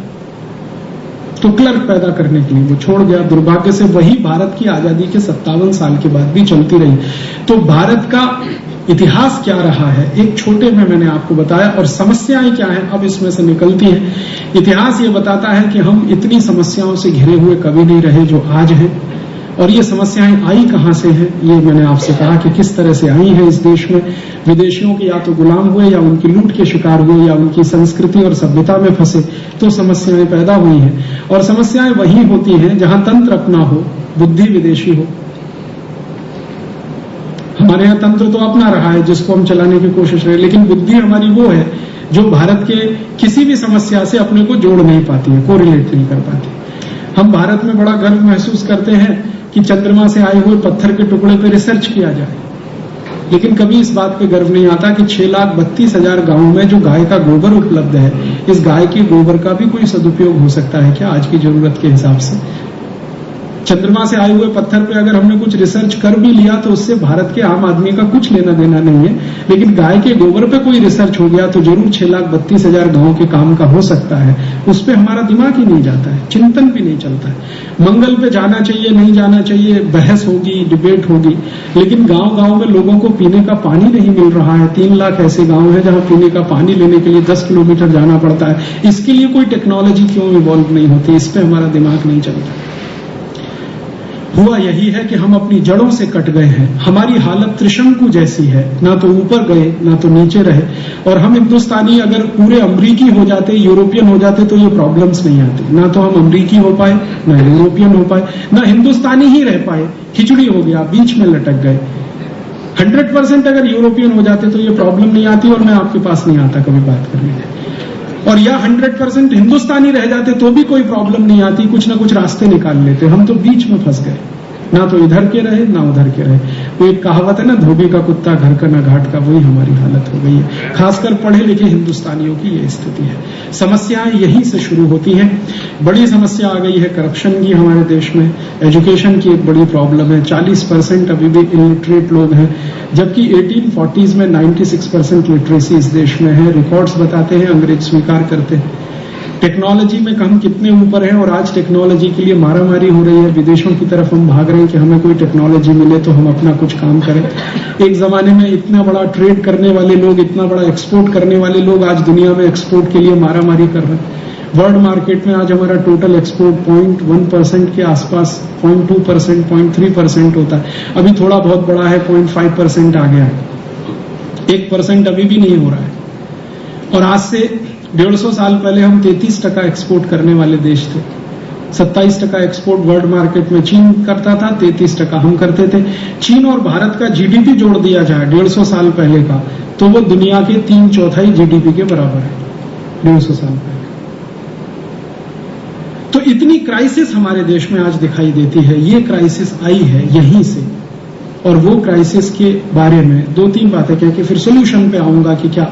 तो क्लर्क पैदा करने के लिए वो छोड़ गया। दुर्भाग्य से वही भारत की आजादी के 57 साल के बाद भी चलती रही। तो भारत का इतिहास क्या रहा है एक छोटे में मैंने आपको बताया, और समस्याएं क्या हैं अब इसमें से निकलती हैं। इतिहास ये बताता है कि हम इतनी समस्याओं से घिरे हुए कभी नहीं रहे जो आज हैं, और ये समस्याएं आई कहां से हैं, ये मैंने आपसे कहा कि किस तरह से आई हैं इस देश में। विदेशियों के या तो गुलाम हुए या उनकी लूट के शिकार हुए या उनकी संस्कृति और सभ्यता में फंसे तो समस्याएं पैदा हुई हैं। और समस्याएं वही होती हैं जहां तंत्र अपना हो, बुद्धि विदेशी हो। हमारे यहाँ तंत्र तो अपना रहा है जिसको हम चलाने की कोशिश रहे, लेकिन बुद्धि हमारी वो है जो भारत के किसी भी समस्या से अपने को जोड़ नहीं पाती है, कोरिलेट नहीं कर पाती। हम भारत में बड़ा गर्व महसूस करते हैं कि चंद्रमा से आए हुए पत्थर के टुकड़े पर रिसर्च किया जाए, लेकिन कभी इस बात पे गर्व नहीं आता कि 6,32,000 गांवों में जो गाय का गोबर उपलब्ध है, इस गाय के गोबर का भी कोई सदुपयोग हो सकता है क्या आज की जरूरत के हिसाब से। चंद्रमा से आए हुए पत्थर पे अगर हमने कुछ रिसर्च कर भी लिया तो उससे भारत के आम आदमी का कुछ लेना देना नहीं है, लेकिन गाय के गोबर पे कोई रिसर्च हो गया तो जरूर 6,32,000 गांवों के काम का हो सकता है। उस पे हमारा दिमाग ही नहीं जाता है, चिंतन भी नहीं चलता है। मंगल पे जाना चाहिए नहीं जाना चाहिए, बहस होगी, डिबेट होगी, लेकिन गांव गांव में लोगों को पीने का पानी नहीं मिल रहा है। 3 लाख ऐसे गांव हैं जहां पीने का पानी लेने के लिए 10 किलोमीटर जाना पड़ता है। इसके लिए कोई टेक्नोलॉजी क्यों इवॉल्व नहीं होती, इस पे हमारा दिमाग नहीं चलता। हुआ यही है कि हम अपनी जड़ों से कट गए हैं। हमारी हालत त्रिशंकु जैसी है, ना तो ऊपर गए ना तो नीचे रहे। और हम हिंदुस्तानी अगर पूरे अमरीकी हो जाते, यूरोपियन हो जाते तो ये प्रॉब्लम्स नहीं आती। ना तो हम अमरीकी हो पाए, ना यूरोपियन हो पाए, ना हिंदुस्तानी ही रह पाए, खिचड़ी हो गया, बीच में लटक गए। 100% अगर यूरोपियन हो जाते तो ये प्रॉब्लम नहीं आती और मैं आपके पास नहीं आता कभी बात करने। और या 100% हिंदुस्तानी रह जाते तो भी कोई प्रॉब्लम नहीं आती, कुछ ना कुछ रास्ते निकाल लेते। हम तो बीच में फंस गए, ना तो इधर के रहे ना उधर के रहे। वो एक कहावत है ना, धोबी का कुत्ता घर का ना घाट का, वही हमारी हालत हो गई है। खासकर पढ़े लिखे हिंदुस्तानियों की ये स्थिति है। समस्याएं यहीं से शुरू होती हैं। बड़ी समस्या आ गई है करप्शन की हमारे देश में। एजुकेशन की एक बड़ी प्रॉब्लम है। 40% अभी भी इलिटरेट लोग हैं, जबकि 1840s में 96% लिटरेसी इस देश में है। रिकॉर्ड्स बताते हैं, अंग्रेज स्वीकार करते हैं। टेक्नोलॉजी में हम कितने ऊपर हैं और आज टेक्नोलॉजी के लिए मारामारी हो रही है। विदेशों की तरफ हम भाग रहे हैं कि हमें कोई टेक्नोलॉजी मिले तो हम अपना कुछ काम करें। एक जमाने में इतना बड़ा ट्रेड करने वाले लोग, इतना बड़ा एक्सपोर्ट करने वाले लोग आज दुनिया में एक्सपोर्ट के लिए मारामारी कर रहे हैं। वर्ल्ड मार्केट में आज हमारा टोटल एक्सपोर्ट 0.1% के आसपास, 0.2%, 0.3% होता है। अभी थोड़ा बहुत बड़ा है, 0.5% आ गया है। 1% अभी भी नहीं हो रहा है। और आज से 150 साल पहले हम 33% एक्सपोर्ट करने वाले देश थे। 27% एक्सपोर्ट वर्ल्ड मार्केट में चीन करता था, 33% हम करते थे। चीन और भारत का जीडीपी जोड़ दिया जाए 150 साल पहले का, तो वो दुनिया के 3/4 जीडीपी के बराबर है 150 साल पहले। तो इतनी क्राइसिस हमारे देश में आज दिखाई देती है। ये क्राइसिस आई है यहीं से, और वो क्राइसिस के बारे में 2-3 बातें कह के फिर सोल्यूशन पे आऊंगा कि क्या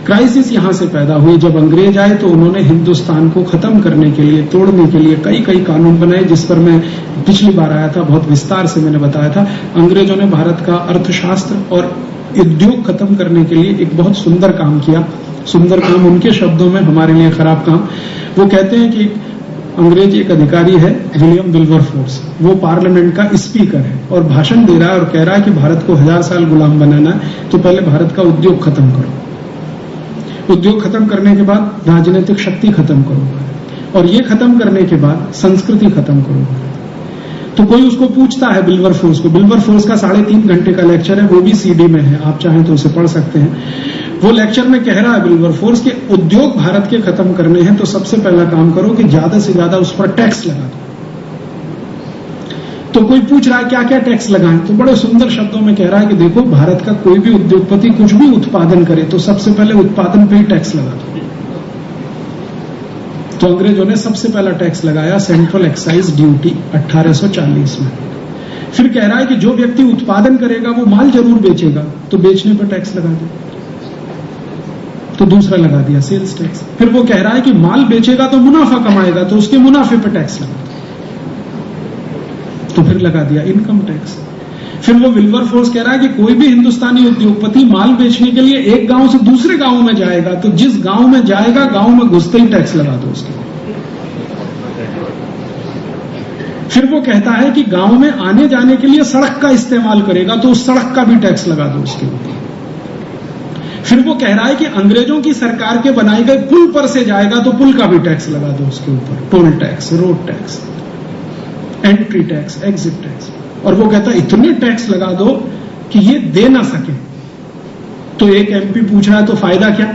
क्राइसिस यहां से पैदा हुई। जब अंग्रेज आए तो उन्होंने हिंदुस्तान को खत्म करने के लिए, तोड़ने के लिए कई कानून बनाए, जिस पर मैं पिछली बार आया था, बहुत विस्तार से मैंने बताया था। अंग्रेजों ने भारत का अर्थशास्त्र और उद्योग खत्म करने के लिए एक बहुत सुंदर काम किया। सुंदर काम उनके शब्दों में, हमारे लिए खराब काम। वो कहते हैं कि अंग्रेज एक अधिकारी है, विलियम विल्बरफोर्स, वो पार्लियामेंट का स्पीकर है और भाषण दे रहा है और कह रहा है कि भारत को 1000 साल गुलाम बनाना है तो पहले भारत का उद्योग खत्म करो। उद्योग खत्म करने के बाद राजनीतिक शक्ति खत्म करो, और ये खत्म करने के बाद संस्कृति खत्म करो। तो कोई उसको पूछता है विल्बरफोर्स को। विल्बरफोर्स का 3.5 घंटे का लेक्चर है, वो भी सीडी में है, आप चाहें तो उसे पढ़ सकते हैं। वो लेक्चर में कह रहा है विल्बरफोर्स के उद्योग भारत के खत्म करने हैं तो सबसे पहला काम करो कि ज्यादा से ज्यादा उस पर टैक्स लगा दो। तो कोई पूछ रहा है क्या क्या टैक्स लगाएं, तो बड़े सुंदर शब्दों में कह रहा है कि देखो, भारत का कोई भी उद्योगपति कुछ भी उत्पादन करे तो सबसे पहले उत्पादन पे ही टैक्स लगा दो। तो अंग्रेजों ने सबसे पहला टैक्स लगाया सेंट्रल एक्साइज ड्यूटी 1840 में। फिर कह रहा है कि जो व्यक्ति उत्पादन करेगा वो माल जरूर बेचेगा, तो बेचने पर टैक्स लगा दो। तो दूसरा लगा दिया सेल्स टैक्स। फिर वो कह रहा है कि माल बेचेगा तो मुनाफा कमाएगा, तो उसके मुनाफे पर टैक्स लगा दो। तो फिर लगा दिया इनकम टैक्स। फिर वो विल्बरफोर्स कह रहा है कि कोई भी हिंदुस्तानी उद्योगपति माल बेचने के लिए एक गांव से दूसरे गांव में जाएगा, तो जिस गांव में जाएगा गांव में घुसते ही टैक्स लगा दो उसके। फिर वो कहता है कि गांव में आने जाने के लिए सड़क का इस्तेमाल करेगा तो उस सड़क का भी टैक्स लगा दो उसके ऊपर। फिर वो कह रहा है कि अंग्रेजों की सरकार के बनाए गए पुल पर से जाएगा तो पुल का भी टैक्स लगा दो उसके ऊपर, toll tax, road tax, entry tax, exit tax. और वो कहता है इतने टैक्स लगा दो कि ये दे ना सके। तो एक एमपी पूछ रहा है तो फायदा क्या?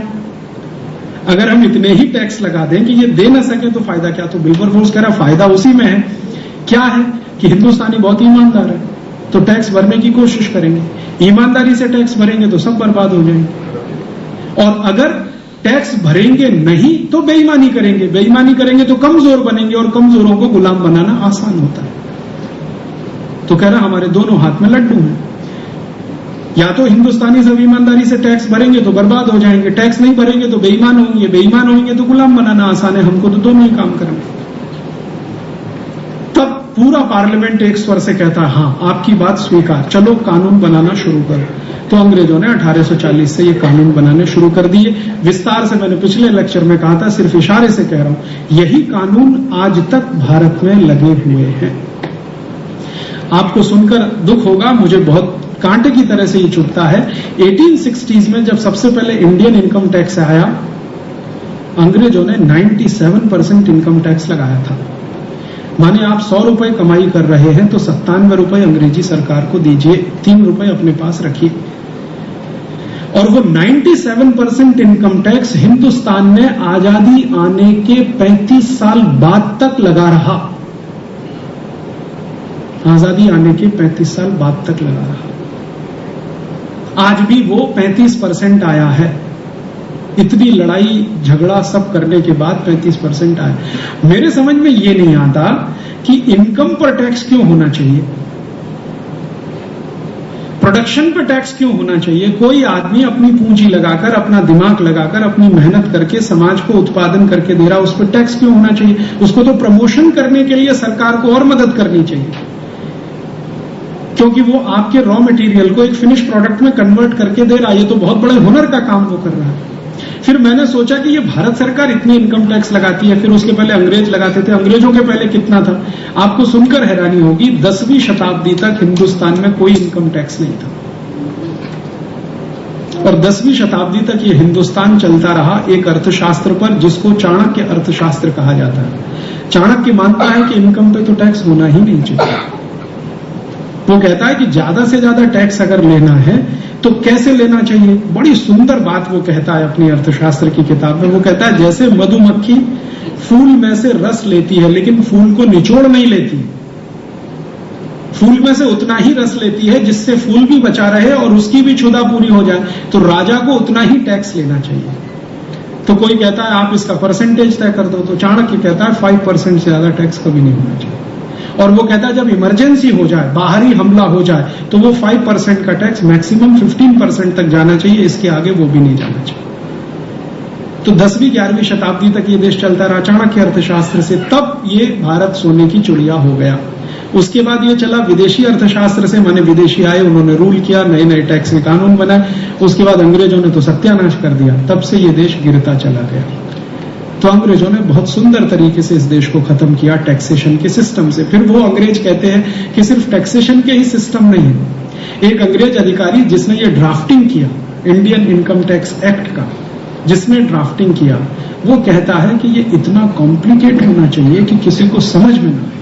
अगर हम इतने ही टैक्स लगा दें कि ये दे ना सके तो फायदा क्या? तो विल्बरफोर्स कह रहा फायदा उसी में है। क्या है कि हिंदुस्तानी बहुत ईमानदार है तो टैक्स भरने की कोशिश करेंगे, ईमानदारी से टैक्स भरेंगे तो सब बर्बाद हो जाएंगे। और अगर टैक्स भरेंगे नहीं तो बेईमानी करेंगे, बेईमानी करेंगे तो कमजोर बनेंगे और कमजोरों को गुलाम बनाना आसान होता है। तो कह रहा हमारे दोनों हाथ में लड्डू हैं, या तो हिंदुस्तानी सब ईमानदारी से टैक्स भरेंगे तो बर्बाद हो जाएंगे, टैक्स नहीं भरेंगे तो बेईमान होंगे, बेईमान होंगे तो गुलाम बनाना आसान है, हमको तो दोनों ही काम करेंगे। तब पूरा पार्लियामेंट एक स्वर से कहता है हाँ आपकी बात स्वीकार, चलो कानून बनाना शुरू करो। तो अंग्रेजों ने 1840 से ये कानून बनाने शुरू कर दिए। विस्तार से मैंने पिछले लेक्चर में कहा था, सिर्फ इशारे से कह रहा हूं, यही कानून आज तक भारत में लगे हुए हैं। आपको सुनकर दुख होगा, मुझे बहुत कांटे की तरह से ये चुभता है। 1860s में जब सबसे पहले इंडियन इनकम टैक्स आया, अंग्रेजों ने 97% इनकम टैक्स लगाया था। माने आप 100 रुपए कमाई कर रहे हैं तो 97 रुपए अंग्रेजी सरकार को दीजिए, 3 रुपए अपने पास रखिए। और वो 97% इनकम टैक्स हिंदुस्तान में आजादी आने के 35 साल बाद तक लगा रहा। आजादी आने के 35 साल बाद तक लगा रहा। आज भी वो 35% आया है। इतनी लड़ाई झगड़ा सब करने के बाद 35% आया। मेरे समझ में ये नहीं आता कि इनकम पर टैक्स क्यों होना चाहिए, प्रोडक्शन पर टैक्स क्यों होना चाहिए। कोई आदमी अपनी पूंजी लगाकर, अपना दिमाग लगाकर, अपनी मेहनत करके समाज को उत्पादन करके दे रहा, उस पर टैक्स क्यों होना चाहिए। उसको तो प्रमोशन करने के लिए सरकार को और मदद करनी चाहिए, क्योंकि वो आपके रॉ मटेरियल को एक फिनिश प्रोडक्ट में कन्वर्ट करके दे रहा है। ये तो बहुत बड़े हुनर का काम वो कर रहा है। फिर मैंने सोचा कि ये भारत सरकार इतनी इनकम टैक्स लगाती है, फिर उसके पहले अंग्रेज लगाते थे। अंग्रेजों के पहले कितना था? आपको सुनकर हैरानी होगी, 10वीं शताब्दी तक हिंदुस्तान में कोई इनकम टैक्स नहीं था। और 10वीं शताब्दी तक ये हिंदुस्तान चलता रहा एक अर्थशास्त्र पर जिसको चाणक्य अर्थशास्त्र कहा जाता है। चाणक्य मानता है कि इनकम पे तो टैक्स होना ही नहीं चाहिए। वो कहता है कि ज्यादा से ज्यादा टैक्स अगर लेना है तो कैसे लेना चाहिए। बड़ी सुंदर बात वो कहता है अपनी अर्थशास्त्र की किताब में। वो कहता है जैसे मधुमक्खी फूल में से रस लेती है लेकिन फूल को निचोड़ नहीं लेती, फूल में से उतना ही रस लेती है जिससे फूल भी बचा रहे और उसकी भी क्षुधा पूरी हो जाए, तो राजा को उतना ही टैक्स लेना चाहिए। तो कोई कहता है आप इसका परसेंटेज तय कर दो, तो चाणक्य कहता है 5% से ज्यादा टैक्स कभी नहीं होना चाहिए। और वो कहता है जब इमरजेंसी हो जाए, बाहरी हमला हो जाए, तो वो 5% का टैक्स मैक्सिमम 15% तक जाना चाहिए, इसके आगे वो भी नहीं जाना चाहिए। तो 10वीं 11वीं शताब्दी तक ये देश चलता रहा चाणक्य अर्थशास्त्र से। तब ये भारत सोने की चिड़िया हो गया। उसके बाद ये चला विदेशी अर्थशास्त्र से, माने विदेशी आए, उन्होंने रूल किया, नए नए टैक्स के कानून बनाए। उसके बाद अंग्रेजों ने तो सत्यानाश कर दिया, तब से ये देश गिरता चला गया। तो अंग्रेजों ने बहुत सुंदर तरीके से इस देश को खत्म किया टैक्सेशन के सिस्टम से। फिर वो अंग्रेज कहते हैं कि सिर्फ टैक्सेशन के ही सिस्टम नहीं है। एक अंग्रेज अधिकारी जिसने ये ड्राफ्टिंग किया इंडियन इनकम टैक्स एक्ट का, जिसने ड्राफ्टिंग किया, वो कहता है कि ये इतना कॉम्प्लिकेट होना चाहिए कि किसी को समझ में ना आए,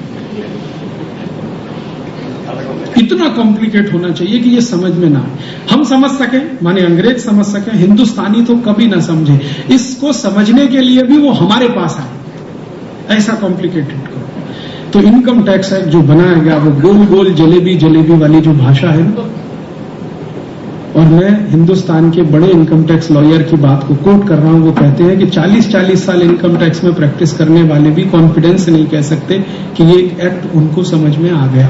इतना कॉम्प्लिकेट होना चाहिए कि ये समझ में ना आए। हम समझ सके, माने अंग्रेज समझ सके, हिंदुस्तानी तो कभी ना समझे। इसको समझने के लिए भी वो हमारे पास आए, ऐसा कॉम्प्लिकेटेड करो। तो इनकम टैक्स एक्ट जो बनाया गया वो गोल गोल जलेबी जलेबी वाली जो भाषा है ना, और मैं हिंदुस्तान के बड़े इनकम टैक्स लॉयर की बात को कोट कर रहा हूं। वो कहते हैं कि 40-40 साल इनकम टैक्स में प्रैक्टिस करने वाले भी कॉन्फिडेंस से नहीं कह सकते कि ये एक्ट उनको समझ में आ गया।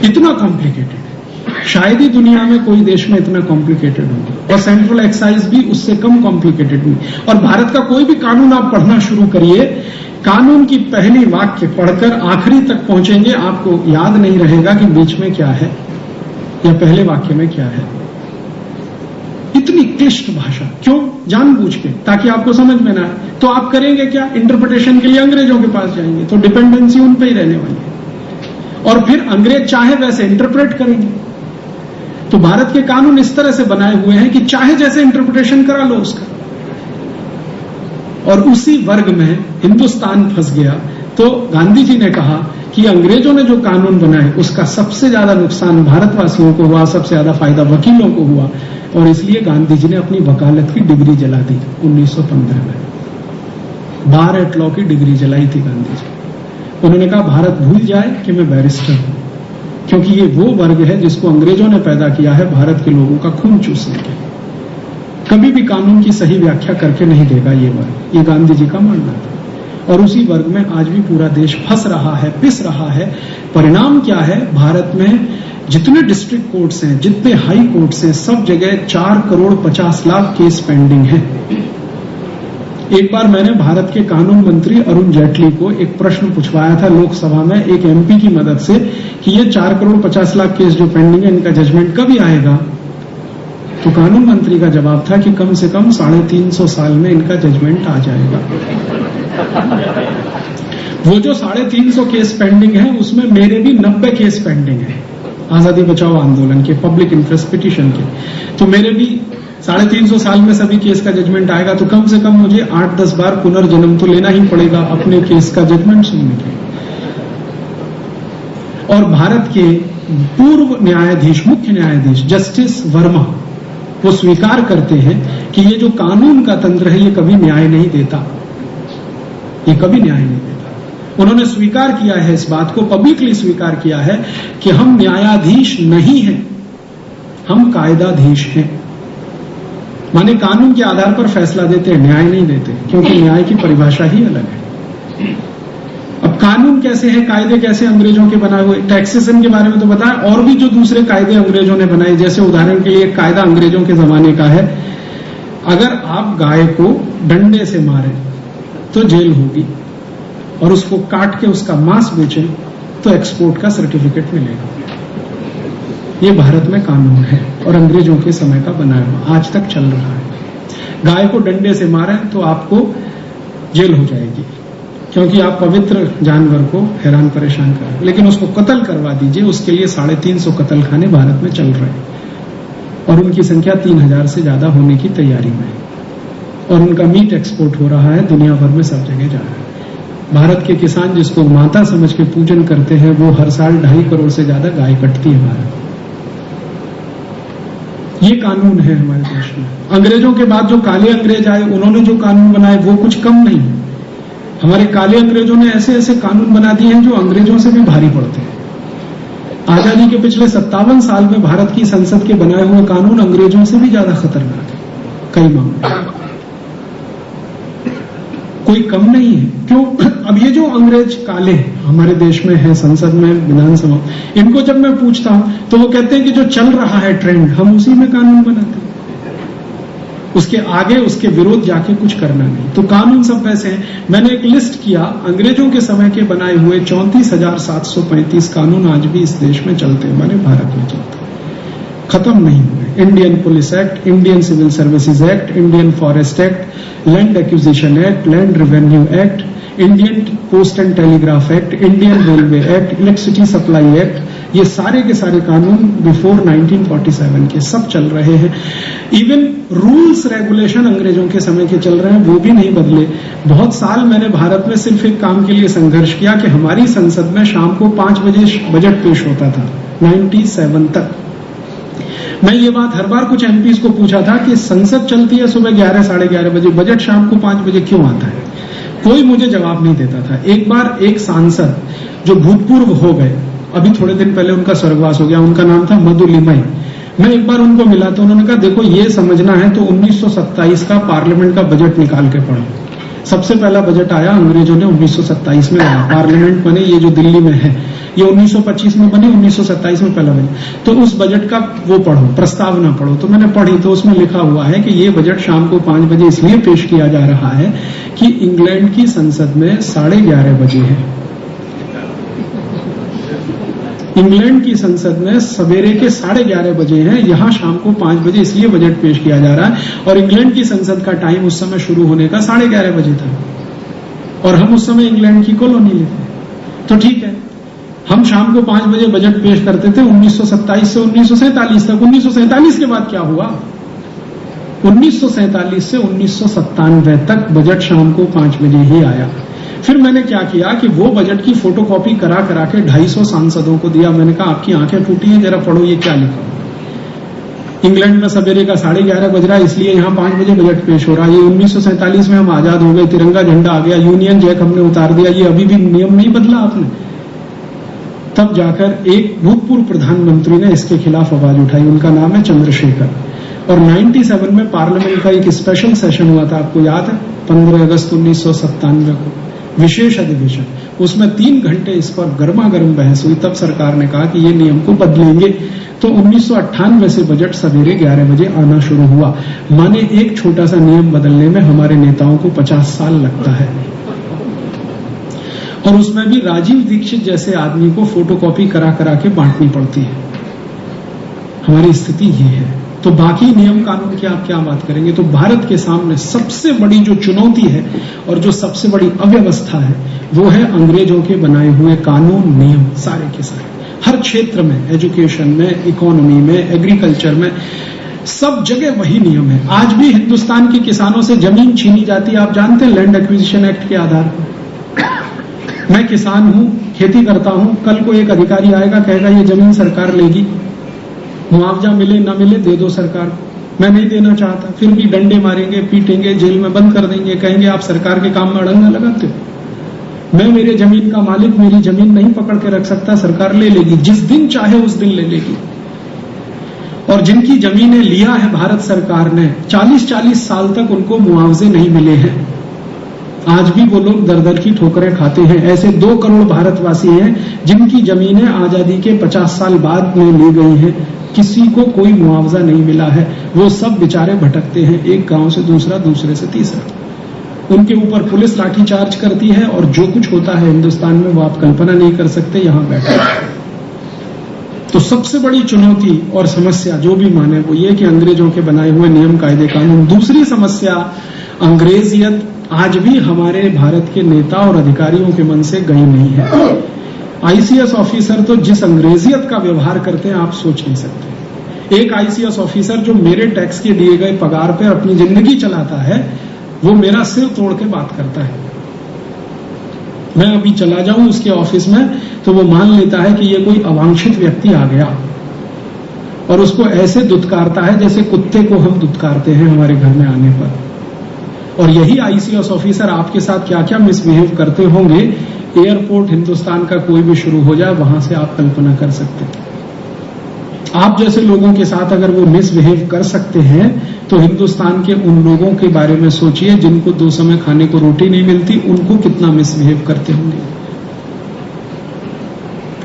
इतना कॉम्प्लिकेटेड, शायद ही दुनिया में कोई देश में इतना कॉम्प्लिकेटेड होगा। और सेंट्रल एक्साइज भी उससे कम कॉम्प्लिकेटेड नहीं। और भारत का कोई भी कानून आप पढ़ना शुरू करिए, कानून की पहली वाक्य पढ़कर आखिरी तक पहुंचेंगे, आपको याद नहीं रहेगा कि बीच में क्या है या पहले वाक्य में क्या है। इतनी क्लिष्ट भाषा, क्यों? जानबूझ के, ताकि आपको समझ में ना आए। तो आप करेंगे क्या? इंटरप्रिटेशन के लिए अंग्रेजों के पास जाएंगे, तो डिपेंडेंसी उन पे ही रहने वाली है, और फिर अंग्रेज चाहे वैसे इंटरप्रेट करेंगे। तो भारत के कानून इस तरह से बनाए हुए हैं कि चाहे जैसे इंटरप्रिटेशन करा लो उसका, और उसी वर्ग में हिंदुस्तान फंस गया। तो गांधी जी ने कहा कि अंग्रेजों ने जो कानून बनाए उसका सबसे ज्यादा नुकसान भारतवासियों को हुआ, सबसे ज्यादा फायदा वकीलों को हुआ, और इसलिए गांधी जी ने अपनी वकालत की डिग्री जला दी 1915 में। बार एट लॉ की डिग्री जलाई थी गांधी जी। उन्होंने कहा भारत भूल जाए कि मैं बैरिस्टर हूं, क्योंकि ये वो वर्ग है जिसको अंग्रेजों ने पैदा किया है भारत के लोगों का खून चूसने के। कभी भी कानून की सही व्याख्या करके नहीं देगा ये वर्ग, ये गांधी जी का मानना था। और उसी वर्ग में आज भी पूरा देश फंस रहा है, पिस रहा है। परिणाम क्या है? भारत में जितने डिस्ट्रिक्ट कोर्ट्स हैं, जितने हाई कोर्ट्स हैं, सब जगह 4 करोड़ 50 लाख केस पेंडिंग है। एक बार मैंने भारत के कानून मंत्री अरुण जेटली को एक प्रश्न पूछवाया था लोकसभा में एक एमपी की मदद से कि ये 4 करोड़ 50 लाख केस जो पेंडिंग है, इनका जजमेंट कभी आएगा? तो कानून मंत्री का जवाब था कि कम से कम 350 साल में इनका जजमेंट आ जाएगा। वो जो 350 केस पेंडिंग है, उसमें मेरे भी 90 केस पेंडिंग है आजादी बचाओ आंदोलन के, पब्लिक इंटरेस्ट पिटीशन के। तो मेरे भी 350 साल में सभी केस का जजमेंट आएगा, तो कम से कम मुझे 8-10 बार पुनर्जन्म तो लेना ही पड़ेगा अपने केस का जजमेंट सुनने के। और भारत के पूर्व न्यायाधीश, मुख्य न्यायाधीश जस्टिस वर्मा, वो स्वीकार करते हैं कि ये जो कानून का तंत्र है ये कभी न्याय नहीं देता, ये कभी न्याय नहीं देता। उन्होंने स्वीकार किया है इस बात को, पब्लिकली स्वीकार किया है कि हम न्यायाधीश नहीं हैं, हम कायदाधीश हैं। माने कानून के आधार पर फैसला देते हैं, न्याय नहीं देते, क्योंकि न्याय की परिभाषा ही अलग है। अब कानून कैसे है, कायदे कैसे अंग्रेजों के बनाए हुए, टैक्सेशन के बारे में तो बताया, और भी जो दूसरे कायदे अंग्रेजों ने बनाए, जैसे उदाहरण के लिए एक कायदा अंग्रेजों के जमाने का है, अगर आप गाय को डंडे से मारें तो जेल होगी, और उसको काट के उसका मांस बेचें तो एक्सपोर्ट का सर्टिफिकेट मिलेगा। ये भारत में कानून है और अंग्रेजों के समय का बनाया हुआ, आज तक चल रहा है। गाय को डंडे से मारें तो आपको जेल हो जाएगी, क्योंकि आप पवित्र जानवर को हैरान परेशान कर रहे हैं। लेकिन उसको कत्ल करवा दीजिए, उसके लिए 350 कत्ल खाने भारत में चल रहे हैं, और उनकी संख्या 3000 से ज्यादा होने की तैयारी में, और उनका मीट एक्सपोर्ट हो रहा है दुनिया भर में, सब जगह जा रहा है। भारत के किसान जिसको माता समझ के पूजन करते हैं, वो हर साल 2.5 करोड़ से ज्यादा गाय कटती है भारत। ये कानून है हमारे देश में। अंग्रेजों के बाद जो काले अंग्रेज आए, उन्होंने जो कानून बनाए वो कुछ कम नहीं है। हमारे काले अंग्रेजों ने ऐसे ऐसे कानून बना दिए हैं जो अंग्रेजों से भी भारी पड़ते हैं। आजादी के पिछले 57 साल में भारत की संसद के बनाए हुए कानून अंग्रेजों से भी ज्यादा खतरनाक है कई मामले, कोई कम नहीं है। क्यों? अब ये जो अंग्रेज काले हमारे देश में है, संसद में, विधानसभा, इनको जब मैं पूछता हूं तो वो कहते हैं कि जो चल रहा है ट्रेंड, हम उसी में कानून बनाते हैं, उसके आगे उसके विरोध जाके कुछ करना नहीं। तो कानून सब वैसे हैं। मैंने एक लिस्ट किया, अंग्रेजों के समय के बनाए हुए 34,735 कानून आज भी इस देश में चलते हैं, हमारे भारत में चलते हैं, खत्म नहीं हुए। Indian police act, Indian civil services act, Indian forest act, land acquisition act, land revenue act, Indian post and telegraph act, Indian railway act, electricity supply act, ये सारे के सारे कानून बिफोर 1947 के सब चल रहे हैं। इवन रूल्स रेगुलेशन अंग्रेजों के समय के चल रहे हैं, वो भी नहीं बदले। बहुत साल मैंने भारत में सिर्फ एक काम के लिए संघर्ष किया कि हमारी संसद में शाम को 5 बजे बजट पेश होता था, 97 तक। मैं ये बात हर बार कुछ एमपीज को पूछा था कि संसद चलती है सुबह 11 साढ़े 11 बजे, बजट शाम को 5 बजे क्यों आता है? कोई मुझे जवाब नहीं देता था। एक बार एक सांसद जो भूतपूर्व हो गए, अभी थोड़े दिन पहले उनका स्वर्गवास हो गया, उनका नाम था मधु लिमई, मैं एक बार उनको मिला तो उन्होंने कहा देखो ये समझना है तो 1927 का पार्लियामेंट का बजट निकाल के पढ़ो। सबसे पहला बजट आया अंग्रेजों ने 1927 में आया, पार्लियामेंट बने ये जो दिल्ली में है, ये 1925 में बनी, 1927 में पहला बजट। तो उस बजट का वो पढ़ो, प्रस्तावना पढ़ो। तो मैंने पढ़ी तो उसमें लिखा हुआ है कि ये बजट शाम को 5 बजे इसलिए पेश किया जा रहा है कि इंग्लैंड की संसद में 11:30 बजे है। इंग्लैंड की संसद में सवेरे के 11:30 बजे हैं, यहां शाम को 5 बजे इसलिए बजट पेश किया जा रहा है। और इंग्लैंड की संसद का टाइम उस समय शुरू होने का 11:30 बजे था, और हम उस समय इंग्लैंड की कॉलोनी में थे। तो ठीक है, हम शाम को 5 बजे बजट पेश करते थे 1927 से 1947 तक। 1947 के बाद क्या हुआ? 1947 से 1997 तक बजट शाम को 5 बजे ही आया। फिर मैंने क्या किया कि वो बजट की फोटोकॉपी करा के 250 सांसदों को दिया। मैंने कहा आपकी आंखें फूटी हैं, जरा पढ़ो ये क्या लिखा। इंग्लैंड में सवेरे का 11:30 बज रहा है, इसलिए यहां 5 बजे बजट पेश हो रहा है। ये 1947 में हम आजाद हो गए, तिरंगा झंडा आ गया, यूनियन जैक हमने उतार दिया, ये अभी भी नियम नहीं बदला आपने। तब जाकर एक भूतपूर्व प्रधानमंत्री ने इसके खिलाफ आवाज उठाई, उनका नाम है चंद्रशेखर। और 97 में पार्लियामेंट का एक स्पेशल सेशन हुआ था, आपको याद है, 15 अगस्त 1997 को विशेष अधिवेशन। उसमें 3 घंटे इस पर गर्मा गर्म बहस हुई। तब सरकार ने कहा कि ये नियम को बदलेंगे। तो 1998 से बजट सवेरे 11 बजे आना शुरू हुआ। माने एक छोटा सा नियम बदलने में हमारे नेताओं को 50 साल लगता है, और उसमें भी राजीव दीक्षित जैसे आदमी को फोटोकॉपी करा के बांटनी पड़ती है। हमारी स्थिति ये है। तो बाकी नियम कानून की आप क्या बात करेंगे? तो भारत के सामने सबसे बड़ी जो चुनौती है और जो सबसे बड़ी अव्यवस्था है वो है अंग्रेजों के बनाए हुए कानून नियम, सारे के सारे, हर क्षेत्र में, एजुकेशन में, इकोनॉमी में, एग्रीकल्चर में, सब जगह वही नियम है। आज भी हिंदुस्तान के किसानों से जमीन छीनी जाती है, आप जानते हैं, लैंड एक्विजिशन एक्ट के आधार पर। मैं किसान हूं, खेती करता हूं, कल को एक अधिकारी आएगा, कहेगा ये जमीन सरकार लेगी, मुआवजा मिले ना मिले दे दो सरकार को। मैं नहीं देना चाहता, फिर भी डंडे मारेंगे, पीटेंगे, जेल में बंद कर देंगे, कहेंगे आप सरकार के काम में अड़ंगा लगाते हो। मैं मेरे जमीन का मालिक, मेरी जमीन नहीं पकड़ के रख सकता, सरकार ले लेगी, जिस दिन चाहे उस दिन ले लेगी। और जिनकी जमीनें लिया है भारत सरकार ने, 40-40 साल तक उनको मुआवजे नहीं मिले हैं। आज भी वो लोग दर दर की ठोकरें खाते हैं। ऐसे 2 करोड़ भारतवासी हैं जिनकी जमीनें आजादी के 50 साल बाद में ली गई हैं, किसी को कोई मुआवजा नहीं मिला है। वो सब बेचारे भटकते हैं, एक गांव से दूसरा, दूसरे से तीसरा। उनके ऊपर पुलिस लाठीचार्ज करती है, और जो कुछ होता है हिंदुस्तान में वो आप कल्पना नहीं कर सकते यहां बैठे। तो सबसे बड़ी चुनौती और समस्या जो भी माने वो ये कि अंग्रेजों के बनाए हुए नियम, कायदे, कानून। दूसरी समस्या, अंग्रेजियत आज भी हमारे भारत के नेता और अधिकारियों के मन से गई नहीं है। आईसीएस ऑफिसर तो जिस अंग्रेजियत का व्यवहार करते हैं आप सोच नहीं सकते। एक आईसीएस ऑफिसर जो मेरे टैक्स के दिए गए पगार पर अपनी जिंदगी चलाता है, वो मेरा सिर तोड़ के बात करता है। मैं अभी चला जाऊं उसके ऑफिस में तो वो मान लेता है कि ये कोई अवांछित व्यक्ति आ गया, और उसको ऐसे दुत्कारता है जैसे कुत्ते को हम दुत्कारते हैं हमारे घर में आने पर। और यही आईसीएस ऑफिसर आपके साथ क्या क्या मिसबिहेव करते होंगे, एयरपोर्ट हिंदुस्तान का कोई भी शुरू हो जाए वहां से आप कल्पना कर सकते हैं। आप जैसे लोगों के साथ अगर वो मिसबिहेव कर सकते हैं तो हिंदुस्तान के उन लोगों के बारे में सोचिए जिनको 2 समय खाने को रोटी नहीं मिलती, उनको कितना मिसबिहेव करते होंगे।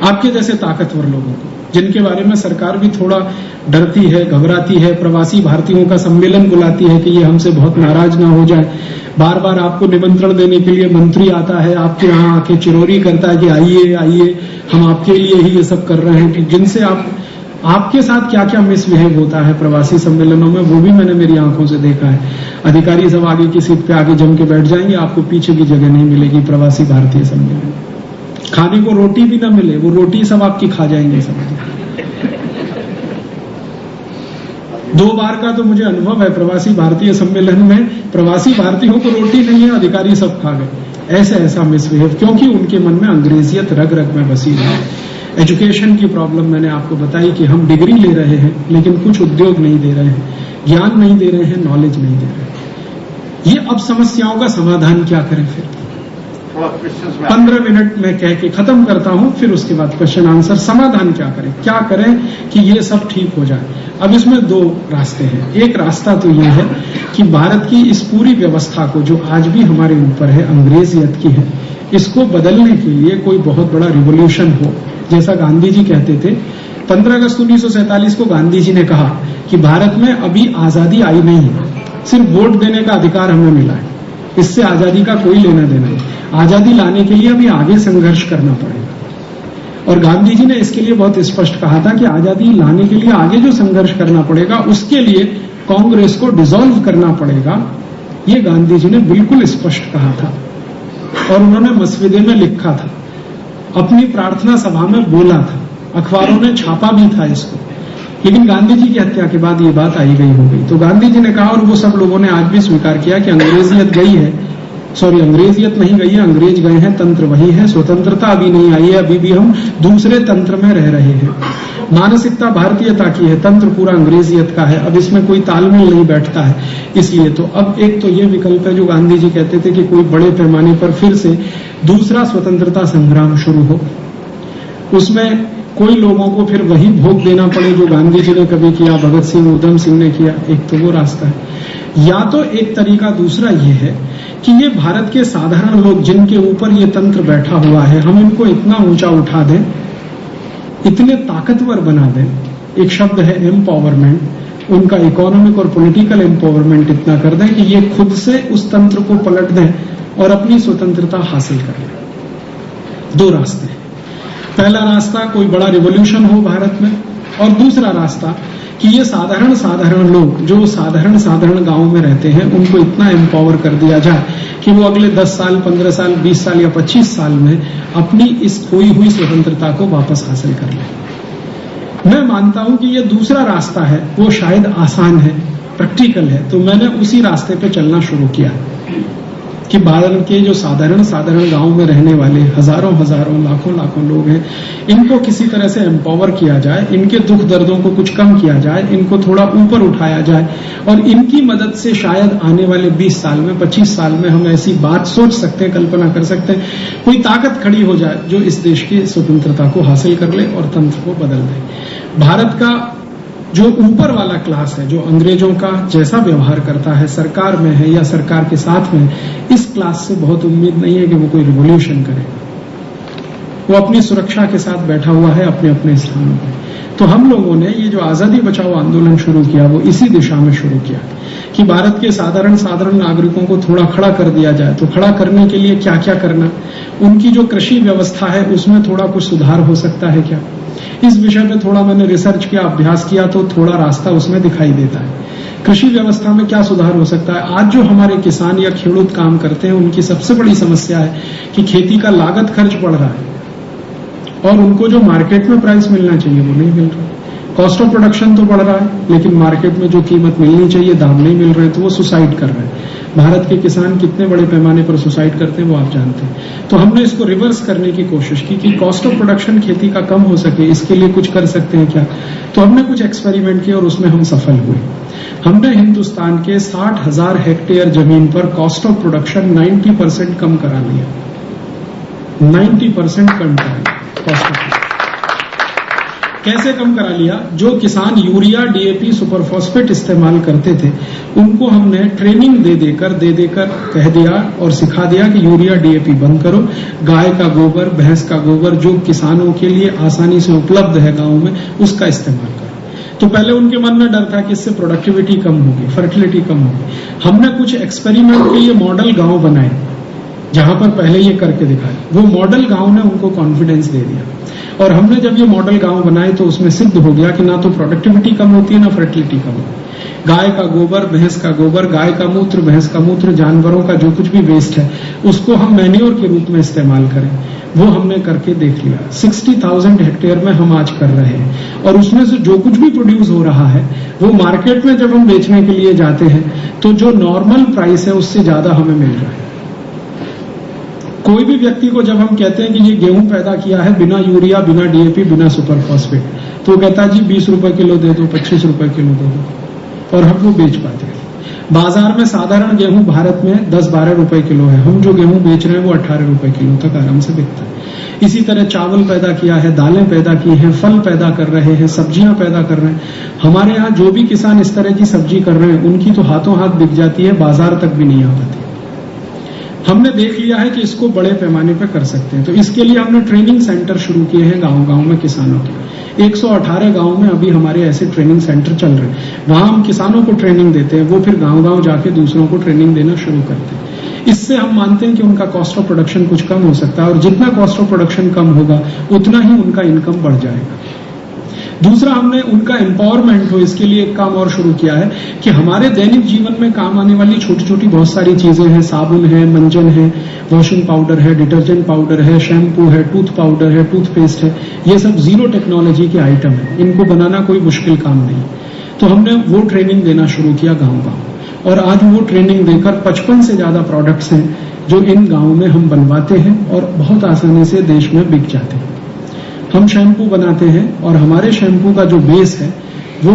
आपके जैसे ताकतवर लोगों को, जिनके बारे में सरकार भी थोड़ा डरती है, घबराती है, प्रवासी भारतीयों का सम्मेलन बुलाती है कि ये हमसे बहुत नाराज ना हो जाए। बार बार आपको निमंत्रण देने के लिए मंत्री आता है, आपके यहाँ आके चिरौरी करता है कि आइए आइए, हम आपके लिए ही ये सब कर रहे हैं। कि जिनसे आपके साथ क्या क्या मिसबिहेव होता है प्रवासी सम्मेलनों में, वो भी मैंने मेरी आंखों से देखा है। अधिकारी सब आगे की सीट पे आगे जम के बैठ जाएंगे, आपको पीछे की जगह नहीं मिलेगी प्रवासी भारतीय सम्मेलन। खाने को रोटी भी ना मिले, वो रोटी सब आपकी खा जाएंगे सब। 2 बार का तो मुझे अनुभव है प्रवासी भारतीय सम्मेलन में, प्रवासी भारतीयों को रोटी नहीं है, अधिकारी सब खा गए। ऐसा मिसबिहेव, क्योंकि उनके मन में अंग्रेजियत रग रग में बसी है। एजुकेशन की प्रॉब्लम मैंने आपको बताई कि हम डिग्री ले रहे हैं लेकिन कुछ उद्योग नहीं दे रहे हैं, ज्ञान नहीं दे रहे हैं, नॉलेज नहीं दे रहे हैं। ये अब समस्याओं का समाधान क्या करें? फिर 15 मिनट में कह के खत्म करता हूं, फिर उसके बाद क्वेश्चन आंसर। समाधान क्या करें कि ये सब ठीक हो जाए? अब इसमें 2 रास्ते हैं। एक रास्ता तो ये है कि भारत की इस पूरी व्यवस्था को, जो आज भी हमारे ऊपर है, अंग्रेजियत की है, इसको बदलने के लिए कोई बहुत बड़ा रिवॉल्यूशन हो। जैसा गांधी जी कहते थे, 15 अगस्त 1947 को गांधी जी ने कहा कि भारत में अभी आजादी आई नहीं है, सिर्फ वोट देने का अधिकार हमें मिला है, इससे आजादी का कोई लेना देना नहीं। आजादी लाने के लिए अभी आगे संघर्ष करना पड़ेगा। और गांधी जी ने इसके लिए बहुत स्पष्ट कहा था कि आजादी लाने के लिए आगे जो संघर्ष करना पड़ेगा उसके लिए कांग्रेस को डिसॉल्व करना पड़ेगा। ये गांधी जी ने बिल्कुल स्पष्ट कहा था और उन्होंने मसविदे में लिखा था, अपनी प्रार्थना सभा में बोला था, अखबारों ने छापा भी था इसको। लेकिन गांधी जी की हत्या के बाद ये बात आई गई हो गई। तो गांधी जी ने कहा, और वो सब लोगों ने आज भी स्वीकार किया कि अंग्रेजियत गई है, अंग्रेजियत नहीं गई है, अंग्रेज गए हैं, तंत्र वही है, स्वतंत्रता अभी नहीं आई है, अभी भी हम दूसरे तंत्र में रह रहे हैं। मानसिकता भारतीयता की है, तंत्र पूरा अंग्रेजियत का है, अब इसमें कोई तालमेल नहीं बैठता है। इसलिए तो अब एक तो ये विकल्प है जो गांधी जी कहते थे कि कोई बड़े पैमाने पर फिर से दूसरा स्वतंत्रता संग्राम शुरू हो, उसमें कोई लोगों को फिर वही भोग देना पड़े जो गांधी जी ने कभी किया, भगत सिंह, उधम सिंह ने किया। एक तो वो रास्ता है, या तो एक तरीका दूसरा ये है कि ये भारत के साधारण लोग जिनके ऊपर ये तंत्र बैठा हुआ है, हम इनको इतना ऊंचा उठा दें, इतने ताकतवर बना दें, एक शब्द है एम्पावरमेंट, उनका इकोनॉमिक और पॉलिटिकल एम्पावरमेंट इतना कर दें कि ये खुद से उस तंत्र को पलट दें और अपनी स्वतंत्रता हासिल कर लें। दो रास्ते हैं, पहला रास्ता कोई बड़ा रिवॉल्यूशन हो भारत में, और दूसरा रास्ता कि ये साधारण लोग जो साधारण गांव में रहते हैं उनको इतना एम्पावर कर दिया जाए कि वो अगले 10 साल, 15 साल, 20 साल या 25 साल में अपनी इस खोई हुई स्वतंत्रता को वापस हासिल कर लें। मैं मानता हूं कि ये दूसरा रास्ता है, वो शायद आसान है, प्रैक्टिकल है, तो मैंने उसी रास्ते पे चलना शुरू किया कि भारत के जो साधारण गांव में रहने वाले हजारों लाखों लोग हैं, इनको किसी तरह से एम्पावर किया जाए, इनके दुख दर्दों को कुछ कम किया जाए, इनको थोड़ा ऊपर उठाया जाए, और इनकी मदद से शायद आने वाले 20 साल में, 25 साल में हम ऐसी बात सोच सकते हैं, कल्पना कर सकते हैं, कोई ताकत खड़ी हो जाए जो इस देश की स्वतंत्रता को हासिल कर ले और तंत्र को बदल दे। भारत का जो ऊपर वाला क्लास है, जो अंग्रेजों का जैसा व्यवहार करता है, सरकार में है या सरकार के साथ में, इस क्लास से बहुत उम्मीद नहीं है कि वो कोई रिवॉल्यूशन करे। वो अपनी सुरक्षा के साथ बैठा हुआ है अपने अपने स्थानों पर। तो हम लोगों ने ये जो आजादी बचाओ आंदोलन शुरू किया वो इसी दिशा में शुरू किया कि भारत के साधारण नागरिकों को थोड़ा खड़ा कर दिया जाए। तो खड़ा करने के लिए क्या क्या करना, उनकी जो कृषि व्यवस्था है उसमें थोड़ा कुछ सुधार हो सकता है क्या, इस विषय पे थोड़ा मैंने रिसर्च किया, अभ्यास किया, तो थोड़ा रास्ता उसमें दिखाई देता है। कृषि व्यवस्था में क्या सुधार हो सकता है। आज जो हमारे किसान या खेडूत काम करते हैं उनकी सबसे बड़ी समस्या है कि खेती का लागत खर्च बढ़ रहा है और उनको जो मार्केट में प्राइस मिलना चाहिए वो नहीं मिल रहा। कॉस्ट ऑफ प्रोडक्शन तो बढ़ रहा है लेकिन मार्केट में जो कीमत मिलनी चाहिए, दाम नहीं मिल रहे, तो वो सुसाइड कर रहे हैं। भारत के किसान कितने बड़े पैमाने पर सुसाइड करते हैं वो आप जानते हैं। तो हमने इसको रिवर्स करने की कोशिश की कि कॉस्ट ऑफ प्रोडक्शन खेती का कम हो सके, इसके लिए कुछ कर सकते हैं क्या। तो हमने कुछ एक्सपेरिमेंट किए और उसमें हम सफल हुए। हमने हिंदुस्तान के 60,000 हेक्टेयर जमीन पर कॉस्ट ऑफ प्रोडक्शन 90% कम करा लिया, 90% कम करा लिया कॉस्ट ऑफ। कैसे कम करा लिया, जो किसान यूरिया, डीएपी, सुपरफॉस्फेट इस्तेमाल करते थे उनको हमने ट्रेनिंग दे देकर कह दिया और सिखा दिया कि यूरिया, डीएपी बंद करो, गाय का गोबर, भैंस का गोबर जो किसानों के लिए आसानी से उपलब्ध है गांव में, उसका इस्तेमाल करो। तो पहले उनके मन में डर था कि इससे प्रोडक्टिविटी कम होगी, फर्टिलिटी कम होगी। हमने कुछ एक्सपेरिमेंट के लिए मॉडल गांव बनाए जहां पर पहले ये करके दिखाए। वो मॉडल गांव ने उनको कॉन्फिडेंस दे दिया और हमने जब ये मॉडल गांव बनाए तो उसमें सिद्ध हो गया कि ना तो प्रोडक्टिविटी कम होती है ना फर्टिलिटी कम होती है। गाय का गोबर, भैंस का गोबर, गाय का मूत्र, भैंस का मूत्र, जानवरों का जो कुछ भी वेस्ट है उसको हम मैन्योर के रूप में इस्तेमाल करें, वो हमने करके देख लिया। 60,000 हेक्टेयर में हम आज कर रहे हैं और उसमें से जो कुछ भी प्रोड्यूस हो रहा है वो मार्केट में जब हम बेचने के लिए जाते हैं तो जो नॉर्मल प्राइस है उससे ज्यादा हमें मिल रहा है। कोई भी व्यक्ति को जब हम कहते हैं कि ये गेहूं पैदा किया है बिना यूरिया, बिना डीएपी, बिना सुपरफॉस्फेट, तो वो कहता है जी 20 रुपए किलो दे दो, 25 रुपए किलो दे दो, और हम वो बेच पाते हैं। बाजार में साधारण गेहूं भारत में 10-12 रुपए किलो है, हम जो गेहूं बेच रहे हैं वो 18 रुपए किलो तक आराम से बिकता है। इसी तरह चावल पैदा किया है, दालें पैदा की हैं, फल पैदा कर रहे हैं, सब्जियां पैदा कर रहे हैं। हमारे यहाँ जो भी किसान इस तरह की सब्जी कर रहे हैं उनकी तो हाथों हाथ बिक जाती है, बाजार तक भी नहीं आ पाती। हमने देख लिया है कि इसको बड़े पैमाने पर कर सकते हैं, तो इसके लिए हमने ट्रेनिंग सेंटर शुरू किए हैं गांव-गांव में किसानों के। 118 गांव में अभी हमारे ऐसे ट्रेनिंग सेंटर चल रहे हैं। वहां हम किसानों को ट्रेनिंग देते हैं, वो फिर गांव-गांव जाके दूसरों को ट्रेनिंग देना शुरू करते हैं। इससे हम मानते हैं कि उनका कॉस्ट ऑफ प्रोडक्शन कुछ कम हो सकता है, और जितना कॉस्ट ऑफ प्रोडक्शन कम होगा उतना ही उनका इनकम बढ़ जाएगा। दूसरा, हमने उनका एम्पावरमेंट हो इसके लिए एक काम और शुरू किया है कि हमारे दैनिक जीवन में काम आने वाली छोटी छोटी बहुत सारी चीजें हैं, साबुन है, मंजन है, वॉशिंग पाउडर है, डिटर्जेंट पाउडर है, शैम्पू है, टूथ पाउडर है, टूथपेस्ट है, ये सब जीरो टेक्नोलॉजी के आइटम है, इनको बनाना कोई मुश्किल काम नहीं। तो हमने वो ट्रेनिंग देना शुरू किया गांव-गांव, और आज वो ट्रेनिंग देकर 55 से ज्यादा प्रोडक्ट्स हैं जो इन गांवों में हम बनवाते हैं और बहुत आसानी से देश में बिक जाते हैं। हम शैम्पू बनाते हैं और हमारे शैम्पू का जो बेस है वो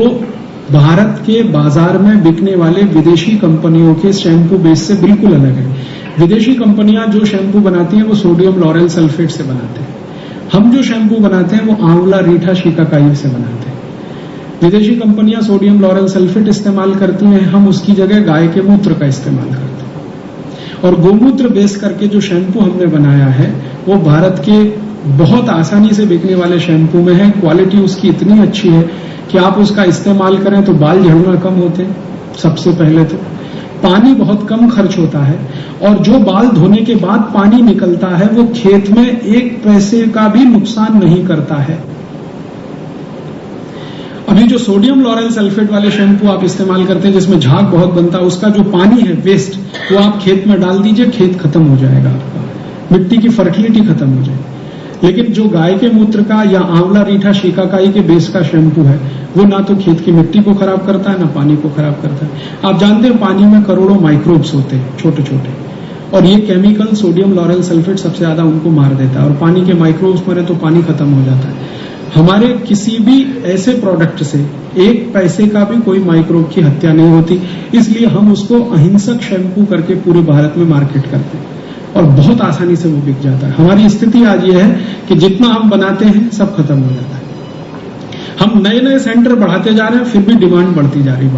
भारत के बाजार में बिकने वाले विदेशी कंपनियों के शैम्पू बेस से बिल्कुल अलग है। विदेशी कंपनियां जो शैम्पू बनाती हैं वो सोडियम लॉरेल सल्फेट से बनाते हैं, हम जो शैम्पू बनाते हैं वो आंवला रीठा शिकाकाई से बनाते हैं। विदेशी कंपनियां सोडियम लॉरेल सल्फेट इस्तेमाल करती हैं, हम उसकी जगह गाय के मूत्र का इस्तेमाल करते हैं। और गोमूत्र बेस करके जो शैम्पू हमने बनाया है वो भारत के बहुत आसानी से बिकने वाले शैम्पू में है। क्वालिटी उसकी इतनी अच्छी है कि आप उसका इस्तेमाल करें तो बाल झड़ना कम होते हैं, सबसे पहले तो पानी बहुत कम खर्च होता है, और जो बाल धोने के बाद पानी निकलता है वो खेत में 1 पैसे का भी नुकसान नहीं करता है। अभी जो सोडियम लॉरेल सल्फेट वाले शैम्पू आप इस्तेमाल करते हैं जिसमें झाग बहुत बनता है, उसका जो पानी है वेस्ट, वो आप खेत में डाल दीजिए, खेत खत्म हो जाएगा आपका, मिट्टी की फर्टिलिटी खत्म हो जाएगी। लेकिन जो गाय के मूत्र का या आंवला रीठा शिकाकाई के बेस का शैम्पू है वो ना तो खेत की मिट्टी को खराब करता है ना पानी को खराब करता है। आप जानते हैं पानी में करोड़ों माइक्रोब्स होते हैं छोटे छोटे, और ये केमिकल सोडियम लॉरेल सल्फेट सबसे ज्यादा उनको मार देता है, और पानी के माइक्रोब्स मरे तो पानी खत्म हो जाता है। हमारे किसी भी ऐसे प्रोडक्ट से 1 पैसे का भी कोई माइक्रोब की हत्या नहीं होती, इसलिए हम उसको अहिंसक शैम्पू करके पूरे भारत में मार्केट करते हैं और बहुत आसानी से वो बिक जाता है। हमारी स्थिति आज ये है कि जितना हम बनाते हैं सब खत्म हो जाता है। हम नए नए सेंटर बढ़ाते जा रहे हैं, फिर भी डिमांड बढ़ती जा रही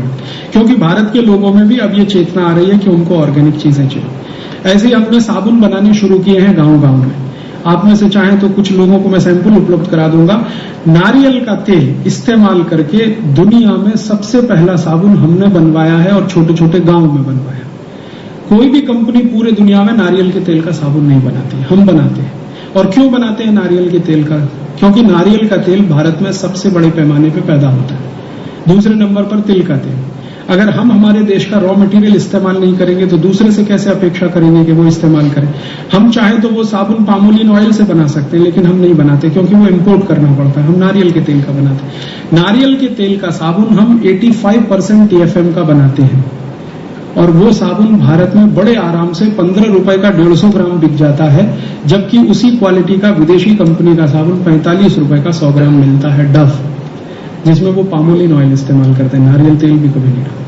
क्योंकि भारत के लोगों में भी अब ये चेतना आ रही है कि उनको ऑर्गेनिक चीजें चाहिए। ऐसे ही हमने साबुन बनाने शुरू किए हैं गांव-गांव में। आप में से चाहें तो कुछ लोगों को मैं सैंपल उपलब्ध करा दूंगा। नारियल का तेल इस्तेमाल करके दुनिया में सबसे पहला साबुन हमने बनवाया है और छोटे छोटे गांव में बनवाया। कोई भी कंपनी पूरे दुनिया में नारियल के तेल का साबुन नहीं बनाती, हम बनाते हैं। और क्यों बनाते हैं नारियल के तेल का? क्योंकि नारियल का तेल भारत में सबसे बड़े पैमाने पे पैदा होता है। दूसरे नंबर पर तिल का तेल। अगर हम हमारे देश का रॉ मटेरियल इस्तेमाल नहीं करेंगे तो दूसरे से कैसे अपेक्षा करेंगे कि वो इस्तेमाल करें? हम चाहे तो वो साबुन पामोलिन ऑयल से बना सकते हैं, लेकिन हम नहीं बनाते क्योंकि वो इंपोर्ट करना पड़ता है। हम नारियल के तेल का बनाते हैं। नारियल के तेल का साबुन हम 85% TFM का बनाते हैं, और वो साबुन भारत में बड़े आराम से 15 रुपए का 150 ग्राम बिक जाता है, जबकि उसी क्वालिटी का विदेशी कंपनी का साबुन 45 रुपए का 100 ग्राम मिलता है, डव, जिसमें वो पामोलिन ऑयल इस्तेमाल करते हैं, नारियल तेल भी कभी नहीं डालते।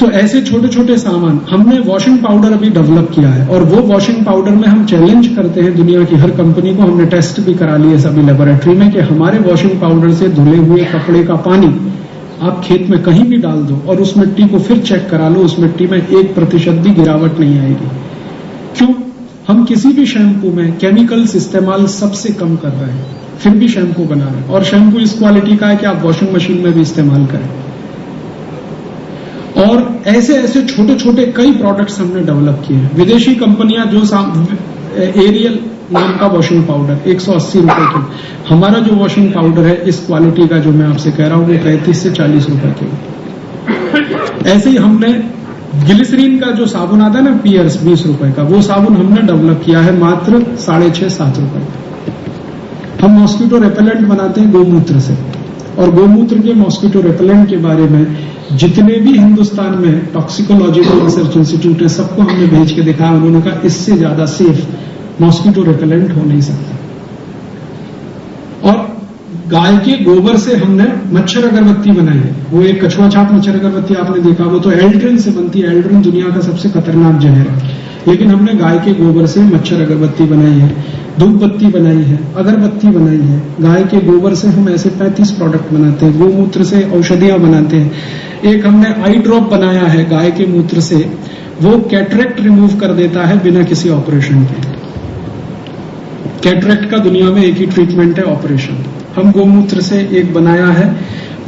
तो ऐसे छोटे छोटे सामान हमने वॉशिंग पाउडर अभी डेवलप किया है, और वो वॉशिंग पाउडर में हम चैलेंज करते हैं दुनिया की हर कंपनी को। हमने टेस्ट भी करा लिए सभी लेबोरेटरी में कि हमारे वॉशिंग पाउडर से धुले हुए कपड़े का पानी आप खेत में कहीं भी डाल दो और उस मिट्टी को फिर चेक करा लो, उस मिट्टी में 1% भी गिरावट नहीं आएगी। क्यों? हम किसी भी शैम्पू में केमिकल्स इस्तेमाल सबसे कम कर रहे हैं, फिर भी शैम्पू बना रहे हैं, और शैम्पू इस क्वालिटी का है कि आप वॉशिंग मशीन में भी इस्तेमाल करें। और ऐसे ऐसे छोटे छोटे कई प्रोडक्ट्स हमने डेवलप किए हैं। विदेशी कंपनियां जो एरियल नाम का वॉशिंग पाउडर 180 रुपए की, हमारा जो वॉशिंग पाउडर है इस क्वालिटी का जो मैं आपसे कह रहा हूं वो 35 से 40 रुपए की। ऐसे ही हमने ग्लिसरीन का जो साबुन आता है ना पियर्स 20 रुपए का, वो साबुन हमने डेवलप किया है मात्र 6.5-7 रुपए का। हम मॉस्किटो रेपेलेंट बनाते हैं गोमूत्र से, और गोमूत्र के मॉस्किटो रेपेलेंट के बारे में जितने भी हिंदुस्तान में टॉक्सिकोलॉजिकल रिसर्च इंस्टीट्यूट है सबको हमने भेज के दिखाया। उन्होंने कहा इससे ज्यादा सेफ मॉस्किटो रेपेलेंट हो नहीं सकता। और गाय के गोबर से हमने मच्छर अगरबत्ती बनाई है। वो एक कछुआ छाप मच्छर अगरबत्ती आपने देखा, वो तो एल्ड्रिन से बनती है। एल्ड्रिन दुनिया का सबसे खतरनाक जहर है, लेकिन हमने गाय के गोबर से मच्छर अगरबत्ती बनाई है, धूप बत्ती बनाई है, अगरबत्ती बनाई है। गाय के गोबर से हम ऐसे 35 प्रोडक्ट बनाते हैं। गोमूत्र से औषधियां बनाते हैं। एक हमने आई ड्रॉप बनाया है गाय के मूत्र से, वो कैटरेक्ट रिमूव कर देता है बिना किसी ऑपरेशन के। कैटरेक्ट का दुनिया में एक ही ट्रीटमेंट है, ऑपरेशन। हम गोमूत्र से एक बनाया है,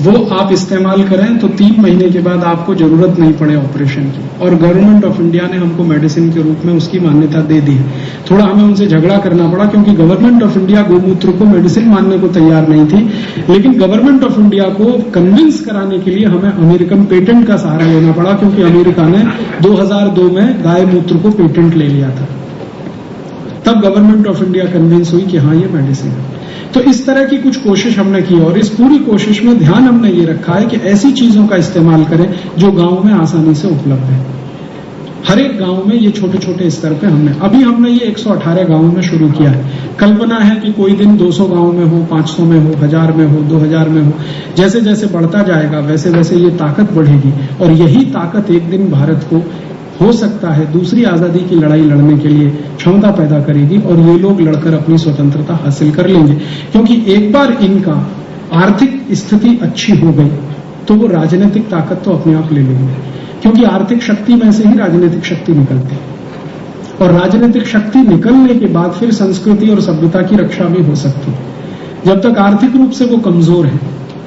वो आप इस्तेमाल करें तो 3 महीने के बाद आपको जरूरत नहीं पड़े ऑपरेशन की। और गवर्नमेंट ऑफ इंडिया ने हमको मेडिसिन के रूप में उसकी मान्यता दे दी है। थोड़ा हमें उनसे झगड़ा करना पड़ा क्योंकि गवर्नमेंट ऑफ इंडिया गोमूत्र को मेडिसिन मानने को तैयार नहीं थी, लेकिन गवर्नमेंट ऑफ इंडिया को कन्विंस कराने के लिए हमें अमेरिकन पेटेंट का सहारा लेना पड़ा, क्योंकि अमेरिका ने 2002 में गाय मूत्र को पेटेंट ले लिया था। तब गवर्नमेंट ऑफ इंडिया कन्विंस हुई कि हाँ ये मेडिसिन है। तो इस तरह की कुछ कोशिश हमने की और इस पूरी कोशिश में ध्यान हमने ये रखा है कि ऐसी चीजों का इस्तेमाल करें जो गांव में आसानी से उपलब्ध है। हर एक गांव में ये छोटे छोटे स्तर पे हमने ये 118 गांवों में शुरू किया है। कल्पना है कि कोई दिन 200 गांव में हो, 500 में हो, 1000 में हो, 2000 में हो। जैसे जैसे बढ़ता जाएगा वैसे वैसे ये ताकत बढ़ेगी और यही ताकत एक दिन भारत को हो सकता है दूसरी आजादी की लड़ाई लड़ने के लिए क्षमता पैदा करेगी और ये लोग लड़कर अपनी स्वतंत्रता हासिल कर लेंगे। क्योंकि एक बार इनका आर्थिक स्थिति अच्छी हो गई तो वो राजनीतिक ताकत तो अपने आप ले लेंगे, क्योंकि आर्थिक शक्ति में से ही राजनीतिक शक्ति निकलती है और राजनीतिक शक्ति निकलने के बाद फिर संस्कृति और सभ्यता की रक्षा भी हो सकती है। जब तक आर्थिक रूप से वो कमजोर है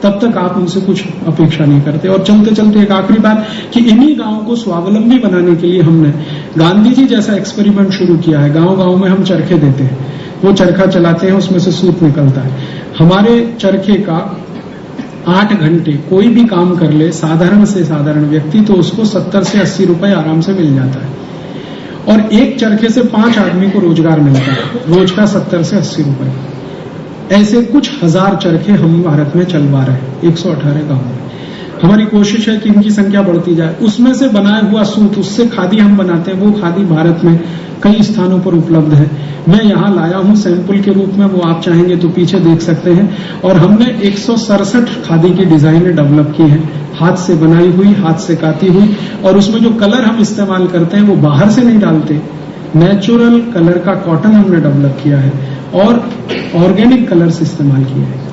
तब तक आप उनसे कुछ अपेक्षा नहीं करते। और चलते चलते एक आखिरी बात कि इन्हीं गांवों को स्वावलंबी बनाने के लिए हमने गांधी जी जैसा एक्सपेरिमेंट शुरू किया है। गांव गांव में हम चरखे देते हैं, वो चरखा चलाते हैं, उसमें से सूत निकलता है। हमारे चरखे का 8 घंटे कोई भी काम कर ले साधारण से साधारण व्यक्ति तो उसको 70 से 80 रुपए आराम से मिल जाता है और एक चरखे से 5 आदमी को रोजगार मिलता है, रोज का 70 से 80 रुपए। ऐसे कुछ हजार चरखे हम भारत में चलवा रहे हैं 118 गांव में। हमारी कोशिश है कि इनकी संख्या बढ़ती जाए। उसमें से बनाया हुआ सूत, उससे खादी हम बनाते हैं, वो खादी भारत में कई स्थानों पर उपलब्ध है। मैं यहाँ लाया हूँ सैंपल के रूप में, वो आप चाहेंगे तो पीछे देख सकते हैं। और हमने 167 खादी की डिजाइनें डेवलप की हैं, हाथ से बनाई हुई, हाथ से काती हुई। और उसमें जो कलर हम इस्तेमाल करते हैं वो बाहर से नहीं डालते, नेचुरल कलर का कॉटन हमने डेवलप किया है और ऑर्गेनिक कलर्स इस्तेमाल किए हैं।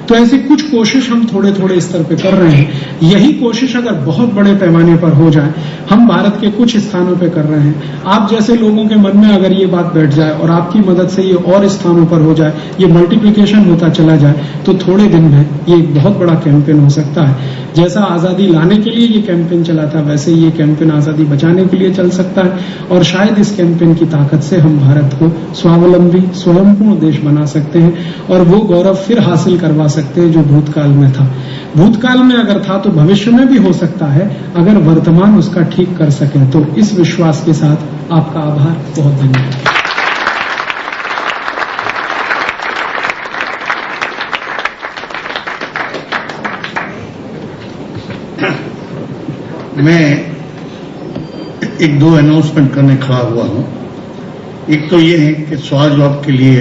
तो ऐसी कुछ कोशिश हम थोड़े थोड़े स्तर पे कर रहे हैं। यही कोशिश अगर बहुत बड़े पैमाने पर हो जाए, हम भारत के कुछ स्थानों पे कर रहे हैं, आप जैसे लोगों के मन में अगर ये बात बैठ जाए और आपकी मदद से ये और स्थानों पर हो जाए, ये मल्टीप्लिकेशन होता चला जाए, तो थोड़े दिन में ये एक बहुत बड़ा कैंपेन हो सकता है। जैसा आजादी लाने के लिए ये कैंपेन चला था, वैसे ये कैंपेन आजादी बचाने के लिए चल सकता है। और शायद इस कैंपेन की ताकत से हम भारत को स्वावलंबी स्वयंपूर्ण देश बना सकते हैं और वो गौरव फिर हासिल करवा सकते हैं जो भूतकाल में था। भूतकाल में अगर था तो भविष्य में भी हो सकता है, अगर वर्तमान उसका ठीक कर सकें तो। इस विश्वास के साथ आपका आभार, बहुत धन्यवाद। मैं 1-2 अनाउंसमेंट करने खड़ा हुआ हूं। एक तो ये है कि सवाल जवाब के लिए,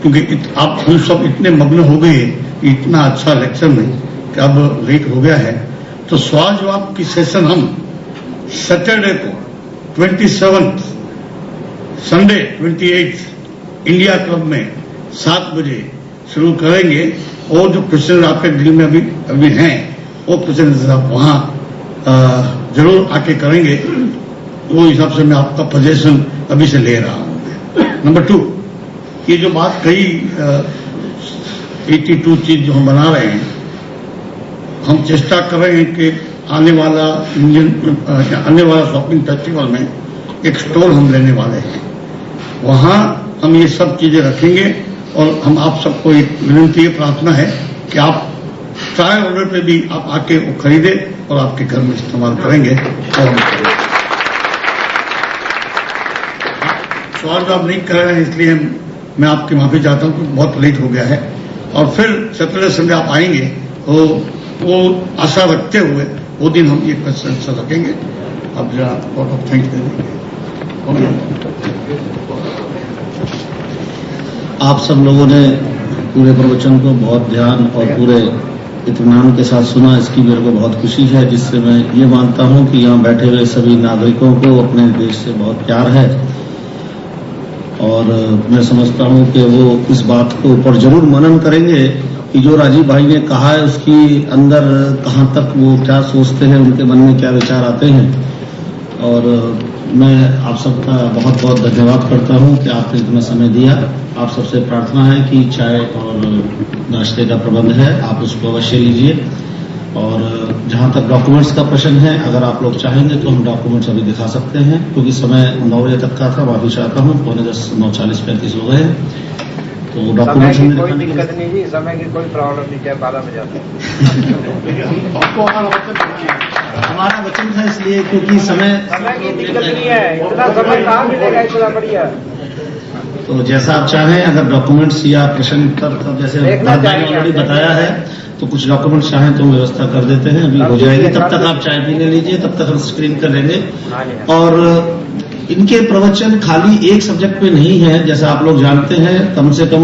क्योंकि आप हम सब इतने मग्न हो गए इतना अच्छा लेक्चर में कि अब लेट हो गया है, तो सवाल जवाब की सेशन हम सैटरडे को 27 संडे 28 इंडिया क्लब में 7 बजे शुरू करेंगे। और जो क्वेश्चन आपके दिल में अभी हैं वो क्वेश्चन आप वहां जरूर आके करेंगे। वो हिसाब से मैं आपका सजेशन अभी से ले रहा हूं। नंबर 2, ये जो बात कही 82 चीज जो हम बना रहे हैं, हम चेष्टा कर रहे हैं कि आने वाला शॉपिंग फेस्टिवल में एक स्टॉल हम लेने वाले हैं। वहां हम ये सब चीजें रखेंगे और हम आप सबको एक विनती प्रार्थना है कि आप ट्रायल ऑर्डर पे भी आप आके वो खरीदे और आपके घर में इस्तेमाल करेंगे। और हम सवाल जवाब नहीं कर रहे हैं, इसलिए मैं आपकी माफी चाहता हूं कि बहुत लेट हो गया है। और फिर सैटरडे संडे आप आएंगे तो वो आशा रखते हुए वो दिन हम ये क्वेश्चन रखेंगे। आप जरा वोट ऑफ थैंक्स दे देंगे। आप सब लोगों ने पूरे प्रवचन को बहुत ध्यान और पूरे इत्मीनान के साथ सुना, इसकी मेरे को बहुत खुशी है, जिससे मैं ये मानता हूं कि यहाँ बैठे हुए सभी नागरिकों को अपने देश से बहुत प्यार है। और मैं समझता हूं कि वो इस बात को ऊपर जरूर मनन करेंगे कि जो राजीव भाई ने कहा है उसकी अंदर कहां तक वो क्या सोचते हैं, उनके मन में क्या विचार आते हैं। और मैं आप सबका बहुत बहुत धन्यवाद करता हूं कि आपने इतना समय दिया। आप सबसे प्रार्थना है कि चाय और नाश्ते का प्रबंध है, आप उसको अवश्य लीजिए। और जहां तक डॉक्यूमेंट्स का प्रश्न है, अगर आप लोग चाहेंगे तो हम डॉक्यूमेंट्स अभी दिखा सकते हैं, क्योंकि समय 9 बजे तक का था। माफी चाहता हूं, 9:45 9:35 हो गए हैं, तो डॉक्यूमेंट्स समय की कोई दिक्कत नहीं जी, समय की कोई प्रॉब्लम नहीं, चाहे 12 बजे आते हमारा वचन था इसलिए क्योंकि समय की दिक्कत नहीं है, इतना समय कहाँ मिलेगा, इतना बढ़िया। तो जैसा आप चाहें, अगर डॉक्यूमेंट्स या प्रश्न उत्तर जैसे ऑलरेडी बताया है, तो कुछ डॉक्यूमेंट्स चाहें तो व्यवस्था कर देते हैं, अभी हो जाएगी। तब तक आप चाय पीने लीजिए, तब तक हम स्क्रीन कर लेंगे। और इनके प्रवचन खाली एक सब्जेक्ट पे नहीं है, जैसा आप लोग जानते हैं, कम से कम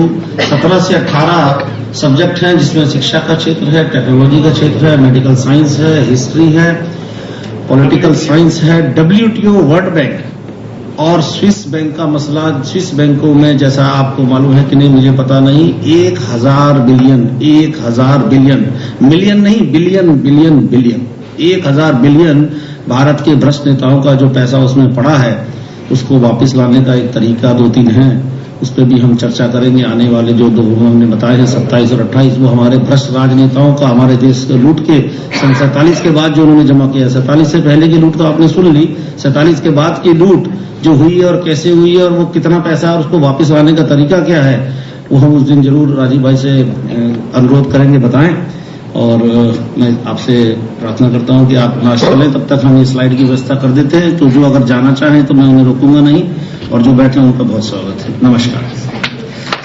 17 से 18 सब्जेक्ट हैं, जिसमें शिक्षा का क्षेत्र है, टेक्नोलॉजी का क्षेत्र है, मेडिकल साइंस है, हिस्ट्री है, पॉलिटिकल साइंस है, WTO, वर्ल्ड बैंक और स्विस बैंक का मसला। स्विस बैंकों में, जैसा आपको मालूम है कि नहीं मुझे पता नहीं, 1000 बिलियन, मिलियन नहीं, बिलियन 1000 बिलियन भारत के भ्रष्ट नेताओं का जो पैसा उसमें पड़ा है, उसको वापस लाने का एक तरीका 2-3 है। उस पर भी हम चर्चा करेंगे। आने वाले जो 2 हमने बताए हैं 27 और 28, वो हमारे भ्रष्ट राजनेताओं का हमारे देश के लूट के सन 47 के बाद जो उन्होंने जमा किया। 47 से पहले की लूट तो आपने सुन ली, 47 के बाद की लूट जो हुई है और कैसे हुई है और वो कितना पैसा और उसको वापस लाने का तरीका क्या है, वो हम उस दिन जरूर राजीव भाई से अनुरोध करेंगे, बताएं। और मैं आपसे प्रार्थना करता हूं कि आप ना चलें, तब तक हम ये स्लाइड की व्यवस्था कर देते हैं। तो जो अगर जाना चाहें तो मैं उन्हें रोकूंगा नहीं, और जो बैठे उनका बहुत स्वागत है। नमस्कार।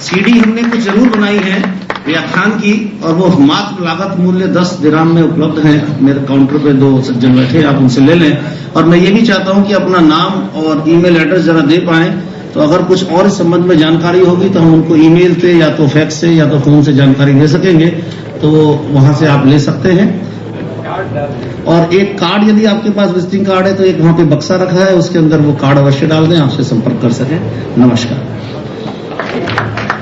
सीडी हमने कुछ जरूर बनाई है व्याख्यान की, और वो मात्र लागत मूल्य 10 दिरहम में उपलब्ध है। मेरे काउंटर पे 2 सज्जन बैठे, आप उनसे ले लें। और मैं ये भी चाहता हूं कि अपना नाम और ईमेल एड्रेस जरा दे पाएं, तो अगर कुछ और इस संबंध में जानकारी होगी तो हम उनको ईमेल से या तो फैक्स से या तो फोन से जानकारी दे सकेंगे, तो वहां से आप ले सकते हैं। और एक कार्ड, यदि आपके पास विजिटिंग कार्ड है तो एक वहां पे बक्सा रखा है, उसके अंदर वो कार्ड अवश्य डाल दें, आपसे संपर्क कर सकें। नमस्कार।